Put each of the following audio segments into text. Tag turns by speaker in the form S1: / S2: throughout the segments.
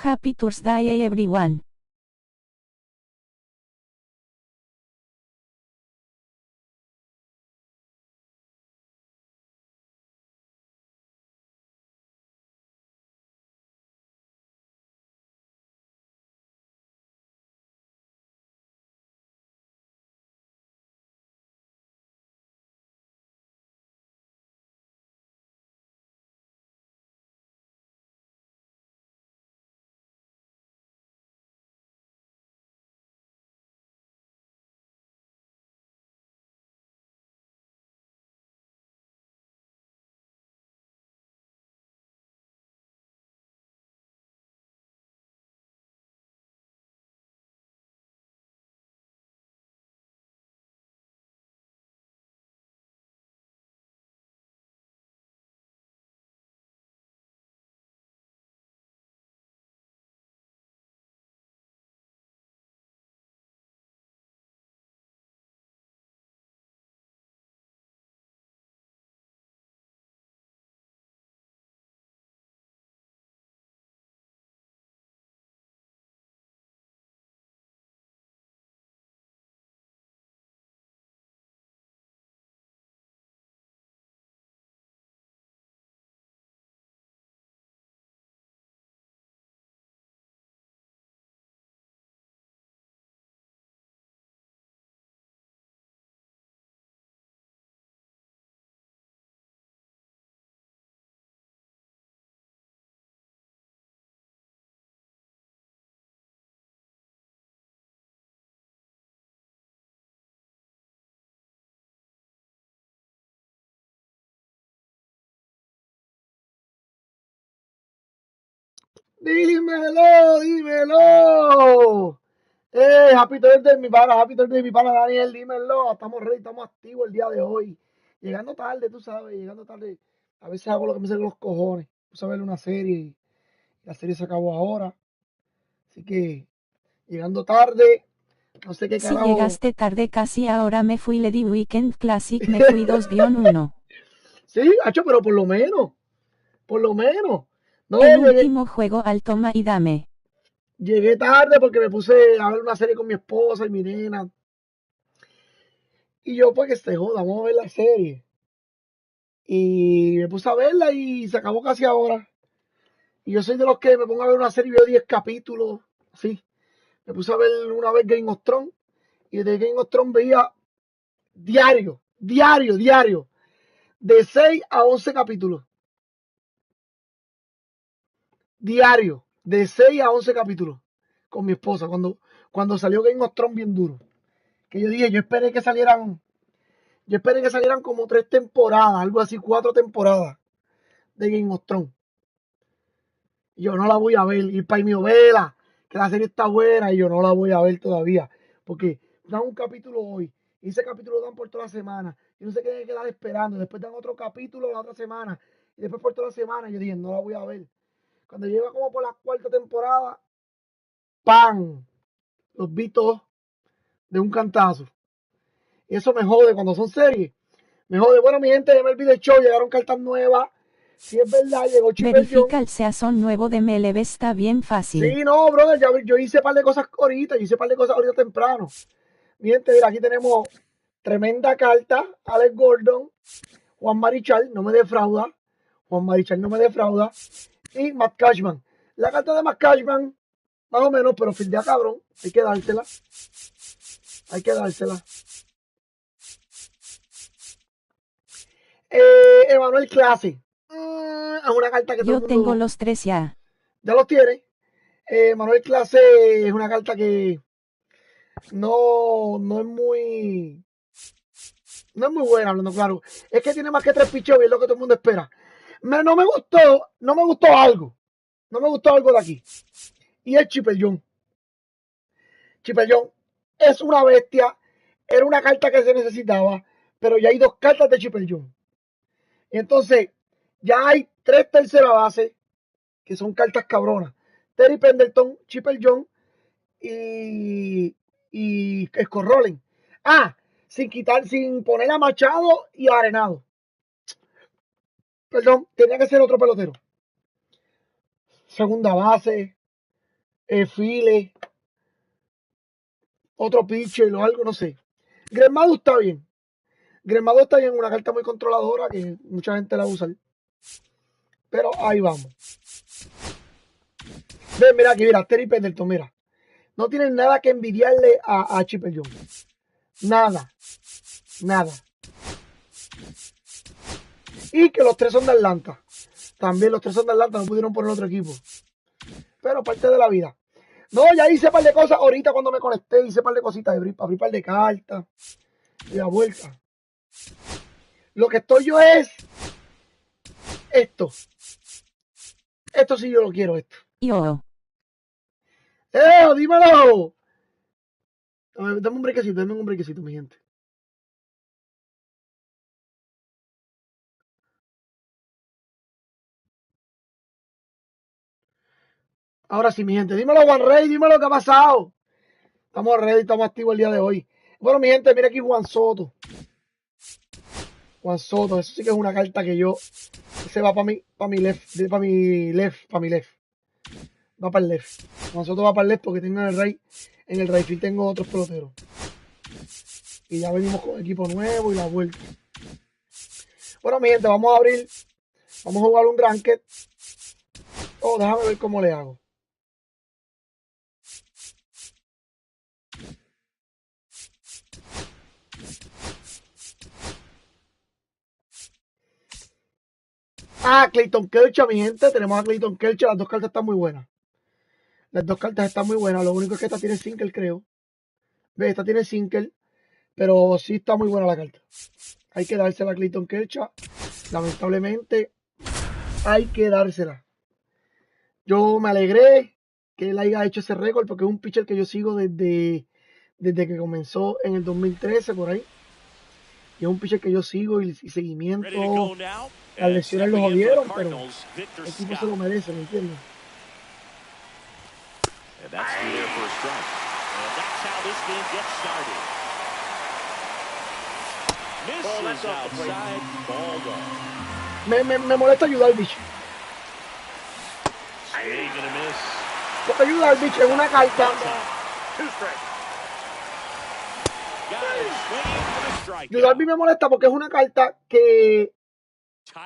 S1: Happy Thursday everyone.
S2: Dímelo, dímelo. Happy Thursday, mi pana Daniel, dímelo. Estamos ready, estamos activos el día de hoy. Llegando tarde, tú sabes, llegando tarde. A veces hago lo que me salen los cojones. Puse a ver una serie y la serie se acabó ahora. Así que, llegando tarde, no sé qué
S1: Si
S2: carajo.
S1: llegaste tarde casi ahora me fui Lady Weekend Classic me fui 2-1.
S2: Sí, hacho, pero por lo menos. Por lo menos. No,
S1: El último juego al toma y dame.
S2: llegué tarde porque me puse a ver una serie con mi esposa y mi nena. Y yo, pues que se joda, vamos a ver la serie. Y me puse a verla y se acabó casi ahora. Y yo soy de los que me pongo a ver una serie y veo 10 capítulos. Sí. Me puse a ver una vez Game of Thrones. Y de Game of Thrones veía diario. De 6 a 11 capítulos. Diario. De 6 a 11 capítulos. Con mi esposa. Cuando salió Game of Thrones bien duro. Que yo dije, yo esperé que salieran. Yo esperé que salieran como 3 temporadas. Algo así, 4 temporadas. De Game of Thrones. Y yo no la voy a ver. Y para mi vela, que la serie está buena y yo no la voy a ver todavía. Porque dan un capítulo hoy. Y ese capítulo lo dan por toda la semana. Y no sé qué quedar esperando. Después dan otro capítulo la otra semana. Y después por toda la semana. Yo dije, no la voy a ver. Cuando llega como por la cuarta temporada, ¡pam! Los vi todos de un cantazo. Y eso me jode cuando son series. Me jode. Bueno, mi gente de MLB The Show, llegaron cartas nuevas. Si es verdad, llegó Chipper John.
S1: Verifica el season nuevo de MLB está bien fácil.
S2: Sí, no, brother, yo hice un par de cosas ahorita, temprano. Mi gente, mira, aquí tenemos tremenda carta, Alex Gordon, Juan Marichal, no me defrauda, y Matt Cashman. La carta de Matt Cashman, más o menos, pero fildea cabrón, hay que dársela. Emanuel Clase, es una carta que todo
S1: Yo
S2: el mundo
S1: tengo los 3 ya.
S2: ya los tiene. Emanuel Clase es una carta que no es muy buena, hablando claro. Es que tiene más que 3 picheos y es lo que todo el mundo espera. No me gustó algo. No me gustó algo de aquí. Y es Chipper John. Chipper John es una bestia. Era una carta que se necesitaba. Pero ya hay 2 cartas de Chipper John. Y entonces, ya hay 3 tercera base. Que son cartas cabronas. Terry Pendleton, Chipper John y Scott Rowland. Sin poner a Machado y a Arenado. Perdón, tenía que ser otro pelotero. Segunda base, File, otro pitcher o algo, no sé. Gremado está bien. Gremado está bien, una carta muy controladora que mucha gente la usa. Pero ahí vamos. Ven, mira aquí, mira, Terry Pendleton, mira. No tienen nada que envidiarle a Chipper Jones. Nada. Nada. Y que los tres son de Atlanta. También los tres son de Atlanta, no pudieron poner otro equipo. Pero parte de la vida. No, ya hice un par de cosas ahorita cuando me conecté. Hice un par de cositas, abrí un par de cartas. Y la vuelta. Lo que estoy yo es esto. Esto sí yo lo quiero, esto.
S1: Yo.
S2: Dímelo! A ver, dame un brequecito, mi gente. Ahora sí, mi gente. Dímelo, Juan Rey, dímelo qué ha pasado. Estamos ready, estamos activos el día de hoy. Bueno, mi gente, mira aquí Juan Soto. Juan Soto, eso sí que es una carta que yo. Ese va para mi left. Va para el left. Juan Soto va para el left porque tengo en el right field tengo otros peloteros. Y ya venimos con equipo nuevo y la vuelta. Bueno, mi gente, vamos a abrir. Vamos a jugar un ranked. Oh, déjame ver cómo le hago. Clayton Kershaw, mi gente. Tenemos a Clayton Kershaw. Las dos cartas están muy buenas. Las dos cartas están muy buenas. Lo único es que esta tiene single, creo. Ve, esta tiene single. Pero sí está muy buena la carta. Hay que dársela a Clayton Kershaw. Lamentablemente, hay que dársela. Yo me alegré que él haya hecho ese récord porque es un pitcher que yo sigo desde que comenzó en el 2013, por ahí. Y es un pitcher que yo sigo y seguimiento. Las lesiones lo jodieron, pero el equipo se lo merece, ¿me entiendes? Me molesta ayudar al bicho. Porque ayudar al bicho en una carta. Ayudar me molesta porque es una carta que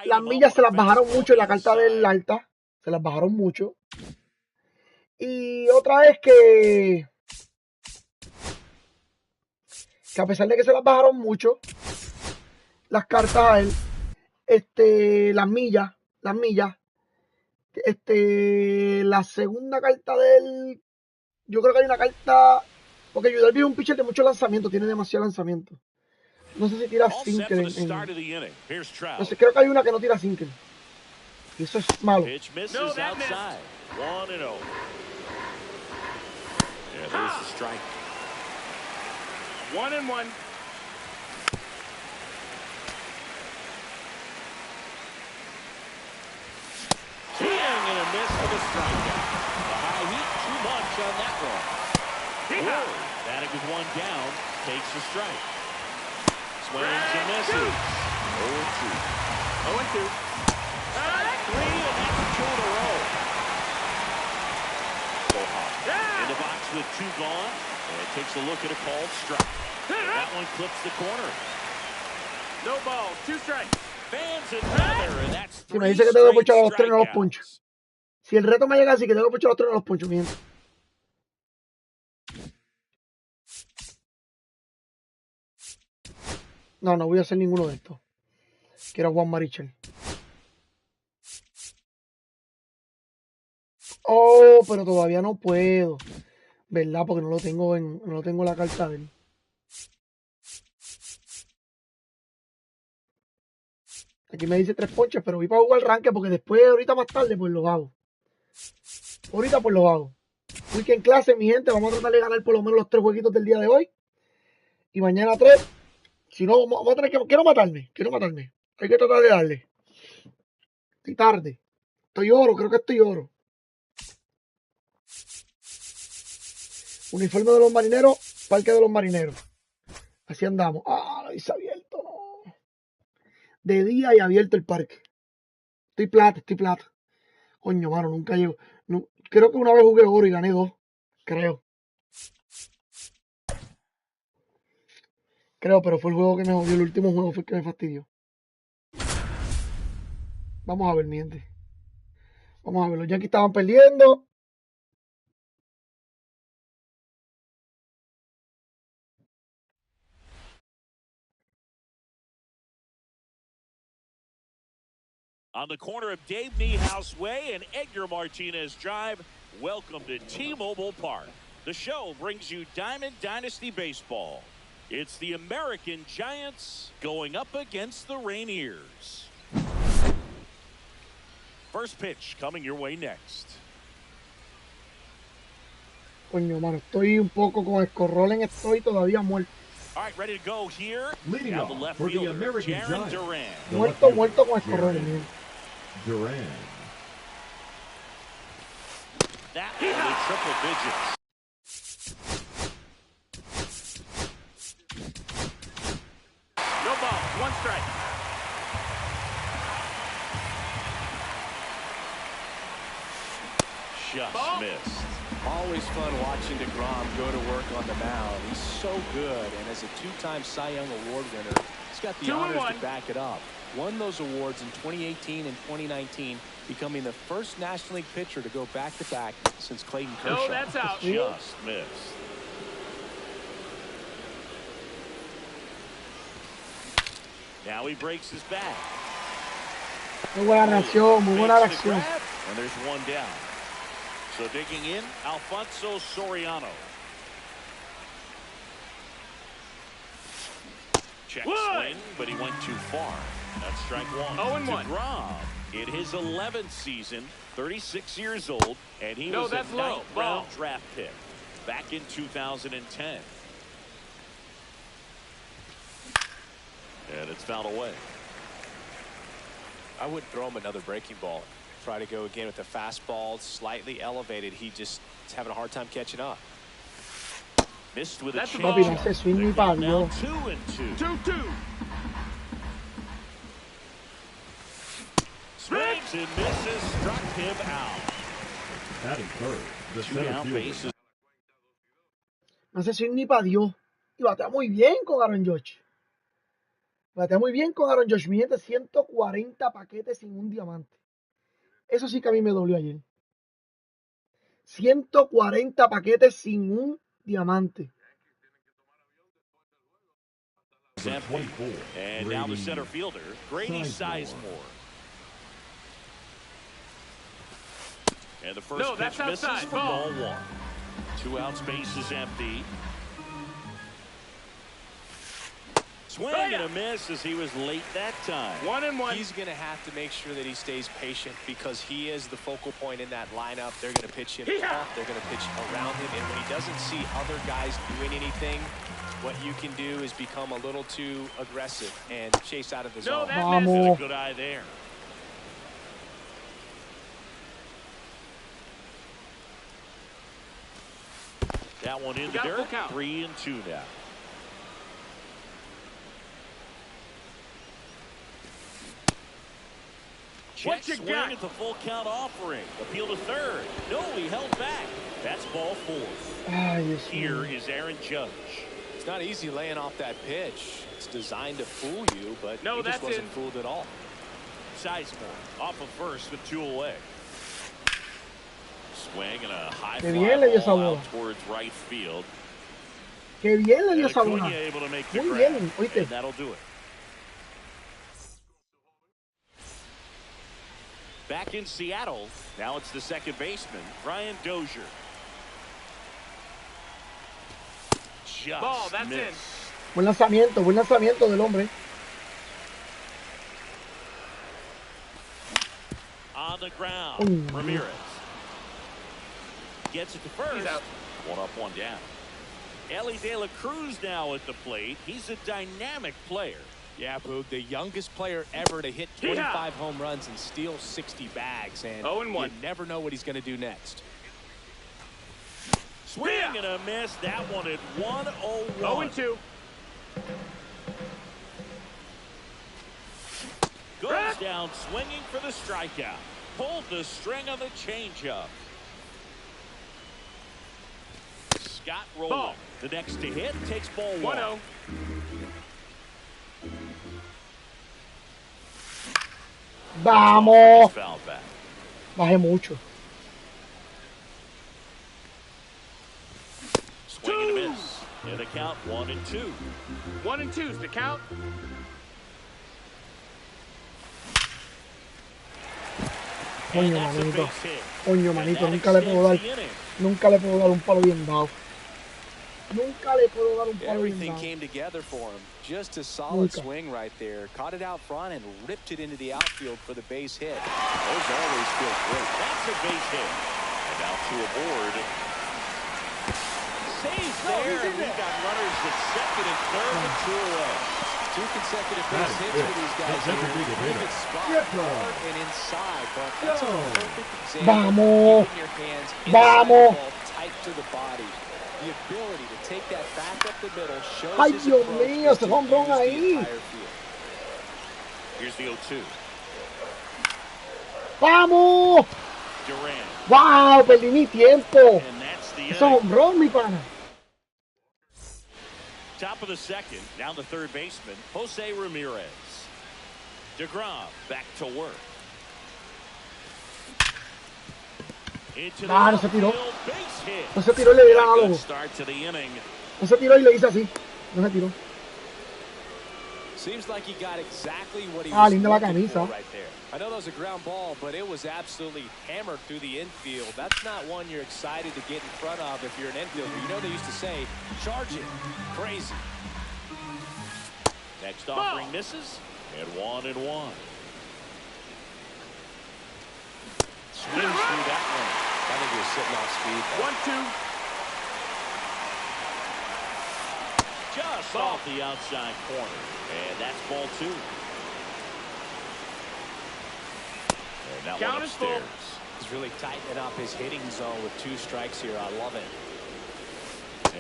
S2: las millas se las bajaron mucho en la carta del alta. Se las bajaron mucho. Y otra es que a pesar de que se las bajaron mucho, las cartas a él, las millas, la segunda carta de él, yo creo que hay una carta, porque Yudelby es un pitcher de mucho lanzamiento, tiene demasiado lanzamiento. No sé si tira sinker no sé, creo que hay una que no tira sinker. Y eso es malo. Si me dice que tengo que puchar a los tres, no los puncho. Si el reto me llega así, que tengo que puchar a los tres, no los puncho, mi gente. No voy a hacer ninguno de estos. Quiero a Juan Marichal. Oh, pero todavía no puedo. ¿Verdad? Porque no lo tengo la carta de él. Aquí me dice 3 ponches, pero voy para jugar el ranque porque después, ahorita más tarde, pues lo hago. Ahorita pues lo hago. Weekend clase, mi gente. Vamos a tratar de ganar por lo menos los 3 jueguitos del día de hoy. Y mañana 3. Si no, vamos a tener que... Quiero matarme. Hay que tratar de darle. Estoy tarde. Estoy oro, creo que estoy oro. Uniforme de los marineros, parque de los marineros. Así andamos. Lo hice abierto, no. De día y abierto el parque. Estoy plata. Coño, mano, nunca llego. No, creo que una vez jugué oro y gané 2. Creo. Creo, pero fue el juego que me jodió. El último juego fue el que me fastidió. Vamos a ver, mi gente. Vamos a ver, los Yankees estaban perdiendo.
S3: On the corner of Dave Niehaus Way and Edgar Martinez Drive, welcome to T-Mobile Park. The show brings you Diamond Dynasty Baseball. It's the American Giants going up against the Rainiers. First pitch coming your way next.
S2: Coño, mano, estoy un poco con el corrolen, estoy todavía muerto.
S3: All right, ready to go here.
S4: Leading
S3: Now
S4: off
S3: the left
S4: for the
S3: fielder,
S4: American
S3: Jaron
S4: Giants.
S3: Duran.
S2: Muerto con el corrolen, mijo.
S4: Duran.
S3: That will be triple digits. No ball, one strike. Just missed.
S5: Always fun watching DeGrom go to work on the mound. He's so good, and as a two-time Cy Young Award winner, he's got the honors to back it up. Won those awards in 2018 and 2019, becoming the first National League pitcher to go back-to-back since Clayton Kershaw.
S3: No, that's out. Just missed. Now he breaks his back.
S2: Muy buena reacción, muy buena reacción.
S3: And there's one down. So digging in, Alfonso Soriano. Check swing, but he went too far. That's strike one.
S6: 0-1.
S3: DeGrom in his 11th season, 36 years old, and he was a ninth-round draft pick back in 2010. And it's fouled away.
S5: I wouldn't throw him another breaking ball. Try to go again with the fastball, slightly elevated. He just is having a hard time catching up.
S3: Missed with a
S2: Papi,
S3: change.
S2: no se swing ni para
S3: Now
S2: Dios.
S3: 2-2.
S6: 2-2.
S3: Swings and misses, struck him out.
S4: Batting third, the
S3: Two
S4: center
S3: down
S4: fielder.
S3: bases.
S2: No se swing ni para Dios. Y batea muy bien con Aaron Judge. Batea muy bien con Aaron Judge. Mi gente, 140 paquetes sin un diamante. Eso sí que a mí me dolió ayer. 140 paquetes sin un diamante.
S3: Empty. And now the center fielder, Grady Sizemore. And the first pitch misses for ball one. 2 outs, base is empty. Swing and a miss as he was late that time.
S6: 1-1.
S5: He's going to have to make sure that he stays patient because he is the focal point in that lineup. They're going to pitch him off. They're going to pitch around him. And when he doesn't see other guys doing anything, what you can do is become a little too aggressive and chase out of the zone.
S3: That misses. A good eye there. That one in the dirt. 3-2 now. Check swing at the full count offering. Appeal to third. No, he held back. That's ball 4. Here is Aaron Judge.
S5: It's not easy laying off that pitch. It's designed to fool you, but he just wasn't fooled at all.
S3: Sizemore off of first with 2 away. Swing and a high
S2: Qué
S3: fly
S2: bien le dio esa
S3: ball
S2: bola.
S3: out towards right field.
S2: Qué bien le dio
S3: And
S2: esa bola.
S3: Acuna able to make the
S2: Muy
S3: grab,
S2: bien, oíste.
S3: and that'll do it. Back in Seattle, now it's the second baseman, Brian Dozier. Just
S6: Ball, that's
S3: missed.
S6: in.
S2: Buen lanzamiento del hombre.
S3: On the ground, Ramirez gets it to first.
S6: He's out.
S3: 1 up, 1 down. Ellie De La Cruz now at the plate. He's a dynamic player.
S5: Yeah, Boog, the youngest player ever to hit 25 home runs and steal 60 bags. And
S6: 0-1.
S5: you never know what he's going to do next.
S3: Swing and a miss. That one at 1-0-1.
S6: 0-2.
S3: Goes down swinging for the strikeout. Pulled the string on the changeup. got rolling. The next to hit takes ball 1-0.
S2: Vamos. Bajé mucho.
S3: Swing and a miss. And the count 1-2.
S6: 1-2 is the count.
S2: Coño, manito. Coño, manito. Nunca le puedo dar un palo bien dado. Nunca le puedo dar un palo bien
S5: Everything
S2: dado.
S5: came together for him. Just a solid swing right there. Caught it out front and ripped it into the outfield for the base hit. Those always feel great.
S3: That's a base hit. And now to aboard. Saves there. We've got runners at second and third and 2 away.
S5: 2 consecutive base hits for these guys here. Pretty good spot, hard and inside, but that's a perfect example of keeping your hands inside the ball, tight to the body. The ability to take that back up the middle shows
S2: Ay,
S5: his
S2: Dios
S5: approach
S2: mío,
S5: is
S2: ese
S5: to
S2: hombrón
S5: use the
S2: ahí.
S5: entire field.
S3: Here's the 0-2.
S2: ¡Vamos!
S3: Durant.
S2: ¡Wow! Perdí mi tiempo.
S3: And that's the
S2: Eso es hombrón, mi pana.
S3: Top of the second, down the third baseman, Jose Ramirez. DeGrom back to work. Into the
S2: No se tiró.
S3: base hit.
S2: No se tiró y le dieron algo.
S3: Start to the inning.
S2: No se tiró y le hice así. No se tiró.
S5: Seems like he got exactly what he
S2: Ah,
S5: was
S2: linda la
S5: looking
S2: camisa.
S5: for right there. I know that was a ground ball, but it was absolutely hammered through the infield. That's not one you're excited to get in front of if you're an infielder. You know they used to say, charge it. Crazy.
S3: Next offering misses. And 1-1. Swings through that one.
S5: I think he was sitting off speed.
S3: 1-2. Just off the outside corner. And that's ball 2. And that one upstairs.
S5: He's really tightening up his hitting zone with 2 strikes here. I love it.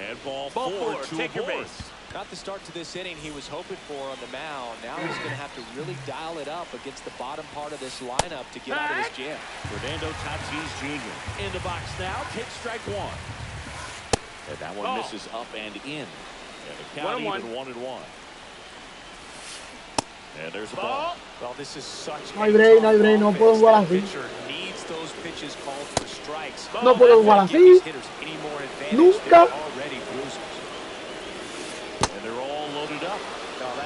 S3: And ball 4 to
S6: take your
S3: aboard.
S6: base.
S5: Not the start to this inning he was hoping for on the mound. Now he's going to have to really dial it up against the bottom part of this lineup to get out of his jam.
S3: Fernando Tatis Jr. in the box now. Takes strike 1. And that one misses up and in. And the count even 1-1. And there's a ball.
S5: Well, this is such
S2: No hay break, no hay break. No puedo jugar así.
S5: pitcher needs those pitches called for strikes.
S2: No puedo jugar así. Nunca.
S5: Already bruisers.
S3: And they're all loaded up.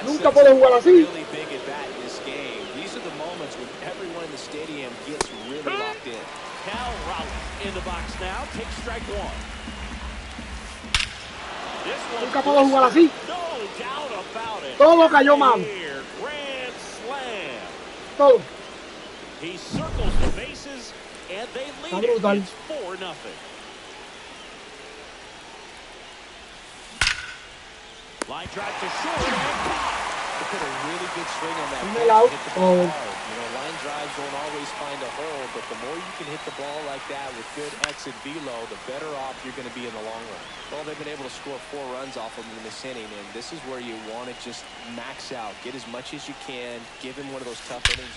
S2: Nunca puedo jugar así.
S5: Really big at bat in this game. These are the moments when everyone in the stadium gets really locked in.
S3: Cal Raleigh in the box now. Takes strike 1.
S2: Nunca puedo jugar así.
S3: No doubt about it.
S2: Todo cayó mal.
S3: Here, grand slam.
S2: Todo.
S3: He circles the bases and they lead it. It's 4-0. Line drive to short and caught.
S5: They put a really good swing on that.
S2: Hit the ball
S5: hard. You know, line drives don't always find a hole, but the more you can hit the ball like that with good exit velo, the better off you're going to be in the long run. Well, they've been able to score 4 runs off of him in this inning, and this is where you want to just max out, get as much as you can, give him one of those tough innings.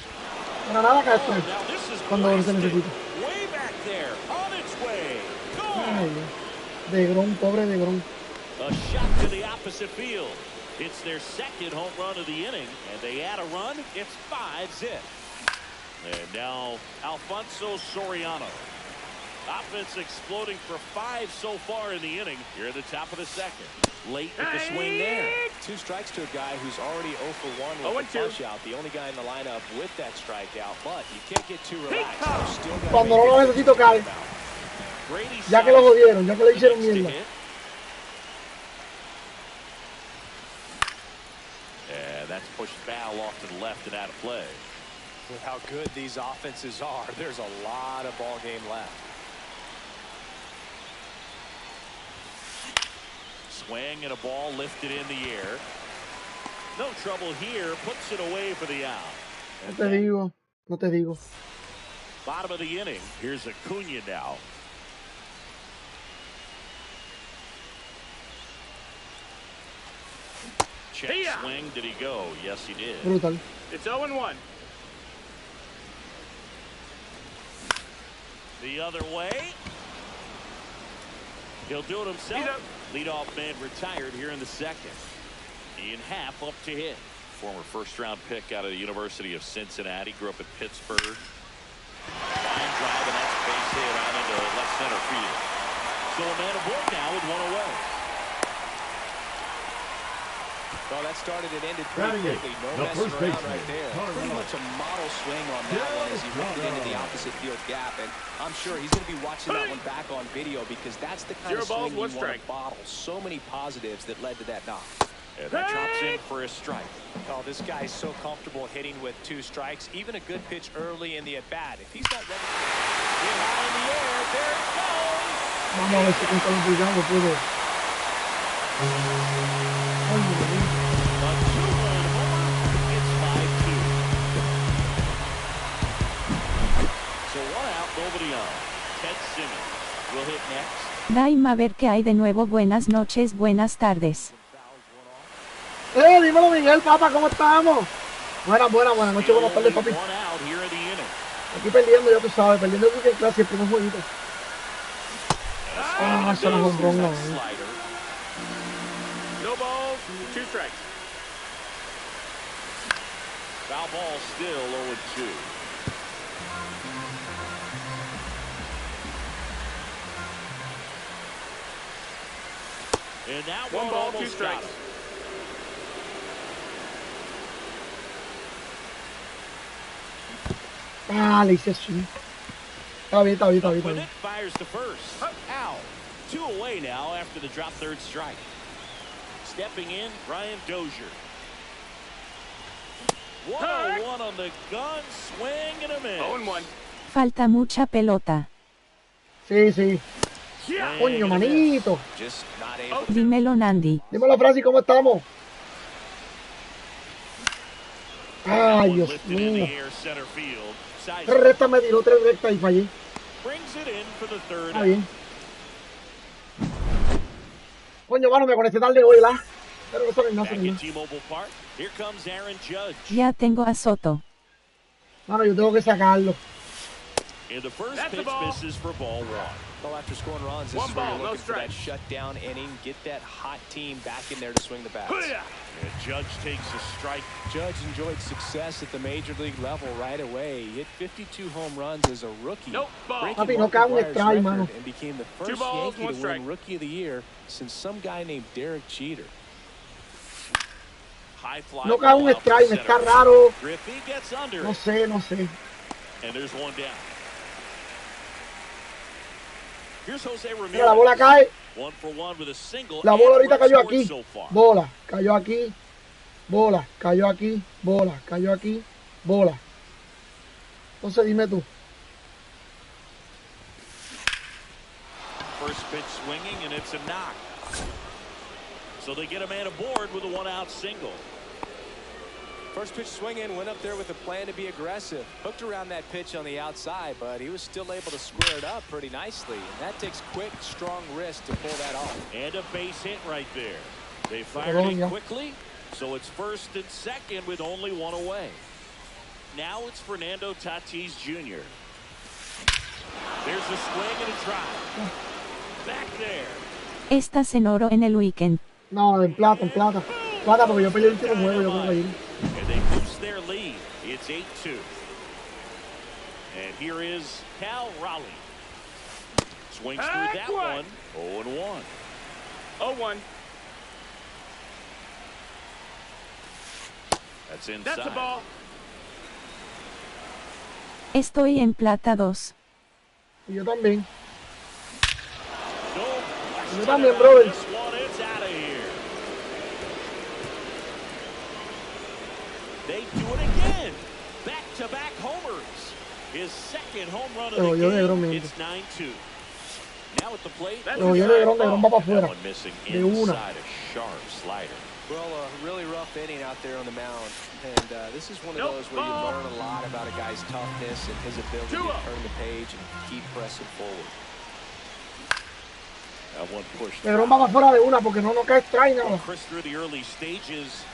S2: Para nada acá estoy.
S3: Now this is
S2: Cuando se necesita.
S3: way back there, on its way.
S2: Ay, DeGrom, pobre DeGrom.
S3: A shot to the opposite field. It's their second home run of the inning, and they add a run. It's 5-zip. And now Alfonso Soriano. Offense exploding for 5 so far in the inning. Here at the top of the second. Late with the swing there.
S5: 2 strikes to a guy who's already 0 for 1 with the punch out. The only guy in the lineup with that strikeout, but you can't get too relaxed. Still got
S2: Cuando no lo necesito cae. Ya que lo jodieron, ya que le hicieron mierda.
S3: And that's pushed foul off to the left and out of play.
S5: With how good these offenses are, there's a lot of ball game left.
S3: Swing and a ball lifted in the air. No trouble here. Puts it away for the out.
S2: No te digo, no te digo.
S3: Bottom of the inning. Here's Acuna now. Check swing. Did he go? Yes, he did.
S2: Brutal.
S6: It's 0-1.
S3: The other way. He'll do it himself. Leadoff man retired here in the second. In half up to hit. Former first-round pick out of the University of Cincinnati. Grew up in Pittsburgh. Line drive, and that's base hit out into left center field. So a man aboard now with one away.
S5: Well, that started and ended pretty quickly. No messing around right there. Pretty much a model swing on that one as he ripped it into the opposite field gap. And I'm sure he's going to be watching that one back on video because that's the kind of swing you want to bottle. So many positives that led to that knock.
S3: And that drops in for a strike.
S7: Oh, this guy's so comfortable hitting with 2 strikes. Even a good pitch early in the at-bat. If he's not ready... Get high in the air. There it goes.
S2: Vamos a ver si con el brillante puedo.
S3: So 1 out, nobody on. Ted Simmons will hit next.
S1: Daim a ver qué hay de nuevo. Buenas noches, buenas tardes.
S2: Dímelo, Miguel, papá, ¿cómo estamos? Buenas noches, buenas tardes, papi. Aquí perdiendo, ya tú sabes, perdiendo el Weekend Classic, el primer jueguito. Ah, eso no es un ronco.
S6: No balls, 2 strikes.
S3: Foul ball still 0-2. And now
S6: 1 ball, 2 strikes.
S2: Ah, le hice así. Está bien.
S3: Fires to first. Out. 2 away now after the drop third strike. Stepping in, Brian Dozier. 1-1 on the gun, swing and a miss.
S6: 0-1.
S1: Falta mucha pelota.
S2: Sí. Coño, manito.
S1: Dímelo, Nandi.
S2: Dímelo, Francis, ¿cómo estamos? Ay, Dios mío. 3 rectas me tiró, 3 rectas y fallé. Está bien. Coño, mano, me conecté tarde hoy, ¿la? Pero eso no es nada.
S1: Ya tengo a Soto.
S2: Mano, yo tengo que sacarlo.
S5: Well, after scoring runs, this is where you're looking for that shutdown inning. Get that hot team back in there to swing the bats.
S3: And Judge takes a strike.
S5: Judge enjoyed success at the major league level right away. He hit 52 home runs as a rookie.
S2: Papi, no cae un strike, mano.
S5: And became the first Yankee to win Rookie of the Year since some guy named Derek Jeter.
S2: No cae un strike, me está raro. No sé.
S3: And there's 1 down.
S2: Mira, la bola cae. La bola ahorita cayó aquí. Bola, cayó aquí. Bola, cayó aquí. Bola, cayó aquí. Bola. Entonces dime tú.
S3: First pitch swinging and it's a knock. So they get a man aboard with a 1-out single.
S5: First pitch swinging, went up there with a plan to be aggressive. Hooked around that pitch on the outside, but he was still able to square it up pretty nicely. And that takes quick, strong wrist to pull that off.
S3: And a base hit right there. They fired it quickly, so it's first and second with only 1 away. Now it's Fernando Tatis Jr. There's a swing and a drive. Back there.
S1: Estás en oro en el weekend.
S2: No, en plata. Plata porque yo peleé el último juego, yo creo que ahí.
S3: And they boost their lead. It's 8-2. And here is Cal Raleigh. Swings through that one. 0-1.
S6: 0-1.
S3: That's inside.
S6: That's a ball.
S1: Estoy en plata 2.
S2: Y yo también.
S3: No.
S2: Yo también, brother.
S3: This one, it's out of here. They do it again. Back-to-back homers. His second home run of the game. It's 9-2. Now at the plate.
S2: Pero yo de Grón va para afuera. De una.
S3: A sharp slider.
S5: Well, a really rough inning out there on the mound. And this is one of those where you learn a lot about a guy's toughness and his ability to turn the page and keep pressing forward.
S3: That one pushed.
S2: De Grón va para afuera de una porque no cae strike nada.
S3: Chris, through the early stages,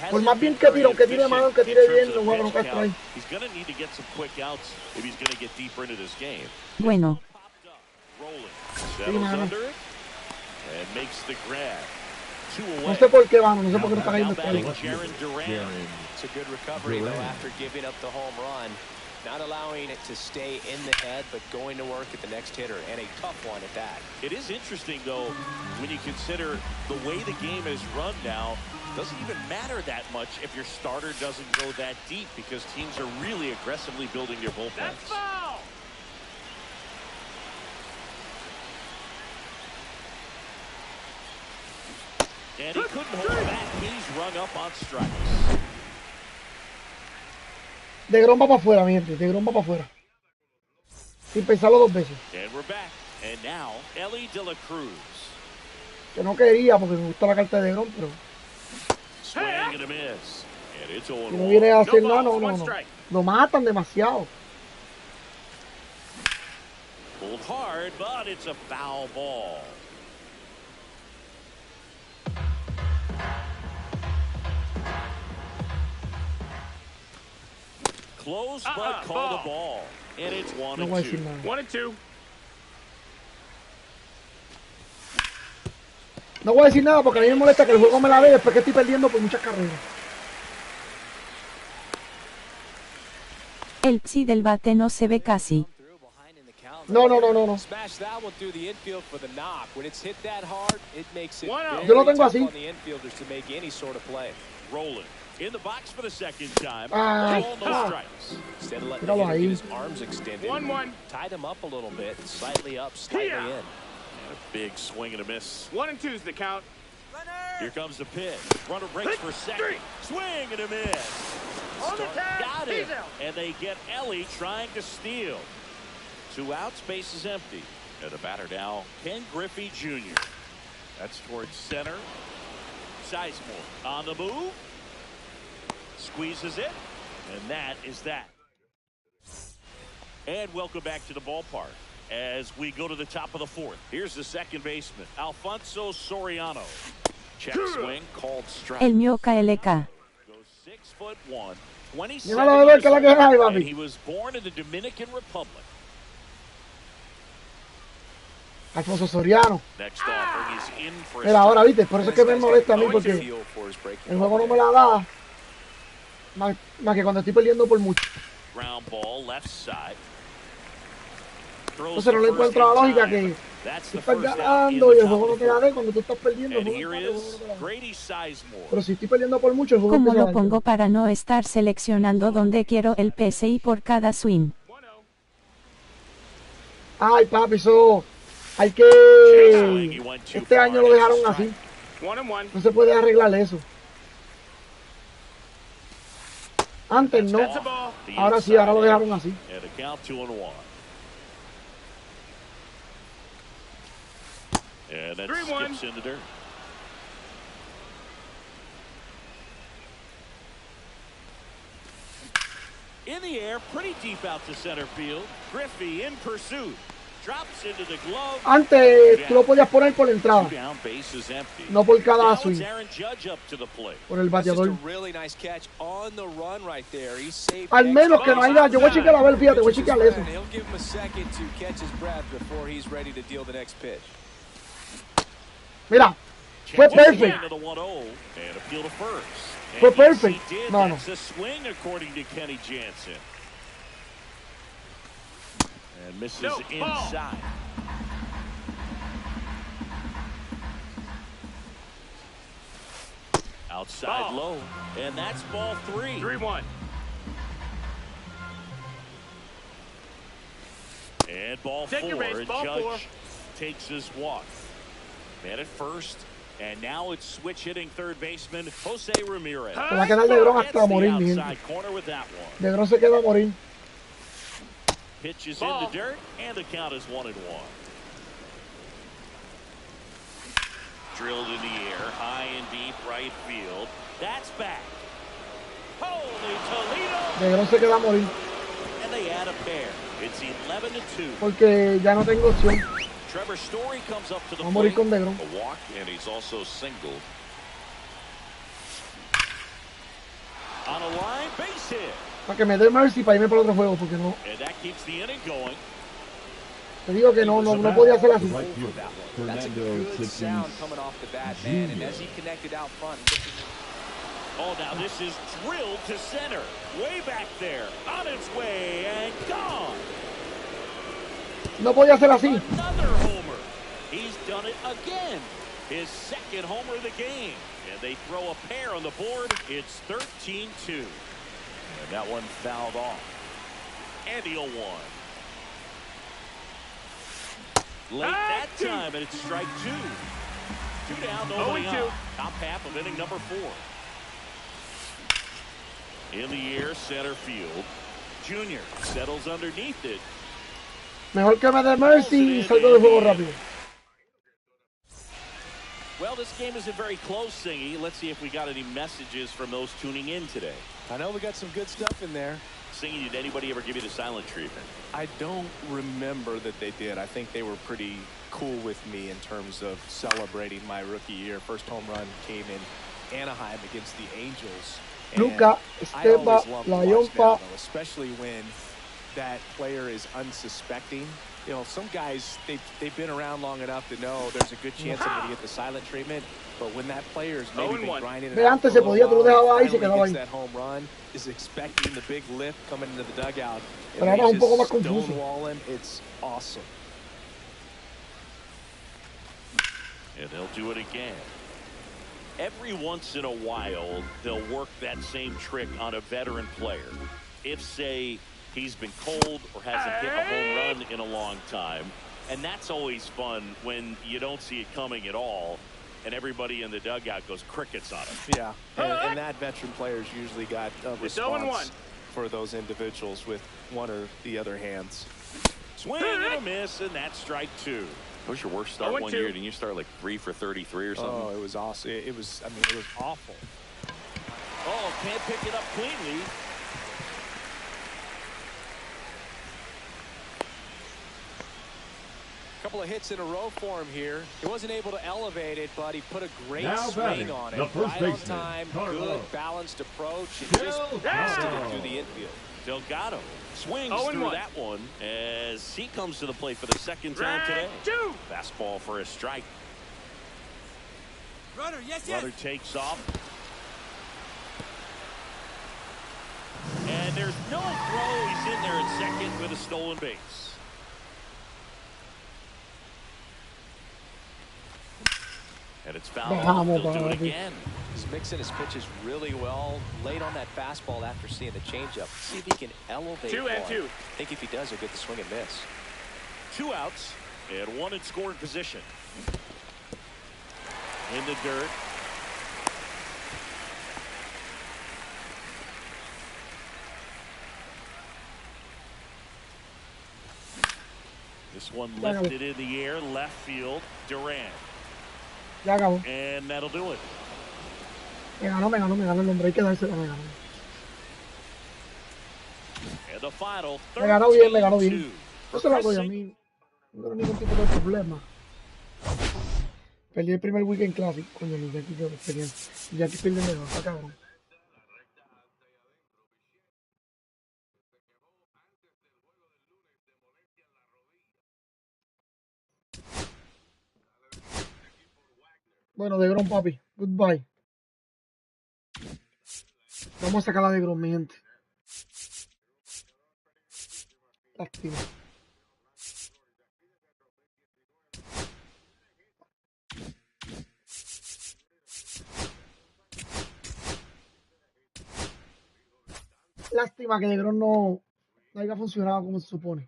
S2: por más bien que tire, aunque tire mal, aunque tire bien, los juegos no cae strike.
S3: He's going to need to get some quick outs if he's going to get deeper into this game.
S1: Bueno.
S3: Settles under it. And makes the grab. 2 away.
S2: No sé por qué, mano. No sé por qué no está
S3: Now
S2: cayendo.
S3: batting Jaron Duran.
S5: It's a good recovery, though, after giving up the home run. Not allowing it to stay in the head, but going to work at the next hitter, and a tough one at that.
S3: It is interesting, though, when you consider the way the game is run now. Doesn't even matter that much if your starter doesn't go that deep, because teams are really aggressively building their bullpens.
S6: That's foul.
S3: And he couldn't hold back. He's rung up on strikes.
S2: DeGrom va para afuera, mi gente. DeGrom va para afuera. Sin pensarlo 2 veces.
S3: And we're back. And now, Ellie De La Cruz.
S2: Que no quería porque me gusta la carta de DeGrom, pero
S3: Swing and a miss. And it's
S2: si no
S3: 0-1.
S2: viene a hacer
S6: No
S2: nada,
S6: balls,
S2: no.
S6: one strike.
S2: Lo matan demasiado.
S3: Pulled hard, but it's a foul ball. Close, but called a ball. And it's 1
S2: No
S3: and
S2: voy a
S3: 2.
S2: decir nada.
S6: 1 and 2.
S2: No voy a decir nada porque a mí me molesta que el juego me la dé después que estoy perdiendo por muchas carreras.
S1: El psi del bate no se ve casi.
S2: No.
S5: Smash that one through the infield for the knock. When it's hit that hard, it makes it
S6: One out.
S5: very
S2: Yo lo tengo
S5: tough
S2: así.
S5: on the infielders to make any sort of play.
S3: Rolling. In the box for the second time.
S2: Ay,
S3: Ball, no strikes.
S5: Instead of letting the
S2: Míralo
S5: hitter
S2: ahí.
S5: get his arms extended,
S6: 1-1.
S5: tied him up a little bit, slightly up, slightly
S6: Yeah.
S5: in.
S3: And a big swing and a miss.
S6: 1 and 2 is the count.
S3: Here comes the pitch. Runner breaks for second. Swing and a miss.
S6: On the tag.
S3: Got it.
S6: He's out.
S3: And they get Ellie trying to steal. 2 outs, base is empty. And the batter now, Ken Griffey Jr. That's towards center. Sizemore on the move. Squeezes it. And that is that. And welcome back to the ballpark as we go to the top of the 4th. Here's the second baseman, Alfonso Soriano. Check swing, called strike.
S1: El Mioca LK.
S3: Goes 6'1", 27
S2: Míralo,
S3: years
S2: que la
S3: old,
S2: que hay, papi.
S3: and he was born in the Dominican Republic.
S2: Alfonso Soriano.
S3: Next offering is in for a
S2: Mira, ahora
S3: strike.
S2: viste, por eso es que me molesta a mí porque
S5: Feel for his breaking
S2: el juego no
S5: ball
S2: me la da. Más que cuando estoy perdiendo por mucho.
S3: Ground ball, left side. Throws
S2: Entonces no le
S3: the first
S2: encuentro la
S3: in
S2: lógica
S3: time.
S2: que
S3: That's
S2: tú
S3: the
S2: estás
S3: first out in
S2: ganando
S3: the
S2: y el
S3: top
S2: juego
S3: of
S2: no
S3: the
S2: te la
S3: 4th.
S2: dé cuando tú estás perdiendo.
S3: And
S2: El juego
S3: here
S2: no te
S3: is
S2: la da.
S3: Grady Sizemore.
S2: Pero si estoy perdiendo por mucho, el juego
S1: ¿Cómo
S2: empieza
S1: lo
S2: a dar.
S1: pongo para no estar seleccionando donde quiero el PSI por cada swing?
S6: 1-0.
S2: Ay, papi, eso hay
S3: Swing,
S2: que...
S3: he went too
S2: Este
S3: far,
S2: año lo
S3: and it's a
S2: dejaron
S3: strike.
S2: así.
S6: 1-1.
S2: No se puede arreglar eso. Antes no.
S6: That's a ball.
S3: The
S2: Ahora sí, ahora lo
S3: inside
S2: dejaron así.
S3: And a count 2-1. And that
S6: 3-1.
S3: skips in the dirt. In the air, pretty deep out to center field. Griffey in pursuit. Drops into the glove.
S2: Antes tú lo podías poner por la entrada,
S3: Two down, base is empty.
S2: no por cada
S3: Now
S2: swing,
S3: it's Aaron Judge up to the plate.
S2: por el
S5: That's just
S2: bateador.
S5: a really nice catch on the run right there. He saved
S2: Al menos que no haya, yo voy a chequear a ver, fíjate, voy a chequear eso.
S5: He'll give him a second to catch his breath before he's ready to deal the next pitch.
S2: Mira, fue
S3: Check
S2: perfect.
S3: into the 1-0 and appeal to first.
S2: Fue
S3: And yes,
S2: perfect.
S3: he did.
S2: No, no.
S3: That's a swing according to Kenny Jansen. And misses
S6: No, ball.
S3: inside. Outside
S6: Ball.
S3: low. And that's ball 3.
S6: 3-1.
S3: And ball
S6: Take
S3: 4.
S6: your base,
S3: And
S6: ball
S3: Judge
S6: 4.
S3: takes his walk. Man at first. And now it's switch hitting third baseman Jose Ramirez.
S2: Se va a quedar DeGrom
S3: Gets
S2: hasta
S3: the
S2: morir, mi gente.
S3: outside corner with that one.
S2: DeGrom se queda a morir.
S3: Pitches
S6: Ball.
S3: in the dirt, and the count is 1-1. Drilled in the air, high and deep right field. That's back. Holy Toledo!
S2: DeGrom se queda a morir
S3: And they add a pair. It's 11-2.
S2: porque ya no tengo opción.
S3: Trevor Story comes up to the
S2: Vamos a morir
S3: plate.
S2: con DeGrom.
S3: A walk, and he's also singled. On a line, base hit.
S2: Para que me dé mercy para irme por otro juego, porque no.
S3: And that keeps the inning going.
S2: Te digo que no podía hacer así.
S4: Right fielder,
S5: That's a
S4: Fernando
S5: good sound
S4: Tatis
S5: coming off the bat, man. And
S4: Jr.
S5: as he connected out front,
S3: Oh, now this is drilled to center. Way back there. On its way and gone.
S2: No podía hacer así.
S3: Another homer. He's done it again. His second homer of the game. And they throw a pair on the board. It's 13-2. And that one fouled off. And he'll one. Late that time, and it's strike two. Two down, nobody out. Top half of inning number 4. In the air, center field. Junior settles underneath it.
S2: Mejor que me dé Mercy y salgo de juego rápido.
S3: Well, this game isn't very close, Singy. Let's see if we got any messages from those tuning in today.
S5: I know we got some good stuff in there.
S3: Singy, did anybody ever give you the silent treatment?
S5: I don't remember that they did. I think they were pretty cool with me in terms of celebrating my rookie year. First home run came in Anaheim against the Angels.
S2: Luca, Esteba, La Yompa.
S5: Especially when that player is unsuspecting. You know, some guys, they've been around long enough to know there's a good chance I'm going to get the silent treatment. But when that player's maybe been grinding it out,
S2: antes se podía, tú lo dejabas ahí y se quedaba ahí.
S5: that home run, is expecting the big lift coming into the dugout.
S2: Pero ahora es un poco más confuso.
S5: Stonewalling, it's awesome.
S3: And they'll do it again. Every once in a while, they'll work that same trick on a veteran player. If, say, he's been cold or hasn't hit a home run in a long time. And that's always fun when you don't see it coming at all, and everybody in the dugout goes crickets on him.
S5: Yeah, and that veteran player's usually got a response for those individuals with one or the other hands.
S3: Swing and a miss, and that's strike two. What was your worst start one year? Didn't you start like 3 for 33 or something?
S5: Oh, it was awesome. It was awful.
S3: Oh, can't pick it up cleanly.
S5: Couple of hits in a row for him here. He wasn't able to elevate it, but he put a great
S4: Now
S5: swing on it.
S4: the first
S5: right on
S4: baseman,
S5: time,
S4: Carlo.
S5: good balanced approach, and just blasted it through the infield.
S3: Delgado swings through that one as he comes to the plate for the second time today. Fastball for a strike.
S8: Runner,
S3: Runner takes off. And there's no throw. He's in there at second with a stolen base. And it's fouled off. They'll do it again.
S5: He's mixing his pitches really well. Late on that fastball after seeing the changeup. See if he can elevate.
S6: 2 and 2.
S5: I think if he does, he'll get the swing and miss.
S3: 2 outs and 1 in scoring position. In the dirt. This one lifted in the air, left field, Durant.
S2: Ya acabó.
S3: And that'll do it.
S2: Me ganó el hombre, hay que dárselo, me ganó.
S3: And the final,
S2: Me ganó bien. Eso es lo que a mí no tengo ningún tipo de problema. Perdí el primer weekend classic, coño, mi Yankee de experiencia. Yankee pierde mejor, está cabrón. Bueno, de Grom, papi. Goodbye. Vamos a sacarla de Grom, mi gente. Lástima. Lástima que de Grom no haya funcionado como se supone.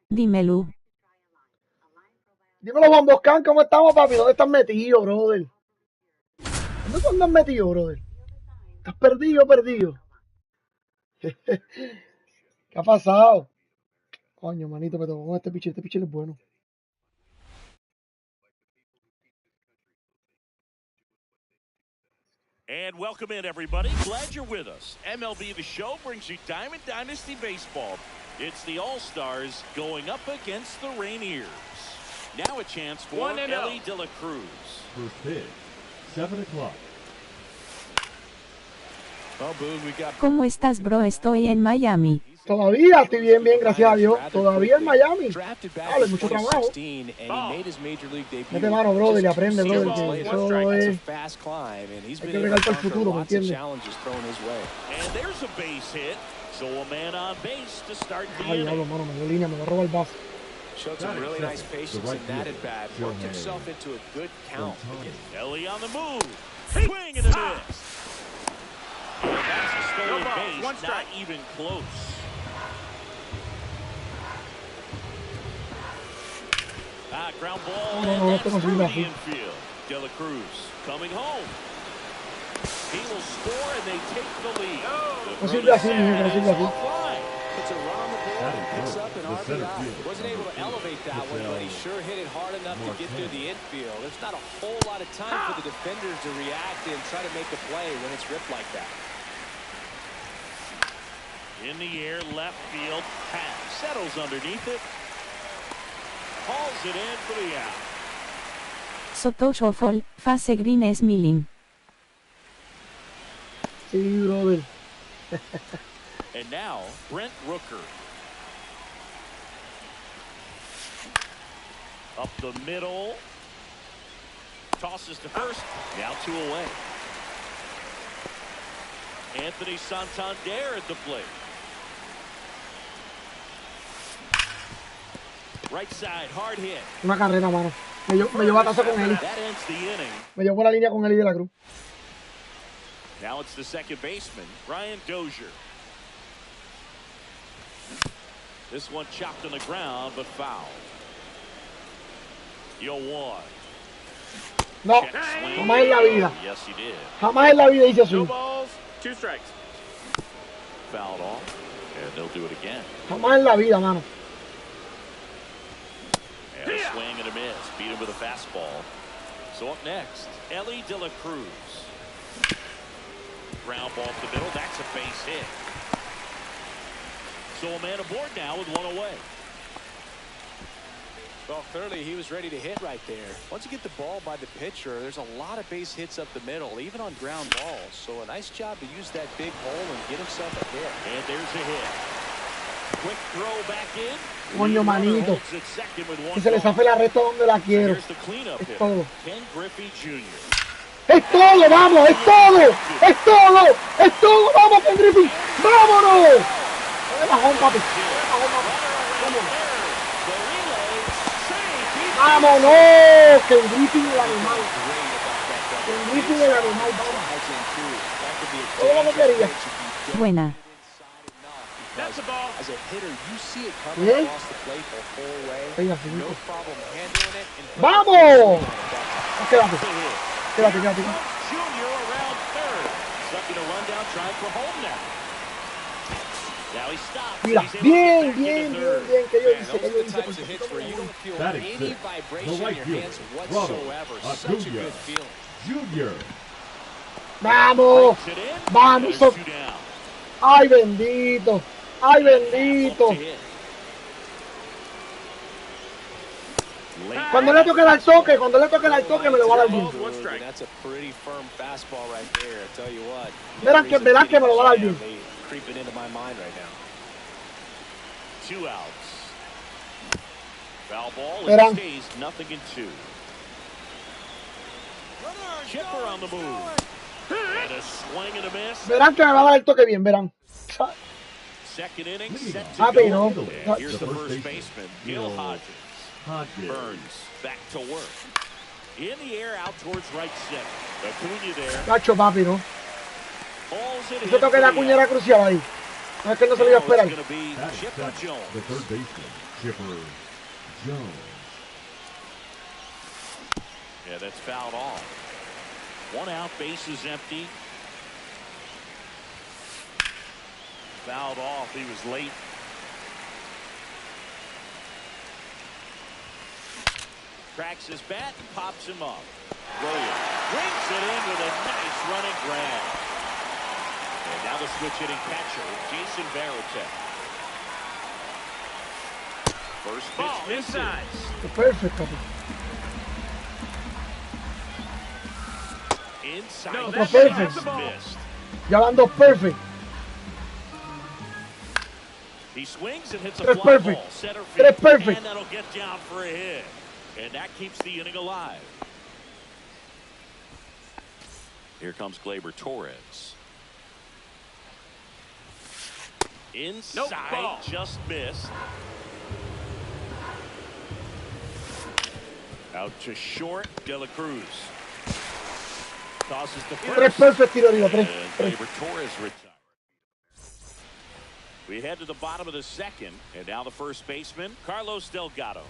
S1: Dímelo.
S2: Dímelo, Juan Boscán, ¿cómo estamos, papi? ¿Dónde estás metido, brother? ¿Dónde tú andas metido, brother? ¿Estás perdido? ¿Qué ha pasado? Coño, manito, me tocó con este pitcher es bueno.
S3: And welcome in, everybody. Glad you're with us. MLB The Show brings you Diamond Dynasty Baseball. It's the All-Stars going up against the Rainiers. Now a chance for Ellie De La Cruz.
S4: First pitch, 7 o'clock.
S5: Well, Boone, we got
S1: ¿Cómo estás, bro? Estoy en Miami.
S2: Todavía estoy bien, gracias a Dios. Todavía en Miami.
S5: drafted back
S2: Dale,
S5: in
S2: mucho trabajo.
S5: 2016, and he made his major league debut.
S2: Mete mano, brother, y
S5: just
S2: aprende,
S5: 2
S2: brother,
S5: seasons
S2: que
S5: later.
S2: eso
S5: It's a
S2: es...
S5: fast climb, and he's
S2: Hay
S5: been
S2: que
S5: able
S2: regar
S5: to
S2: para el
S5: conquer
S2: futuro, ¿me
S5: lots of
S2: entiendes?
S5: challenges thrown his way.
S3: And there's a base hit. So a man on base to start the
S2: Ay,
S3: inning.
S2: diablo, mano, me dio línea, me va a robar el base.
S5: Showed some really nice patience in that at bat. Worked himself into a good count.
S3: Ellie on the move. Swing and a miss. And that's a stolen base, not even close. Ground ball, and that's through the infield. De La Cruz coming home. He will score, and they take the lead.
S2: No sirve así, mijo, no sirve así.
S5: Puts a run on the board and picks up an RBI. Wasn't able to elevate that one, but he sure hit it hard enough to get through the infield. There's not a whole lot of time for the defenders to react and try to make a play when it's ripped like that.
S3: In the air, left field, pass. Settles underneath it. Hauls it in for the out.
S1: Soto Shuffle, Face Green es Milling.
S2: Sí, brother.
S3: And now, Brent Rooker. Up the middle. Tosses to first. Now 2 away. Anthony Santander at the plate. Right side, hard hit.
S2: Una carrera, mano. Me llevó a taza con Eli.
S3: That ends the inning.
S2: Me llevó la línea con Eli de la Cruz.
S3: Now it's the second baseman, Brian Dozier. This one chopped on the ground, but foul. 0-1.
S2: No, jamás en la vida.
S3: Yes, he did.
S2: Jamás en la vida hice
S6: No
S2: azul.
S6: balls, 2 strikes.
S3: Fouled off, and they'll do it again.
S2: Jamás en la vida, mano.
S3: And a swing and a miss. Beat him with a fastball. So up next, Ellie De La Cruz. Ground ball up the middle. That's a base hit. So a man aboard now with 1 away.
S5: Well, clearly he was ready to hit right there. Once you get the ball by the pitcher, there's a lot of base hits up the middle, even on ground balls. So a nice job to use that big hole and get himself a hit.
S3: And there's a hit. Quick throw back in.
S2: Coño, manito.
S3: Holds it second with 1
S2: Que se le zafe la recta donde la quiero.
S3: Here's the cleanup
S2: Es
S3: hit.
S2: todo.
S3: Ken Griffey Jr.
S2: ¡Es todo, vamos! ¡Es todo! ¡Es todo! ¡Es todo! ¡Vamos, Ken Griffey! ¡Vámonos! ¡Bajón, papi! ¡Vámonos! ¡Ken Griffey el animal! ¡Ken Griffey el animal! ¡Vamos! Todo lo que quería.
S1: Buena.
S6: That's the ball.
S5: As a hitter, you see it coming
S2: ¿Eh?
S5: across the plate the whole way.
S2: Venga, sí.
S5: No problem handling it. And
S2: ¡Vamos! Quédate. Quédate, quédate.
S3: Junior around third. Sucking a rundown, trying for home now. Now he stops.
S2: Mira,
S3: He's able to
S2: bien,
S3: get back
S2: bien,
S3: into
S2: bien,
S3: third.
S2: bien. Que yo
S5: Man,
S2: hice,
S5: those
S2: que
S5: are
S2: yo
S5: the
S2: hice.
S5: types of hits where you don't feel
S4: Batting
S5: any
S4: sixth,
S5: vibration
S4: the
S5: in
S4: right
S5: your
S4: fielder,
S5: hands
S4: Ronald
S5: whatsoever. Such a
S4: Acuña
S5: good feeling.
S4: Junior.
S2: ¡Vamos!
S3: Breaks it in.
S2: ¡Vamos!
S3: There's 2 down.
S2: ¡Ay, bendito! ¡Ay, bendito! Cuando le toque el toque, me lo va a dar bien.
S6: One strike.
S5: That's a pretty firm fastball right there. I tell you what.
S2: Verán que me lo va a dar bien.
S5: Creeping into my mind right now.
S3: 2 outs. Foul ball.
S2: Verán.
S3: It stays 0-2. Chipper on the move. And a swing and a miss.
S2: Verán que me va a dar el toque bien, verán.
S3: Second inning set to
S2: Papi,
S3: go.
S2: no.
S3: And here's the first baseman, Gil Hodges. Burns back to work. In the air out towards right center. Acuña there.
S2: Cacho, papi, ¿no?
S3: Balls it
S2: Ese
S3: in
S2: toque
S3: for
S2: de
S3: the
S2: Acuña era
S3: out.
S2: crucial ahí. No es que no se lo iba a
S3: Now it's
S2: esperar.
S3: going to be Chipper Jones.
S4: The third baseman, Chipper Jones.
S3: Yeah, that's fouled off. 1 out, base is empty. Fouled off. He was late. Cracks his bat and pops him up. Rolling. Brings it in with a nice running grab. And now the switch hitting catcher, Jason Varitek. First pitch misses.
S2: Perfect, papi.
S3: Inside.
S6: No,
S2: that's
S3: that's
S2: the ball.
S3: missed.
S2: Ya van dos perfect.
S3: He swings and hits a
S2: Tres
S3: fly
S2: perfect.
S3: ball. Center
S2: Tres
S3: field.
S2: perfect.
S3: And that'll get down for a hit. And that keeps the inning alive. Here comes Gleyber Torres. Inside,
S6: ball.
S3: just missed. Out to short, De La Cruz. Tosses the
S2: Tres
S3: first.
S2: perfect tiro arriba. Tres.
S3: And
S2: Tres.
S3: Gleyber Torres retired. We head to the bottom of the second, and now the first baseman, Carlos Delgado.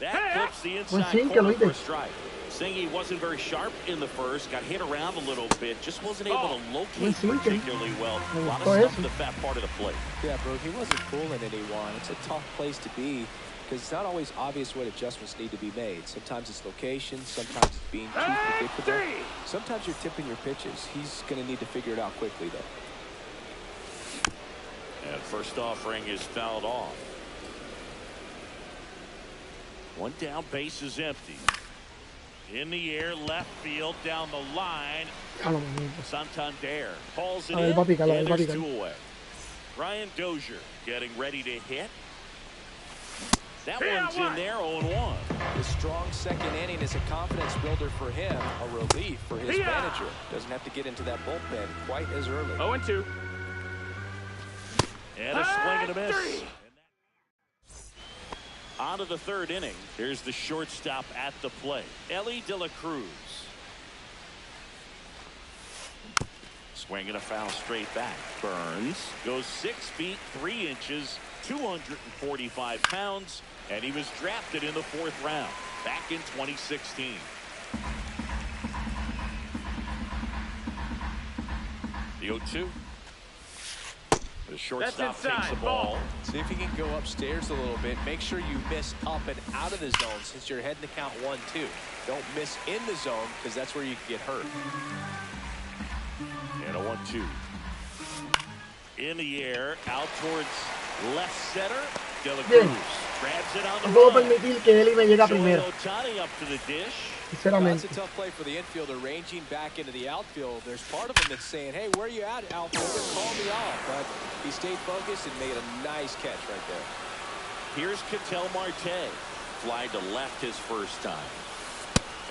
S3: That clips the inside corner for a strike. Singy wasn't very sharp in the first, got hit around a little bit, just wasn't able to locate particularly well. A lot of stuff in the fat part of the plate.
S5: Yeah, bro, he wasn't fooling anyone. It's a tough place to be because it's not always obvious what adjustments need to be made. Sometimes it's location, sometimes it's being too predictable. Sometimes you're tipping your pitches. He's going to need to figure it out quickly, though.
S3: And first offering is fouled off. One down, base is empty. In the air, left field, down the line. Santander calls it in, and there's two away. Ryan Dozier getting ready to hit. That one's in there, 0-1.
S5: The strong second inning is a confidence builder for him, a relief for his manager. Doesn't have to get into that bullpen quite as early.
S6: 0-2.
S3: And a swing and a miss. On to the third inning. Here's the shortstop at the plate, Ellie De La Cruz. Swing and a foul straight back. Burns goes 6 feet 3 inches, 245 pounds, and he was drafted in the 4th round back in 2016. The 0-2. The shortstop takes the ball.
S5: See if you can go upstairs a little bit. Make sure you miss up and out of the zone since you're heading to count 1-2. Don't miss in the zone because that's where you can get hurt.
S3: And a 1-2. In the air, out towards left center. De La Cruz grabs it on the
S2: No puedo
S3: run.
S2: permitir que Eli me llegue primero.
S3: Ohtani up to the dish.
S2: Sinceramente.
S5: That's a tough play for the infielder ranging back into the outfield. There's part of him that's saying, hey, where you at, outfielder? Call me off. But he stayed focused and made a nice catch right there.
S3: Here's Ketel Marte. Fly to left his first time.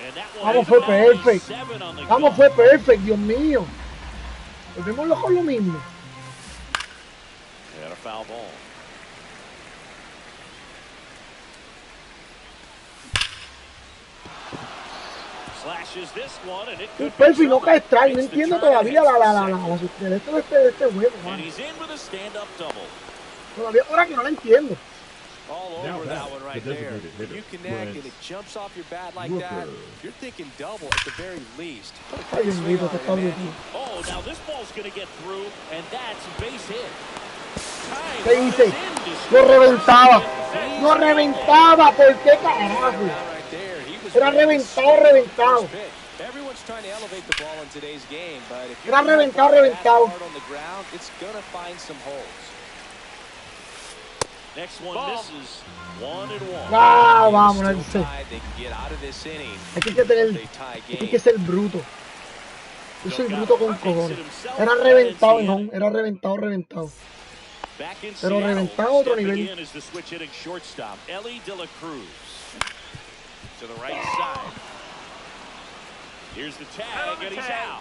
S3: And that one
S2: Vamos, fue
S3: is
S2: perfect.
S3: 97 on the
S2: Vamos, fue perfect, Dios mío. Volvemos locos lo mismo.
S3: And a foul ball. Slashes this one, and it could be
S2: Perfect, no cae strike. No
S3: Makes the
S2: entiendo
S3: turn
S2: todavía
S3: and
S2: el esto de este juego,
S3: And
S2: man.
S3: he's in with a stand-up double.
S2: Todavía ahora que no la entiendo.
S5: All
S4: Now
S5: over
S4: back,
S5: that one right
S4: the
S5: there.
S4: designated hitter,
S5: You connect and it
S4: Brent
S5: jumps off your bat like
S4: Rooker.
S5: that. You're thinking double at the very least. Put a
S2: Ay,
S5: quick
S2: Dios
S5: swing
S2: mío,
S5: on
S2: te
S5: it,
S2: está
S5: man.
S2: brutal.
S3: Oh, now this ball's going to get through, and that's a base hit. Time
S2: ¿Qué
S3: runs
S2: hice?
S3: in to
S2: Lo
S3: score.
S2: reventaba. Lo reventaba. ¿Por qué carajo?
S5: Right there. He was
S2: Era
S5: ready to
S2: reventado,
S5: swing the
S2: reventado.
S5: first pitch. Everyone's trying to elevate the ball in today's game, but if you're
S2: Era reventado, reventado.
S5: hard on the ground, it's gonna find some holes.
S3: Next one misses. 1-1.
S2: Ah, vamos, no sé.
S5: They can get out of this inning.
S2: Hay que tener,
S5: They tie
S2: hay
S5: game.
S2: que ser bruto. Yo soy bruto con cojones. Era reventado, no, era reventado, reventado.
S3: Back in
S2: Pero
S3: Seattle,
S2: reventado a otro
S3: stepping
S2: nivel.
S3: in is the switch hitting shortstop, Ellie De La Cruz. To the right side. Here's the tag, and he's out.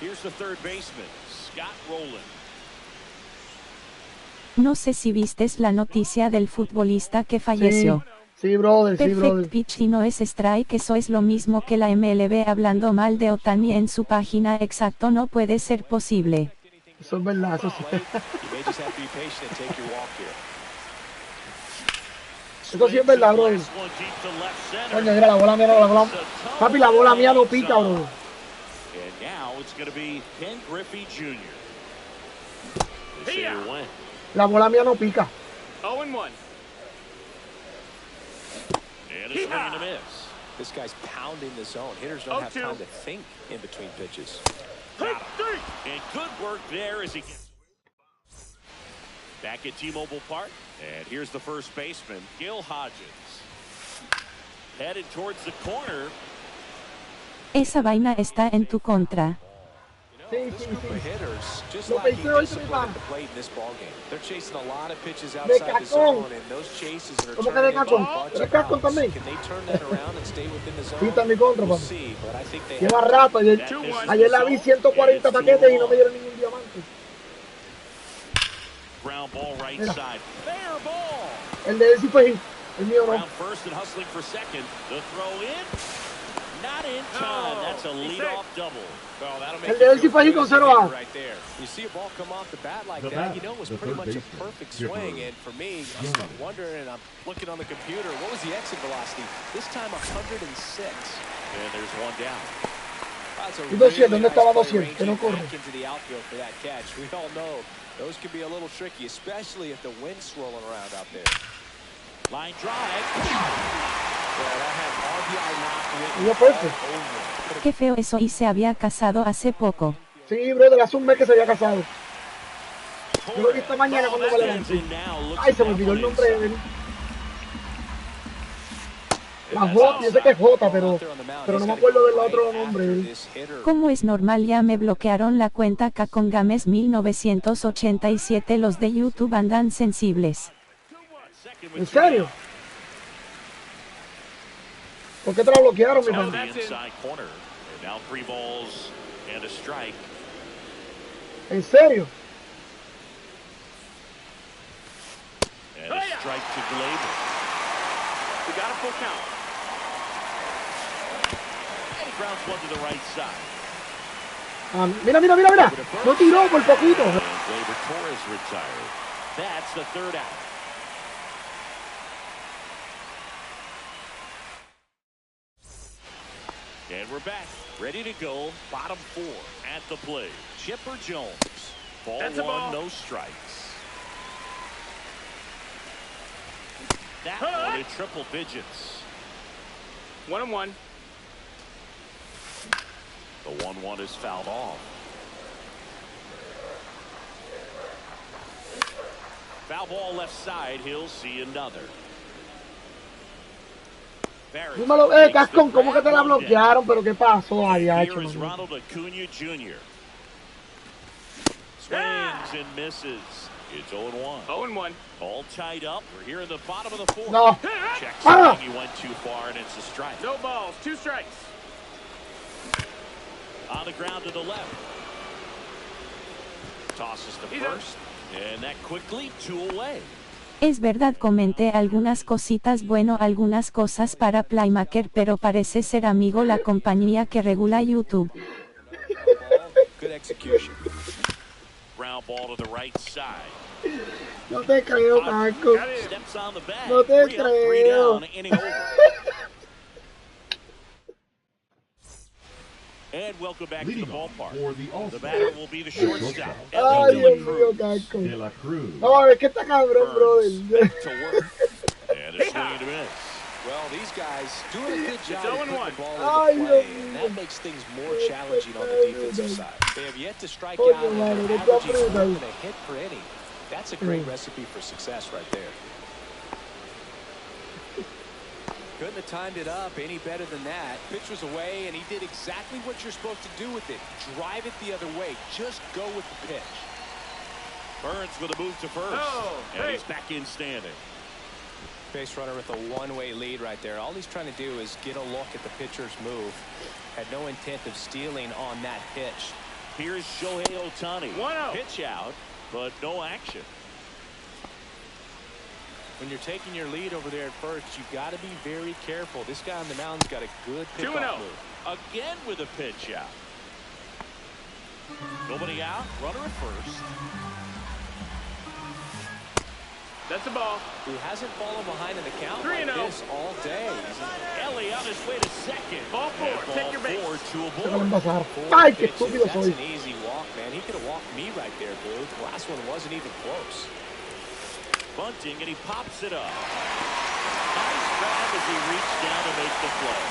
S3: Here's the third baseman, Scott Rowland.
S1: No sé si vistes la noticia del futbolista que falleció.
S2: Sí, brother, sí,
S1: Perfect
S2: brother.
S1: pitch y no es strike, eso es lo mismo que la MLB hablando mal de Ohtani en su página. Exacto, no puede ser posible.
S2: Eso es verdad, eso sí.
S5: You may just have to be patient and take your walk here.
S2: Eso sí es verdad, brother.
S3: Last one deep to left center.
S2: Coño, mira, la bola mía, no, la bola. Papi, la bola mía no pica, brother.
S3: And now it's going to be Ken Griffey Jr. They say you win.
S2: La bola mía no pica.
S6: 0-1.
S3: And a swing and a miss.
S5: This guy's pounding the zone. Hitters don't have time to think in between pitches.
S3: And good work there as he gets back at T-Mobile Park. And here's the first baseman, Gil Hodges. Headed towards the corner.
S1: Esa vaina está en tu contra.
S5: This group of hitters just lacking discipline at the plate in this ball game. They're chasing a lot of pitches outside the zone, and those chases are turning into a bunch of outs. Can they turn that around and stay within the zone? We'll see, but I think they
S2: lleva rato. Ayer la vi 140 paquetes y no me dieron ningún diamante.
S3: Ground ball right side. Fair ball.
S2: El de él sí fue hit. El mío no.
S3: Ground first and hustling for second. The throw in. Not in time. That's a leadoff double.
S5: Well, that'll make you feel good right there. You see a ball come off the bat like that, you know it was pretty much a perfect swing. And for me, I'm wondering, and I'm looking on the computer, what was the exit velocity? This time 106.
S3: And there's one down.
S5: That's a really nice play ranging back into the outfield for that catch. We all know those can be a little tricky, especially if the wind's swirling around out there.
S3: Line drive.
S1: Qué feo eso, y se había casado hace poco.
S2: Sí, brother, hace un mes que se había casado. Yo lo vi esta mañana cuando me levanté. Ay, se me olvidó el nombre de él. La J, yo sé que es J, pero no me acuerdo del otro nombre.
S1: Como es normal, ya me bloquearon la cuenta con Games 1987. Los de YouTube andan sensibles.
S2: ¿En serio? ¿Por qué te la bloquearon, mi hermano? ¿En serio? Mira, mira, mira, mira. No tiró por poquito.
S3: That's the third out. And we're back, ready to go. Bottom four at the plate. Chipper Jones. Ball one, no strikes. That one in triple digits.
S6: 1-1.
S3: The 1-1 is fouled off. Foul ball left side. He'll see another.
S2: Dímelo, Cascón, ¿cómo que te la bloquearon? ¿Pero qué pasó allá,
S3: Here is Ronald Acuna Jr. Swings and misses. It's 0-1.
S6: 0-1.
S3: All tied up. We're here in the bottom of the fourth.
S2: No.
S3: Check he went too far, and it's a strike.
S6: No balls. 2 strikes.
S3: On the ground to the left. Tosses to first. And that quickly 2 away.
S1: Es verdad, comenté algunas cositas, bueno, algunas cosas para Playmaker, pero parece ser amigo la compañía que regula YouTube.
S5: Good execution.
S3: Ground ball to the right side.
S2: No te creo, Marco. No te creo.
S3: And welcome back to the ballpark. The batter will be the shortstop.
S2: Ay, Dios mío, Marco. No, es que está cabrón, brother.
S3: And a swing and a miss.
S5: Well, these guys doing a good job of putting the ball into play, and that makes things more challenging on the defensive side. They have yet to strike out, and they're averaging more than a hit per inning. That's a great recipe for success right there. Couldn't have timed it up any better than that. Pitch was away, and he did exactly what you're supposed to do with it. Drive it the other way. Just go with the pitch.
S3: Burns with a move to first, and he's back in standing.
S5: Base runner with a one-way lead right there. All he's trying to do is get a look at the pitcher's move. Had no intent of stealing on that pitch.
S3: Here's Shohei Ohtani. Pitch out, but no action.
S5: When you're taking your lead over there at first, you've got to be very careful. This guy on the mound's got a good pickoff move.
S3: Again with a pitch out. Nobody out. Runner at first.
S6: That's a ball.
S5: He hasn't fallen behind in the count
S6: 3-0
S5: like this all day.
S3: Ellie on his way to second.
S6: Ball 4. Take your base.
S3: 2 aboard.
S2: Ay, qué estúpido
S5: That's
S2: soy.
S5: an easy walk, man. He could have walked me right there, Blue. The last one wasn't even close.
S3: Bunting, and he pops it up. Nice grab as he reached down to make the play.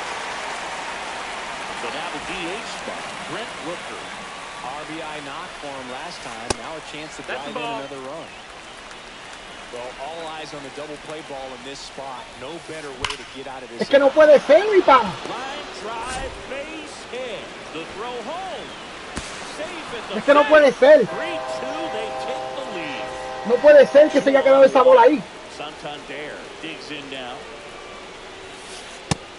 S3: So now the DH spot, Brent Rooker.
S5: RBI knock for him last time. Now a chance to
S6: That's
S5: drive
S6: the
S5: in
S6: ball.
S5: another run. Well, all eyes on the double play ball in this spot. No better way to get out of this.
S2: Es que no puede ser, mi pana.
S3: Line drive, base hit. The throw home. Safe at the
S2: Es que no puede ser.
S3: 3-2, they take the lead.
S2: No puede ser que se haya quedado esa bola ahí.
S3: Santander digs in now.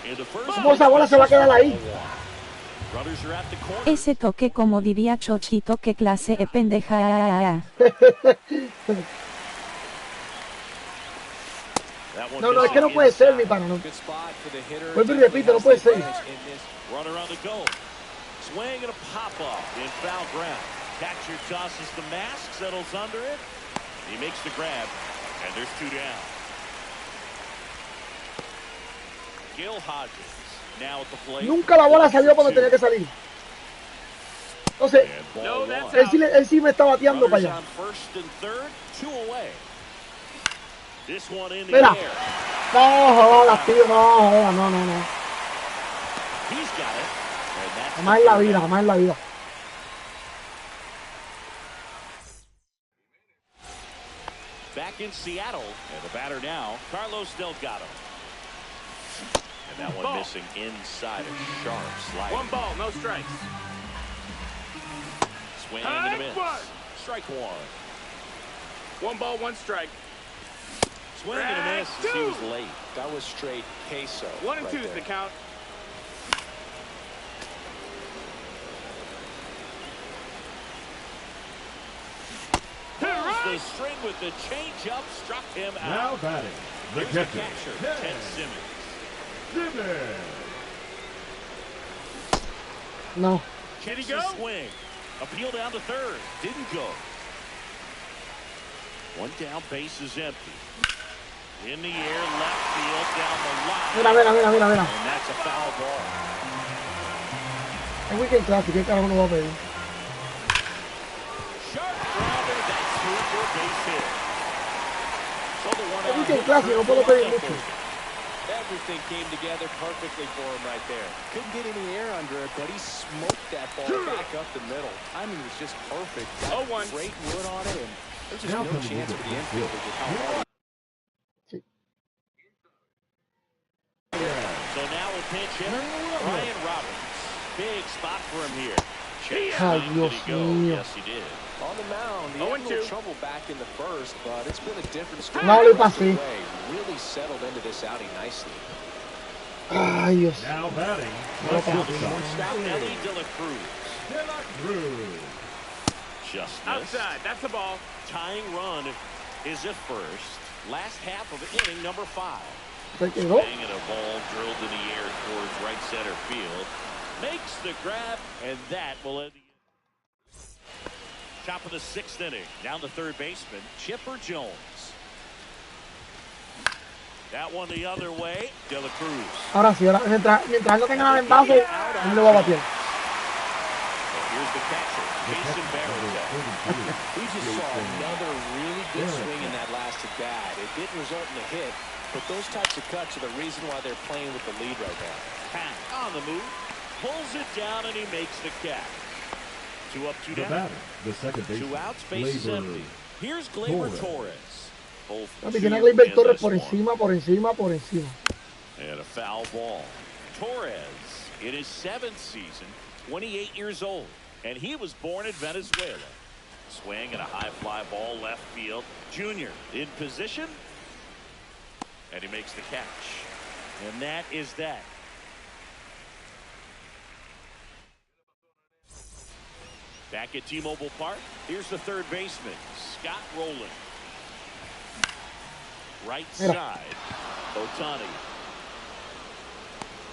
S3: In the first
S2: ¿Cómo esa bola se va a quedar ahí?
S3: Runners are at the corner.
S1: Ese toque, como diría Chochito, que clase de pendeja.
S3: That one
S2: No, no, es que no
S3: missing
S2: puede ser, mi
S3: inside.
S2: pana. No.
S5: Good spot for the hitter.
S2: Vuelvo y repito, no puede ser.
S3: Runner on the go. Swing and a pop-up in foul ground. Catcher tosses the mask, settles under it. He makes the grab, and there's 2 down. Gil Hodges now at the plate.
S2: Nunca la bola salió cuando tenía que salir. Entonces,
S3: And ball
S6: No,
S3: one.
S6: that's
S2: él sí me está bateando para
S3: Runners
S2: allá.
S3: on first and third, 2 away. This one in the
S2: Mira.
S3: air.
S2: No jodas, tío, no jodas, no.
S3: He's got it. And that's
S2: Jamás
S3: the
S2: en la
S3: third
S2: vida,
S3: down.
S2: jamás en la vida.
S3: Back in Seattle, and the batter now, Carlos Delgado. And that one
S6: Ball.
S3: missing inside a sharp slide.
S6: 1 ball, no strikes.
S3: Swing and a
S6: High
S3: miss.
S6: one.
S3: Strike 1.
S6: 1 ball, 1 strike.
S3: Swing and a miss as he was late.
S5: That was straight queso.
S6: 1 and
S5: right
S6: 2 is
S5: there.
S6: the count.
S3: Pulls the string with the changeup, struck him
S4: Now
S3: out.
S4: batting, the
S3: Here's the
S4: catcher,
S3: catcher, Ted Simmons.
S4: Simmons.
S2: No.
S6: Did he
S3: Catches
S6: go?
S3: swing. Appeal down to third. Didn't go. 1 down, base is empty. In the air, left field, down the line.
S2: Mira.
S3: And that's a foul ball.
S2: Es Weekend Classic, ¿qué carajo no va a pedir?
S3: Sharp grounder, that's through for a base hit. So the one
S2: Es
S3: out
S2: Weekend
S3: hit
S2: Classic, no puedo pedir mucho.
S5: Everything came together perfectly for him right there. Couldn't get any air under it, but he smoked that ball back up the middle. Timing was just perfect. Got
S6: 0-1.
S5: great wood on it, and there's just
S4: Now
S5: no
S4: comes
S5: chance
S4: the
S5: for the
S4: good
S5: infielder with how hard
S3: So now a pinch hitter, Brian Roberts. Big spot for him here. Chase
S2: Ay,
S3: swing,
S2: Dios
S3: did he go?
S2: mío.
S3: Yes, he did.
S5: on the mound. He had a
S6: 0-2.
S5: little trouble back in the first, but it's been a different story.
S2: No le
S5: the rest of the
S2: pasé.
S5: way. Really settled into this outing nicely.
S2: Ay, Dios.
S4: Now batting,
S2: No
S4: the
S2: pasé.
S4: shortstop,
S3: Ellie De La Cruz.
S4: De La Cruz.
S3: Just missed.
S6: Outside, that's the ball.
S3: Tying run is at first. Last half of inning number 5.
S2: Se quedó.
S3: Banging a ball drilled in the air towards right center field. Makes the grab, and that will end the top of the 6th inning. Down to third baseman, Chipper Jones. That one the other way, De La Cruz.
S2: Ahora sí, mientras él no tenga nada en base, él lo va a batear.
S3: Here's the catcher, Jason Barrett.
S5: We just saw another really good swing in that last at bat. It didn't result in a hit, but those types of cuts are the reason why they're playing with the lead right now.
S3: Pat on the move, pulls it down, and he makes the catch. 2 up, 2
S4: The
S3: down.
S4: batter, the second
S3: 2
S4: baseman,
S3: outs, base is
S4: Gleyber
S3: empty. Here's Gleyber
S4: Torres.
S3: Torres. Both
S2: Papi,
S3: two
S2: tiene a Gleyber
S3: in
S2: Torres
S3: this
S2: por
S3: one.
S2: encima.
S3: And a foul ball. Torres in his 7th season, 28 years old, and he was born in Venezuela. Swing and a high fly ball left field. Junior in position, and he makes the catch. And that is that. Back at T-Mobile Park, here's the third baseman, Scott Rowland. Right
S2: Mira.
S3: side, Otani.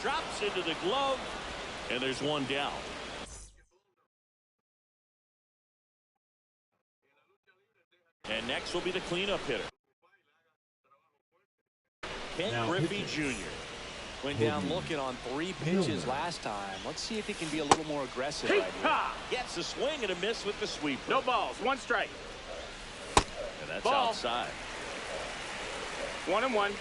S3: Drops into the glove, and there's 1 down. And next will be the cleanup hitter, Ken
S4: Now
S3: Griffey
S4: pitching.
S3: Jr.
S5: Went down looking on 3 pitches last time. Let's see if he can be a little more aggressive
S6: Hey,
S5: right here.
S6: ha!
S3: Gets a swing and a miss with the sweeper.
S6: No balls, 1 strike.
S3: And that's
S6: Ball.
S3: outside.
S6: 1-1.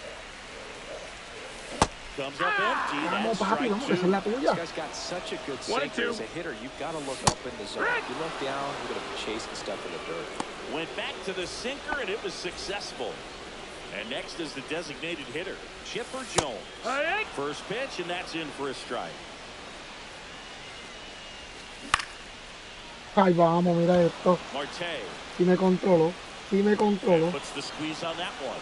S3: Comes up empty.
S2: Vamos,
S3: That's
S2: papi,
S3: strike
S2: vamos, esa es
S3: two.
S2: la
S5: This
S2: tuya.
S5: guy's got such a good
S6: 1 and
S5: sinker.
S6: 2.
S5: As a hitter, you've got to look up in the zone. If you look down, you're going to be chasing stuff in the dirt.
S3: Went back to the sinker, and it was successful. And next is the designated hitter, Chipper Jones. First pitch, and that's in for a strike.
S2: Ay, vamos, mira esto.
S3: Marte
S2: Sí me controlo. Sí me controlo.
S3: puts the squeeze on that one.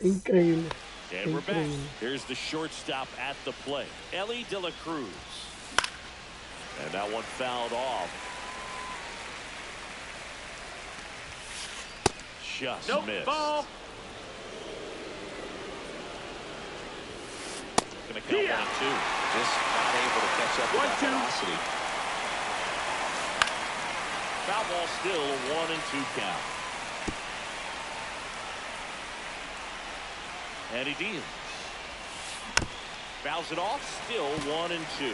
S2: Increíble.
S3: And we're back.
S2: Increíble.
S3: Here's the shortstop at the plate, Ellie De La Cruz. And that one fouled off. Just missed.
S6: Ball.
S3: Gonna count 1 and 2.
S5: Just not able to catch up with that
S6: 1-2.
S5: velocity.
S3: Foul ball still a 1 and 2 count. And he deals. Fouls it off, still 1 and 2.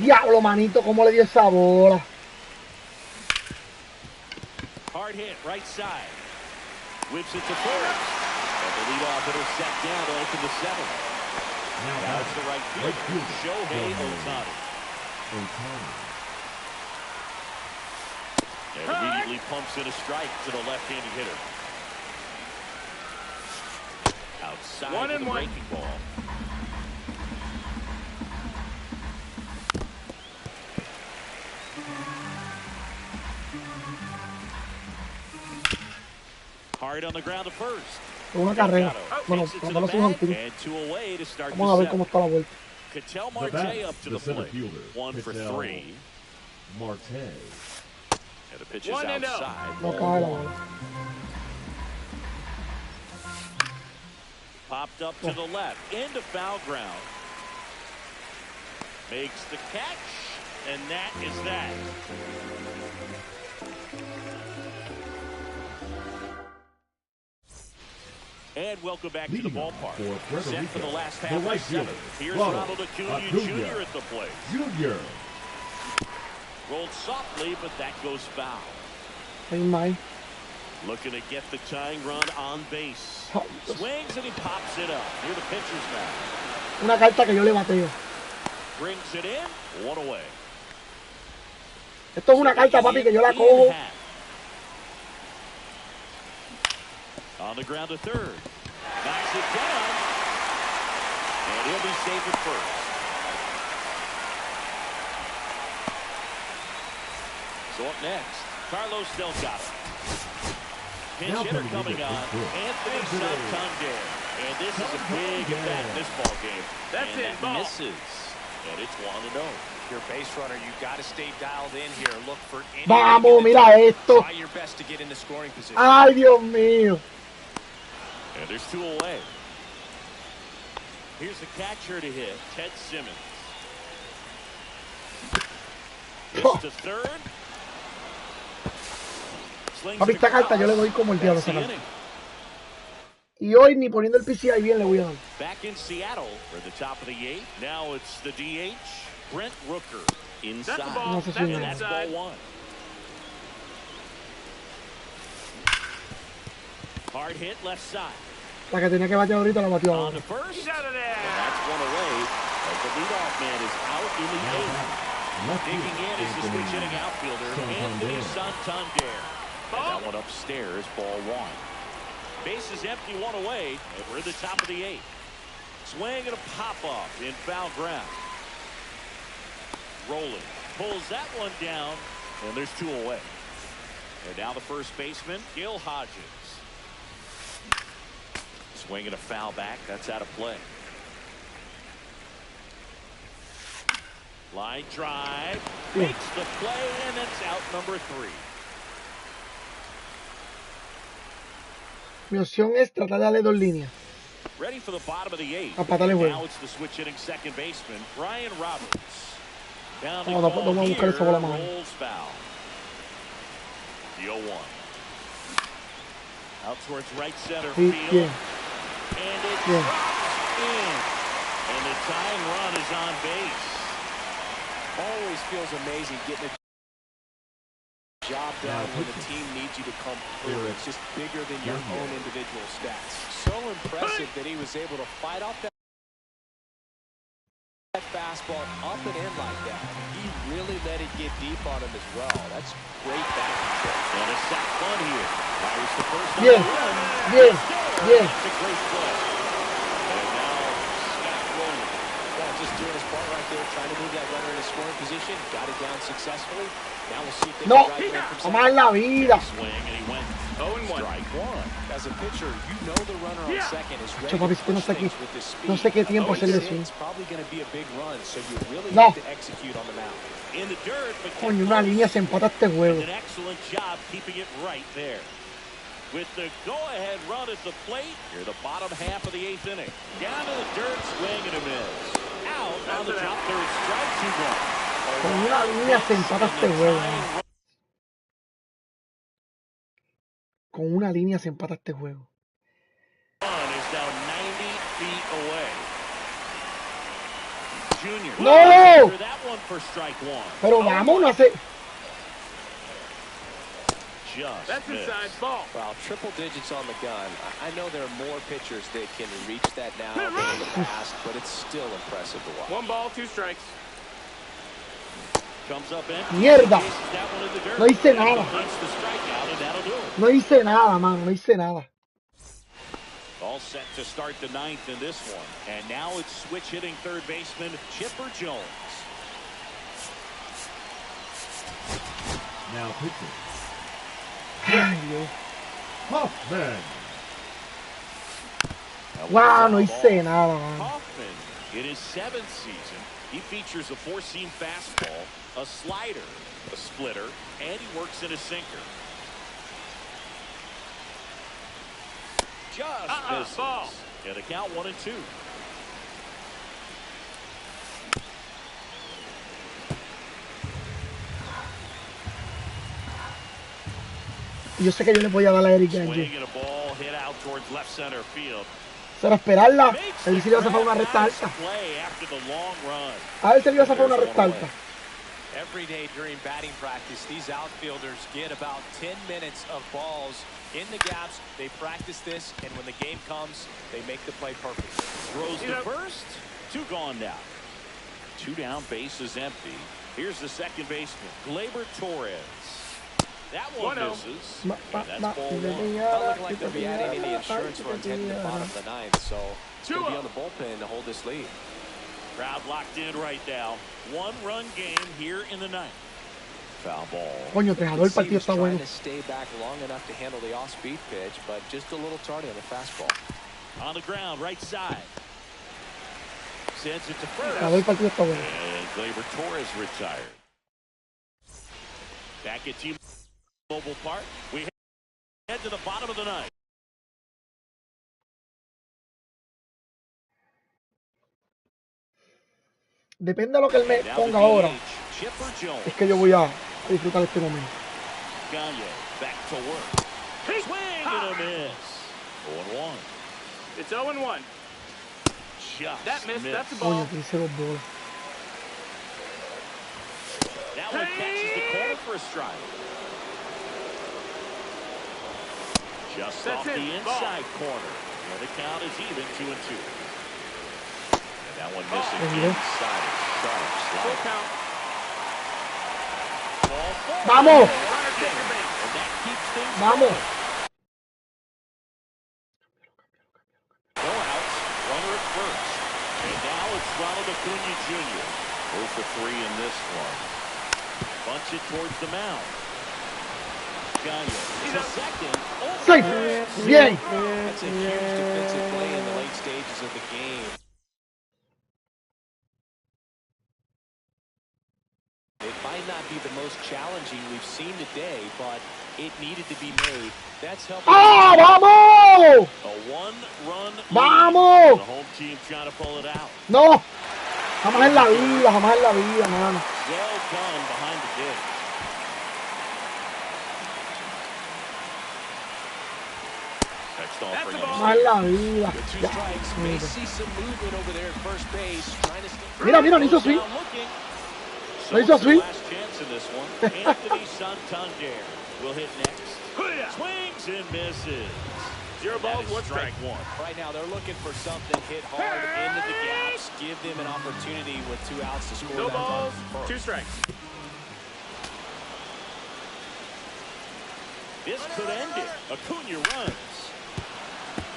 S2: Diablo, manito, cómo le dio esa bola.
S3: Hard hit, right side. Whips it to first. And the leadoff hitter set down to open the 7th. Now it's the right fielder, Shohei Ohtani. And immediately pumps in a strike to the left-handed hitter. Outside
S6: 1
S3: of
S6: and
S3: the
S6: 1.
S3: breaking ball. Hard on the ground to first.
S2: Una carrera. Bueno,
S3: Takes it to
S2: cuando
S3: the
S2: lo subo
S3: bag,
S2: en ti.
S3: and 2 away to start
S2: Vamos a
S3: the
S2: ver cómo
S3: 7th.
S2: está la vuelta.
S3: Ketel
S4: The
S3: Marte
S4: bat,
S3: up to
S4: the
S3: the
S4: center
S3: plate.
S4: fielder,
S3: 1 for
S4: Ketel
S3: 3.
S4: Marte.
S3: And the pitch is
S6: 1 and 0.
S3: outside.
S2: No cae la bola.
S3: Popped up to the left, into foul ground. Makes the catch, and that is that. And welcome back to the
S4: Leading off
S3: ballpark.
S4: for Puerto
S3: Set for the
S4: Rico,
S3: last
S4: the
S3: half of
S4: right
S3: the 7th.
S4: fielder,
S3: Here's
S4: Ronald
S3: Ronald Acuna
S4: Acuna
S3: Jr. at the plate.
S4: Junior.
S3: Rolled softly, but that goes foul.
S2: Ay, my.
S3: Looking to get the tying run on base.
S2: Oh, Dios.
S3: Swings and he pops it up near the pitcher's mound.
S2: Una carta que yo le bateo.
S3: Brings it in, 1 away.
S2: Esto es una carta, papi, que yo la cojo.
S3: On the ground to third. Knocks it down. And he'll be safe at first. So up next, Carlos Delgado. Pinch
S4: Now
S3: hitter
S4: coming
S3: coming
S4: in
S3: on,
S4: at first.
S3: Anthony Santander. And this is a big at bat in this ball game.
S6: That's
S3: and
S6: it,
S3: that
S6: ball.
S3: misses. And it's 1-0.
S5: Your base runner, you got to stay dialed in here. Look for any.
S2: Vamos, mira esto.
S5: Try your best to get in the scoring position.
S2: Ay, Dios mío.
S3: And there's 2 away. Here's the catcher to hit, Ted Simmons.
S2: Oh.
S3: To third. Slings
S2: Papi,
S3: it
S2: esta carta yo le doy
S3: across.
S2: como el diablo
S3: That's
S2: esa
S3: the
S2: carta.
S3: inning.
S2: Y hoy ni poniendo el PCI bien le voy a dar.
S3: Back in Seattle for the top of the 8th. Now it's the DH, Brent Rooker, inside.
S6: That's the ball.
S2: No sé si
S6: That's
S2: me-
S3: And that's
S6: inside.
S3: ball 1. Hard hit left side.
S2: La que tenía que batear ahorita la batió
S3: On
S2: ahora.
S3: to first.
S6: He's out of
S3: And
S6: there.
S3: that's 1 away. As the leadoff man is out in the 8th.
S4: Left
S3: Digging
S4: field,
S3: in is the switch hitting outfielder, Anthony Santander. And that one upstairs, ball 1. Base is empty, 1 away, and we're at the top of the 8th. Swing and a pop-up in foul ground. Rolling, pulls that one down, and there's 2 away. And now the first baseman, Gil Hodges. Swing and a foul back, that's out of play. Line drive, makes the play, and that's out number 3.
S2: Mi opción es tratar de darle 2 líneas.
S3: Ready for the bottom of the 8th.
S2: A patarle juego.
S3: Now it's the switch hitting second baseman, Brian Roberts. Down the
S2: Vamos,
S3: ball
S2: vamos a buscar
S3: here,
S2: esa bola más.
S3: rolls foul. The 0-1. Out towards right center
S2: Sí,
S3: field.
S2: bien.
S3: And it
S2: Bien.
S3: drops in. And the tying run is on base.
S5: Always feels amazing getting it Job done when the team needs you to come through. It's just bigger than your own individual stats. So impressive that he was able to fight off that fastball up and in like that. He really let it get deep on him as well. That's great back control.
S3: And a sack bunt here. That was the first
S2: Bien, bien, bien.
S3: That's a great play. And now Scott rolling.
S5: Yeah, just doing his part right there, trying to move that runner in a scoring position. Got it down successfully. Now we'll see if they
S2: No,
S5: can drive it in from
S2: jamás en la vida.
S3: Swing, and he went
S6: 0-1.
S3: strike one.
S5: As a pitcher, you know the runner on second is ready
S2: Che, papi,
S5: to
S2: no
S5: push
S2: sé qué,
S5: things with this speed.
S2: no sé qué tiempo hacerle eso.
S5: It's probably going to be a big run, so you really
S2: No.
S5: have to execute on the mound.
S3: In the dirt, but
S2: Coño, una línea se empata este juego.
S3: an excellent job keeping it right there. With the go-ahead run at the plate, here the bottom half of the 8th inning. Down to the dirt, swing and a miss. Out on the top, third strike, 2-1.
S2: Con una línea se empata este juego. Con una línea se empata este juego.
S3: Run is now 90 feet away. Junior.
S2: No!
S3: After that one for strike one.
S2: Pero vamos, no hace.
S3: Just
S6: That's
S3: missed.
S6: inside ball.
S5: Wow, triple digits on the gun. I know there are more pitchers that can reach that now than in the past, but it's still impressive to watch.
S6: 1 ball, 2 strikes.
S3: Comes up empty.
S2: Mierda.
S3: Chases that one in the dirt.
S2: No hice nada.
S3: Completes the strikeout, and that'll do it.
S2: No hice nada, mano. No hice nada.
S3: All set to start the 9th in this one. And now it's switch hitting third baseman Chipper Jones.
S4: Now pitching.
S2: Ay, Dios.
S4: Hoffman.
S2: Wow, no hice nada, mano.
S3: Hoffman, in his 7th season, he features a 4-seam fastball, a slider, a splitter, and he works in a sinker. Just misses.
S6: Ball.
S3: And a count 1-2.
S2: Yo sé que yo le voy a dar a Eric Ganger.
S3: Swing and a ball hit out towards left center field.
S2: Solo esperarla.
S3: Makes
S2: A ver si le vas a hacer una
S3: the
S2: recta
S3: nice
S2: alta.
S3: play after the long run.
S2: A ver si le vas a hacer una recta alta.
S7: Every day during batting practice, these outfielders get about 10 minutes of balls in the gaps. They practice this, and when the game comes, they make the play perfect.
S3: Throws to first. 2 gone now. 2 down, base is empty. Here's the second baseman, Gleyber Torres. That one misses. And that's ball 1.
S5: Not looking like they'll be adding any insurance runs heading to the bottom of the 9th, so it's going to be on the bullpen to hold this lead.
S3: Crowd locked in right now. 1-run game here in the 9th. Foul ball.
S2: Coño, Tejador, el partido está bueno.
S5: Trying to stay back long enough to handle the off-speed pitch, but just a little tardy on the fastball.
S3: On the ground, right side. Sends it to first.
S2: Tejador, el partido está bueno.
S3: And Gleyber Torres retired. Back at T-Mobile Park. We head to the bottom of the 9th.
S2: Depende de lo que él me ponga ahora.
S3: Chipper Jones.
S2: Es que yo voy a disfrutar este momento.
S3: Gagne back to work. Swing and a miss. 0-1.
S6: It's 0-1.
S3: Just
S6: That missed.
S3: missed.
S6: That's a
S2: Coño,
S6: ball.
S2: que hice 2 bolas.
S3: That one catches the corner for a strike. Just
S6: That's
S3: off
S6: it.
S3: the
S6: Ball.
S3: inside corner. And the count is even 2-2. And that one missing
S2: There you go.
S3: inside. Sharp
S6: Full
S3: slide.
S6: count.
S3: Ball 4.
S2: ¡Vamos!
S6: Runner takes base.
S3: And that keeps things
S2: Vamos.
S3: going. No outs. Runner at first. And now it's Ronald Acuna Jr. 0 for 3 in this one. Bunch it towards the mound. Gagne to second.
S2: Safe. Bien.
S5: That's a huge defensive play in the late stages of the game. It might not be the most challenging we've seen today, but it needed to be made. That's helping.
S2: ¡Ah, vamos!
S3: A 1-run lead.
S2: ¡Vamos!
S3: The home team trying to pull it out.
S2: No. Jamás en la vida, jamás en la vida, mano.
S3: Well done behind the dish. Next offering on
S2: Jamás en la vida.
S5: With 2
S2: Ya.
S5: strikes, may see some movement over there at first base, trying to stay.
S2: Mira, mira, no hizo así.
S3: Down looking.
S2: Lo hizo swing.
S3: Last chance in this one. Anthony Santander will hit next. Swings and misses.
S6: 0 balls, 1 strike.
S3: One.
S5: Right now, they're looking for something hit hard into the gaps, give them an opportunity with 2 outs to score.
S6: No
S5: that
S6: balls,
S5: run
S6: 2 strikes.
S3: This could end it. Acuna runs.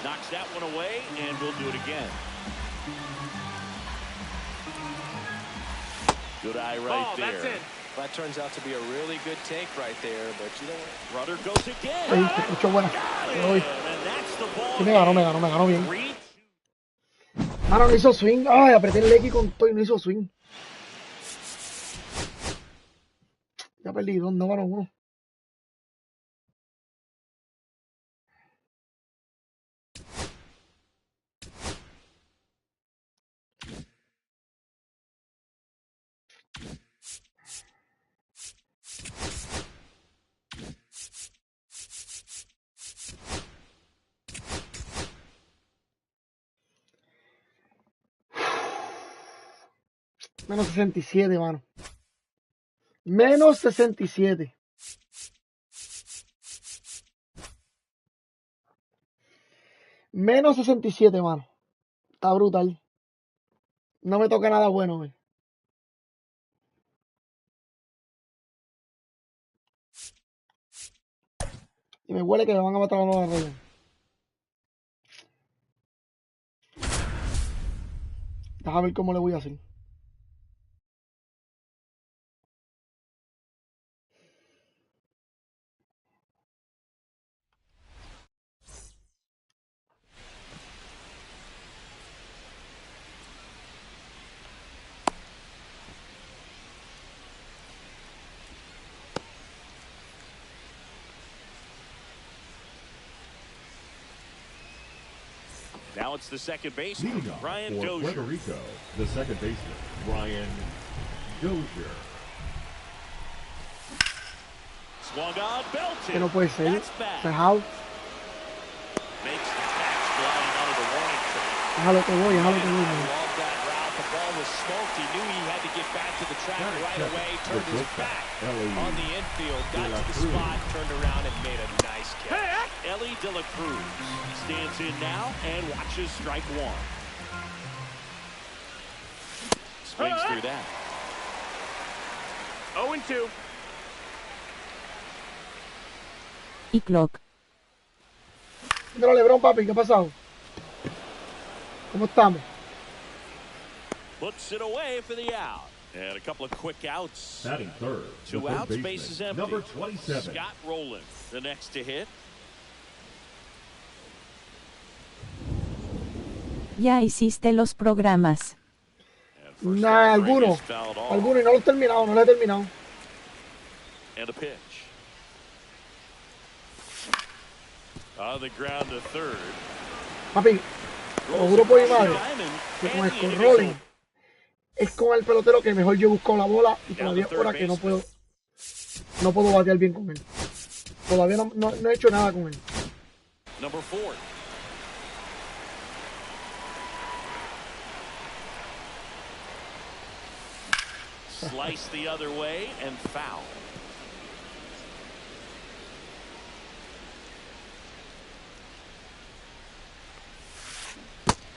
S3: Knocks that one away, and we'll do it again. Good eye right there.
S6: That's it.
S5: That turns out to be a really good take right there, but you know what?
S3: Runner goes again.
S2: Ahí, te escucho buena. Me voy.
S3: And that's the ball.
S2: Sí, me ganó bien.
S3: 3-2.
S2: Mano, no hizo swing. Ay, apreté el X con todo y no hizo swing. Ya perdí, 2-1. Menos 67, mano. Menos 67. Menos 67, mano. Está brutal. No me toca nada bueno, güey. Y me huele que me van a matar a la nueva regla. Déjame ver cómo le voy a hacer.
S3: Now it's the second baseman,
S4: Leading off
S3: Brian
S4: for
S3: Dozier.
S4: Puerto Rico, the second baseman, Brian Dozier.
S3: Swung on, belted.
S2: Que no puede ser.
S3: That's back.
S2: Dejado.
S3: Makes the catch gliding out of the warning track.
S2: Déjalo que voy, man.
S5: Love that route. The ball was smoked. He knew he had to get back to the track right away. Turned his back on the infield. Got to the spot, turned around, and made a nice catch.
S3: Ellie De La Cruz stands in now and watches strike one. Swings through that.
S6: 0-2.
S1: Y clock.
S2: Dímelo, Lebron, papi, ¿qué ha pasado? ¿Cómo estamos?
S3: Puts it away for the out. And a couple of quick outs.
S4: Batting third, the
S3: 2
S4: third
S3: outs,
S4: baseman,
S3: base is empty.
S4: number 27.
S3: Scott Rowland, the next to hit.
S1: Ya hiciste los programas.
S3: And first
S2: Nah,
S3: strike
S2: algunos.
S3: is fouled off.
S2: Algunos y no los he terminado, no los he terminado.
S3: And a pitch. On the ground to third.
S2: Papi, te lo juro por mi madre que con el scroll es con el pelotero que mejor yo busco la bola y todavía es hora que no puedo batear bien con él. Todavía no he hecho nada con él.
S3: Number 4. Slice the other way and foul.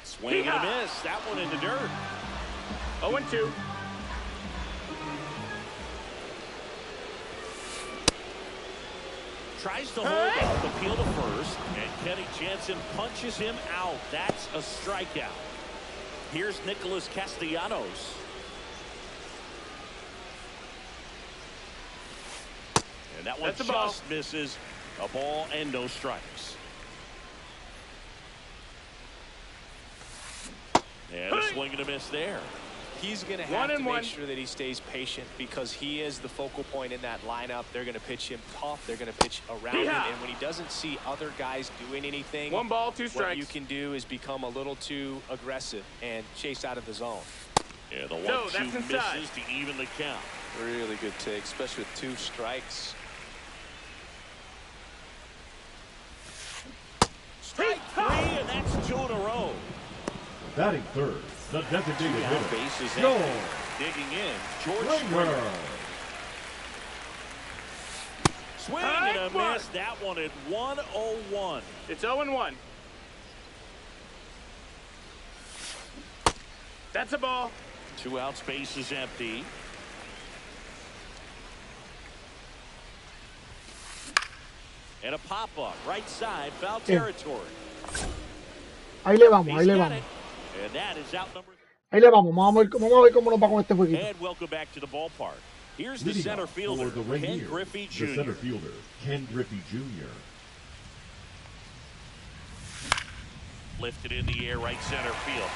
S3: Swing and a miss. That one in the dirt.
S6: 0-2.
S3: Tries to hold off, appeal to first, and Kenny Jansen punches him out. That's a strikeout. Here's Nicholas Castellanos. And that one just misses. A ball and no strikes. And a swing and a miss there.
S5: He's going to have to make sure that he stays patient because he is the focal point in that lineup. They're going to pitch him tough. They're going to pitch around him. And when he doesn't see other guys doing anything,
S6: 1 ball, 2 strikes.
S5: What you can do is become a little too aggressive and chase out of the zone.
S3: Yeah, the 1-2 misses to even the count.
S5: Really good take, especially with 2 strikes.
S3: Strike 3, and that's 2 in a row.
S4: Batting third, the designated hitter,
S3: Base is
S4: Joel
S3: empty. digging in. George Springer. Swing and a miss. That one at 101.
S6: It's 0-1. That's a ball.
S3: 2 outs, base is empty. And a pop-up, right side, foul territory.
S2: Ahí le vamos, ahí le vamos.
S3: And that is out number.
S2: Ahí le vamos, vamos a ver cómo nos va con este jueguito.
S3: And welcome back to the ballpark. Here's the center fielder, Ken Griffey Jr.
S4: The center fielder, Ken Griffey Jr.
S3: Lifted in the air, right center field.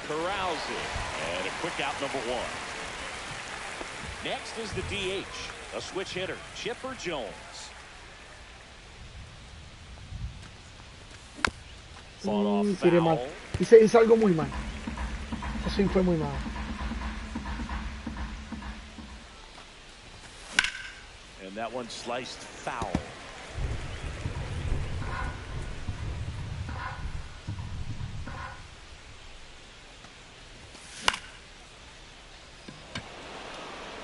S3: Corrals it. And a quick out, number 1. Next is the DH, a switch hitter, Chipper Jones.
S2: Tiré mal. Hice algo muy mal. Eso sí fue muy mal.
S3: And that one sliced foul.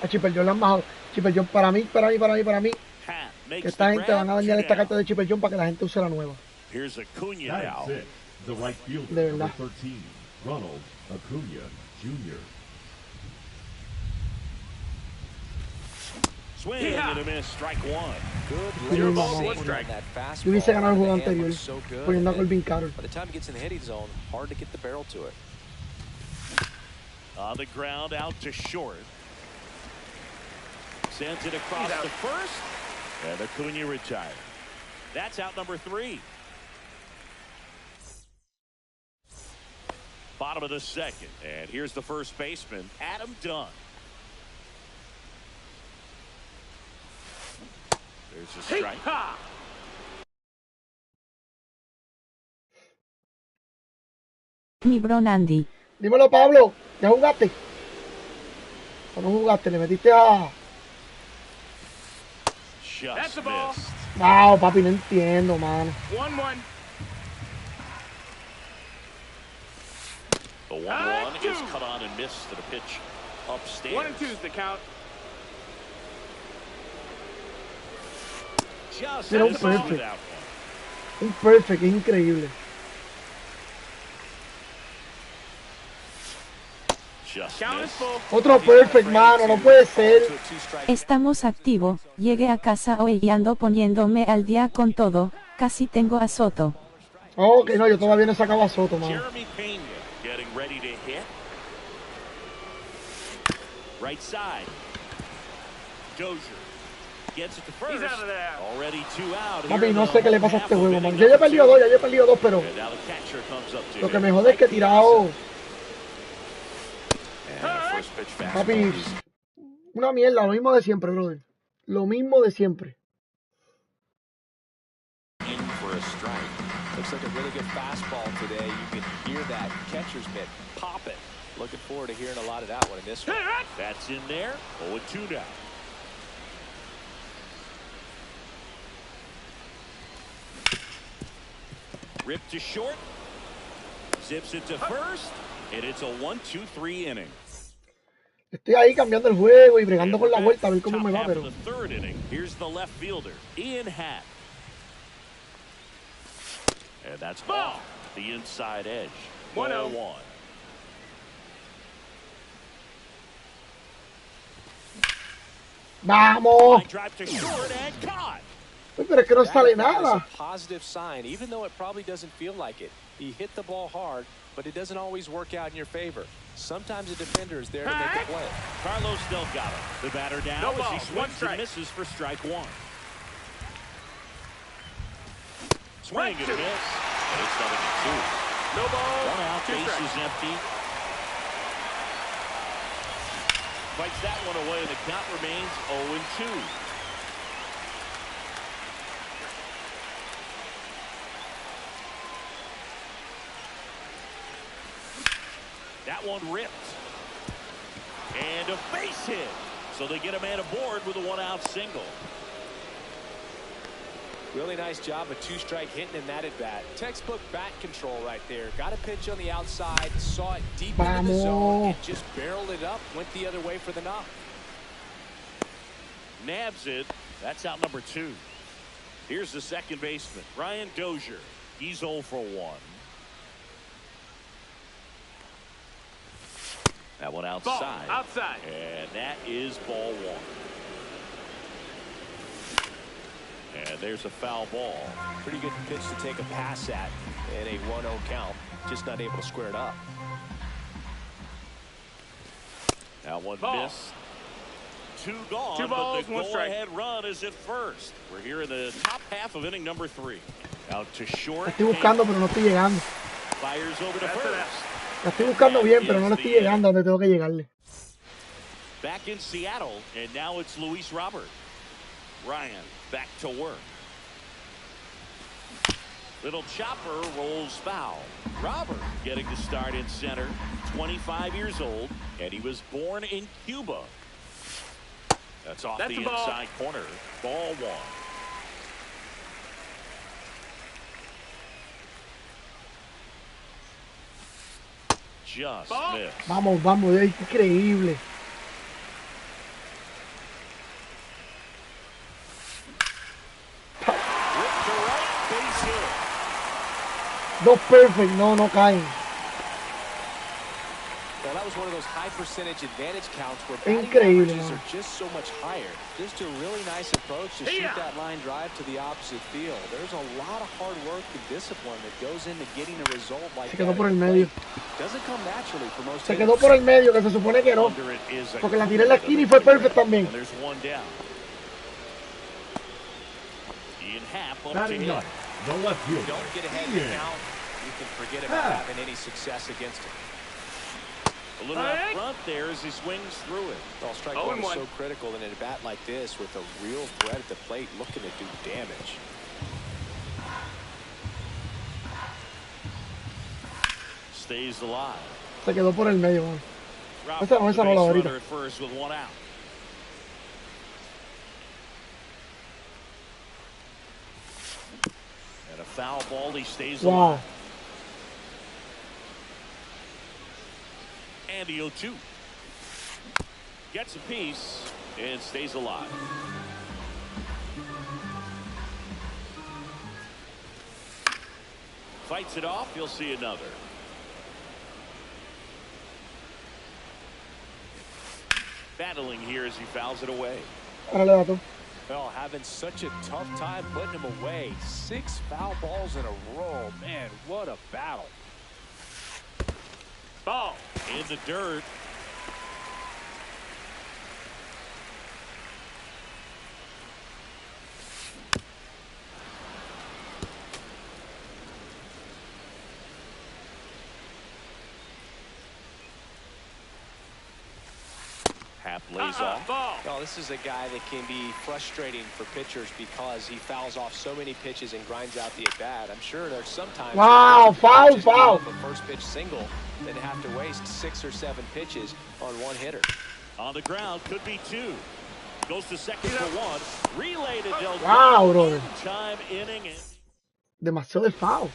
S2: A Chipper Jones la han bajado. Chipper Jones para mí. Que esta gente van a dañar esta carta de Chipper Jones para que la gente use la nueva.
S3: Here's Acuna now.
S4: That's it. The right fielder,
S2: De
S4: number
S2: verdad.
S4: 13, Ronald Acuna Jr.
S3: Swing and a miss, strike 1.
S5: Good
S2: Zero
S5: late
S2: ball,
S5: seam
S2: one
S5: on
S6: strike.
S5: that fastball.
S2: Yo hubiese ganado el juego
S5: The hand
S2: anterior,
S5: looks so good,
S2: poniendo a
S5: and
S2: Corbin Carroll.
S5: by the time it gets in the hitting zone, hard to get the barrel to it.
S3: On the ground, out to short. Sends it across the first. And Acuna retired. That's out number 3. Bottom of the second. And here's the first baseman, Adam Dunn. There's a strike.
S6: Ha!
S1: Mi bro Andy.
S2: Dímelo, Pablo. ¿Ya jugaste? ¿O no jugaste? Le metiste a...
S6: That's
S3: Just
S6: the ball.
S3: missed.
S2: No, papi, no entiendo, mano.
S6: 1-1.
S3: The 1-1 is cut on and missed to the pitch upstairs.
S6: 1-2 is the count.
S3: Just
S2: Mira, un
S3: misses
S2: perfect.
S3: with that one.
S2: Un perfect, es increíble.
S3: Just
S6: Count is
S3: missed.
S6: full.
S2: Otro perfect, mano, no puede ser.
S1: Estamos activo, llegué a casa hoy y ando poniéndome al día con todo, casi tengo a Soto.
S2: Ok, no, yo todavía no he sacado a Soto, mano.
S3: Jeremy Pena getting ready to hit. Right side. Dozier gets it to first.
S6: He's out of there.
S3: Already 2 out.
S2: Papi, no sé qué le pasa a este juego, man. Ya he perdido dos, pero
S3: And now the catcher comes up to
S2: lo que
S3: him.
S2: me jode es que he tirado,
S3: And first pitch
S2: papi,
S3: fastball.
S2: una mierda, lo mismo de siempre, brother. Lo mismo de siempre.
S3: In for a strike.
S5: Looks like a really good fastball today. You can hear that catcher's mitt pop it. Looking forward to hearing a lot of that one in this one.
S3: That's in there. 0-2 now. Ripped to short. Zips it to first. And it's a 1-2-3 inning.
S2: Estoy ahí cambiando el juego y bregando con la vuelta a ver cómo
S3: Top
S2: me va,
S3: half
S2: pero
S3: of the third inning. Here's the left fielder, Ian Happ. And that's off the inside edge.
S6: 1-0.
S3: 1-1.
S2: ¡vamos!
S3: Line drive to short and caught.
S2: Uy, pero es que no sale
S5: That is
S2: nada.
S5: a positive sign, even though it probably doesn't feel like it. He hit the ball hard, but it doesn't always work out in your favor. Sometimes a defender is there to make the play.
S3: Carlos Delgado, the batter down
S6: No
S3: as
S6: ball,
S3: he
S6: one
S3: swings and
S6: strike.
S3: misses for strike 1. Swing and a miss. And it's 7-2.
S6: No ball.
S3: 1 out,
S6: 2
S3: base
S6: strikes.
S3: is empty. Fights that one away, and the count remains 0-2. That one ripped. And a base hit. So they get a man aboard with a 1-out single.
S5: Really nice job of two-strike hitting in that at-bat. Textbook bat control right there. Got a pitch on the outside, saw it deep into the zone, and just barreled it up, went the other way for the knock.
S3: Nabs it. That's out number 2. Here's the second baseman, Ryan Dozier. He's 0 for 1. That one outside.
S6: Ball, outside.
S3: And that is ball 1. And there's a foul ball.
S5: Pretty good pitch to take a pass at in a 1-0 count. Just not able to square it up.
S3: That one
S6: Ball.
S3: missed. 2 gone,
S6: 2 balls,
S3: but the
S6: 1 strike.
S3: go-ahead run is at first. We're here in the top half of inning number 3. Out to short.
S2: La estoy buscando, pero no estoy llegando.
S3: Fires over to first.
S2: La estoy buscando bien, pero no le estoy llegando donde tengo que llegarle.
S3: Back in Seattle, and now it's Luis Robert. Ryan back to work. Little chopper rolls foul. Robert getting the start in center. 25 years old, and he was born in Cuba. That's off the inside corner. Ball 1. Just missed.
S2: Vamos, vamos, es increíble. Dos perfect, no caen.
S5: Well, that was one of those high percentage advantage counts where
S2: Increíble,
S5: batting averages
S2: man.
S5: are just so much higher. Just a really nice approach to shoot that line drive to the opposite field. There's a lot of hard work and discipline that goes into getting a result like
S2: Se
S5: that.
S2: quedó por el medio.
S5: Doesn't come naturally for most
S2: Se quedó por el medio, que se supone que no. Porque la tiré en la esquina y fue perfect también.
S3: And there's one down. Ian Happ up
S4: Not
S3: to hit.
S4: enough. The left field.
S5: Don't get ahead of the count. You can forget about having any success against him.
S3: A little out front there as he swings through it.
S5: Well, strike one is so critical in a bat like this with a real threat at the plate looking to do damage.
S3: Stays alive.
S2: Se quedó por el medio, man.
S3: Rob,
S2: Esa no la
S3: base
S2: ahorita.
S3: runner at first with 1 out. And a foul ball. He stays
S2: Wow.
S3: alive. And the 0-2. Gets a piece and stays alive. Fights it off. You'll see another. Battling here as he fouls it away.
S2: Ahora le dato.
S5: Well, having such a tough time putting him away. 6 foul balls in a row. Man, what a battle.
S6: Ball.
S3: In the dirt. Happ lays off.
S6: Ball.
S5: Well, this is a guy that can be frustrating for pitchers because he fouls off so many pitches and grinds out the at-bat. I'm sure there's sometimes
S2: Wow, foul.
S5: a first pitch single than to have to waste 6 or 7 pitches on one hitter.
S3: On the ground, could be 2. Goes to second for 1. Relay to Del
S2: Wow, brother.
S3: Time inning.
S2: Demasiado de foul.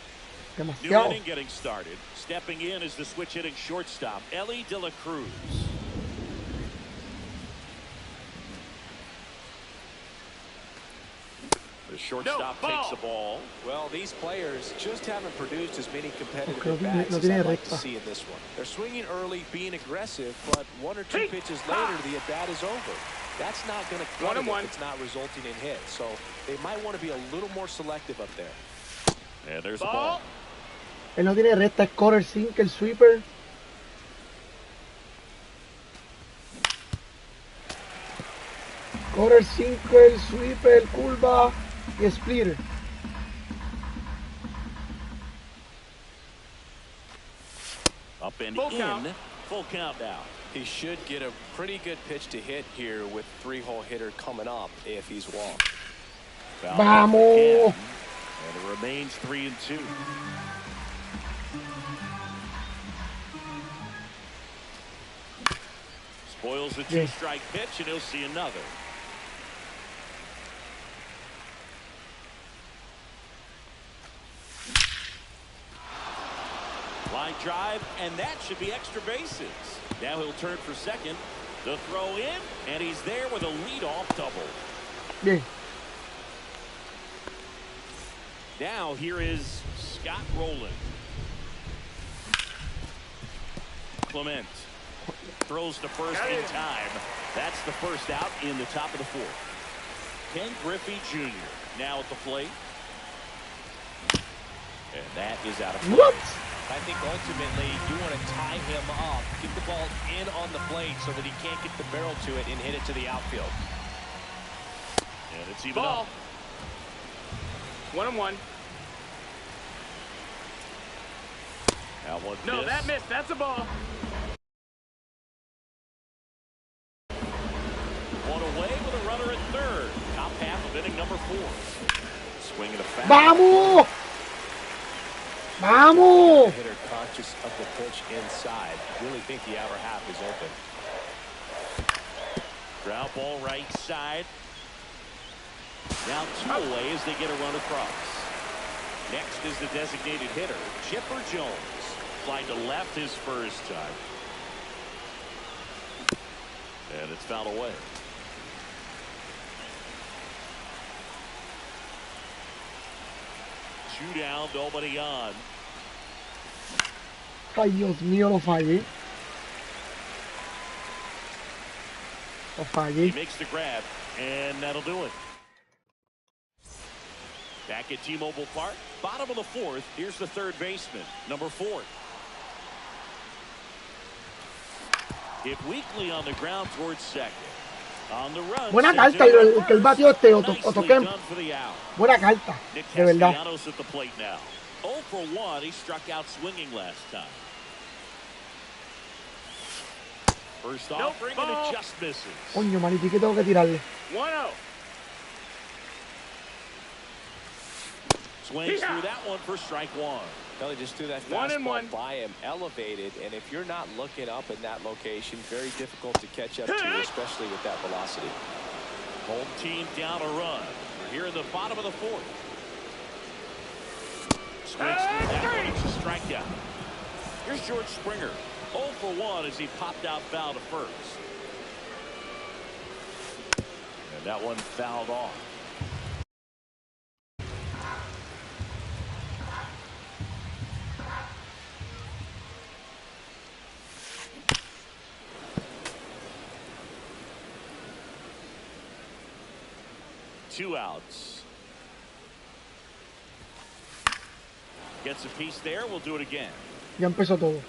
S3: New
S2: Demasiado.
S3: inning getting started. Stepping in is the switch hitting shortstop, Ellie De La Cruz. The shortstop takes the ball.
S5: Well, these players just haven't produced as many competitive
S2: Creo que
S5: at-bats
S2: no
S5: as
S2: tiene
S5: I'd like to
S2: recta.
S5: see in this one. They're swinging early, being aggressive, but 1 or 2 pitches later, the at-bat is over. That's not going to cut it if it's not resulting in hits. So they might want to be a little more selective up there.
S3: And there's a ball.
S2: Él no tiene recta, es corner sink, el sweeper. Corner 5, el sweeper, el curva y splitter.
S3: Up and
S6: Full
S3: in.
S6: count.
S3: Full count now.
S5: He should get a pretty good pitch to hit here with 3-hole hitter coming up if he's walked.
S3: Foul
S2: Vamos.
S3: again. And it remains 3-2. Spoils the 2-strike pitch, and he'll see another. Line drive, and that should be extra bases. Now he'll turn for second. The throw in, and he's there with a leadoff double.
S2: Bien.
S3: Now here is Scott Rowland. Clement throws to first in time. That's the first out in the top of the fourth. Ken Griffey Jr. now at the plate. And that is out of play.
S2: What?
S5: I think ultimately you want to tie him up, get the ball in on the plate so that he can't get the barrel to it and hit it to the outfield.
S3: And it's even
S6: Ball.
S3: up.
S6: 1-1.
S3: That one
S6: No,
S3: missed.
S6: that missed. That's a ball.
S3: One away with a runner at third. Top half of inning number 4. Swinging a foul.
S2: ¡Vamos! ¡Vamos!
S5: Hitter conscious of the pitch inside. Really think the outer half is open.
S3: Ground ball right side. Now 2 away as they get a run across. Next is the designated hitter, Chipper Jones. Flying to left his first time. And it's fouled away. Two down, nobody on.
S2: Ay, Dios mío, lo fallé. Lo
S3: He
S2: fallé.
S3: makes the grab, and that'll do it. Back at T-Mobile Park, bottom of the fourth. Here's the third baseman, number 4. Hit weakly on the ground towards second. On the run.
S2: Buena carta el que el batió Otto Kemp. Buena carta, de verdad.
S3: Castellanos at the plate now. 0 for 1. He struck out swinging last time. First offering, and it just misses.
S2: Coño, manito, ¿y qué tengo que tirarle?
S6: 1-0.
S3: Swings through that one for strike 1.
S5: Kelly just threw that
S6: 1-1
S5: by him, elevated, and if you're not looking up in that location, very difficult to catch up to, especially with that velocity.
S3: Home team down a run. We're here in the bottom of the fourth. Swings through that one. It's a strikeout. Here's George Springer. 0 for 1 as he popped out foul to first. And that one fouled off. Two outs. Gets a piece there. We'll do it again.
S2: Ya empezó todo.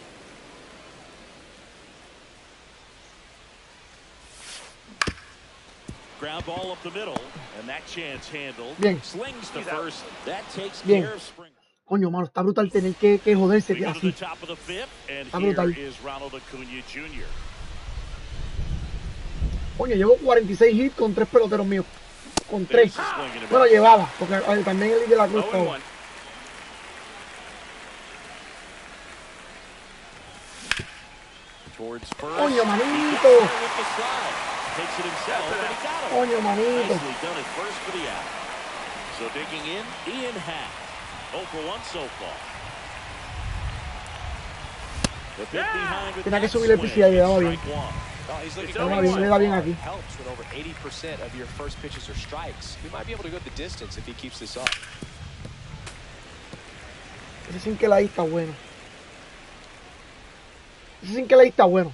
S3: Ground ball up the middle, and that chance handled.
S2: Bien.
S3: Slings to first. That takes
S2: Bien.
S3: care of Springer.
S2: Coño, mano, está brutal tener que joderse
S3: We go to the
S2: así.
S3: top of the fifth, and
S2: Está
S3: here
S2: brutal.
S3: is Ronald Acuna Jr.
S2: Coño, llevo 46 hits con 3 peloteros míos. Con 3.
S3: There's the swing and a
S2: Bueno,
S3: miss.
S2: llevaba, porque también el de la Cruz estaba.
S6: 0-1.
S3: Towards first.
S2: Coño,
S3: He got
S2: manito.
S3: there with the slide. Takes it himself, and he got him.
S2: Coño, manito.
S3: Nicely done at first for the out. So digging in, Ian Happ. 0 for 1 so far. The fifth behind with
S2: Tenía que
S3: that
S2: subir el
S3: swing.
S2: PCI, le daba bien.
S3: Strike 1.
S5: Well, he's looking
S6: It's
S5: for
S6: over.
S2: Le da bien aquí.
S5: helps when over 80% of your first pitches are strikes. He might be able to go the distance if he keeps this up.
S2: Ese sin que la ahí está bueno. Ese sin que la ahí está bueno.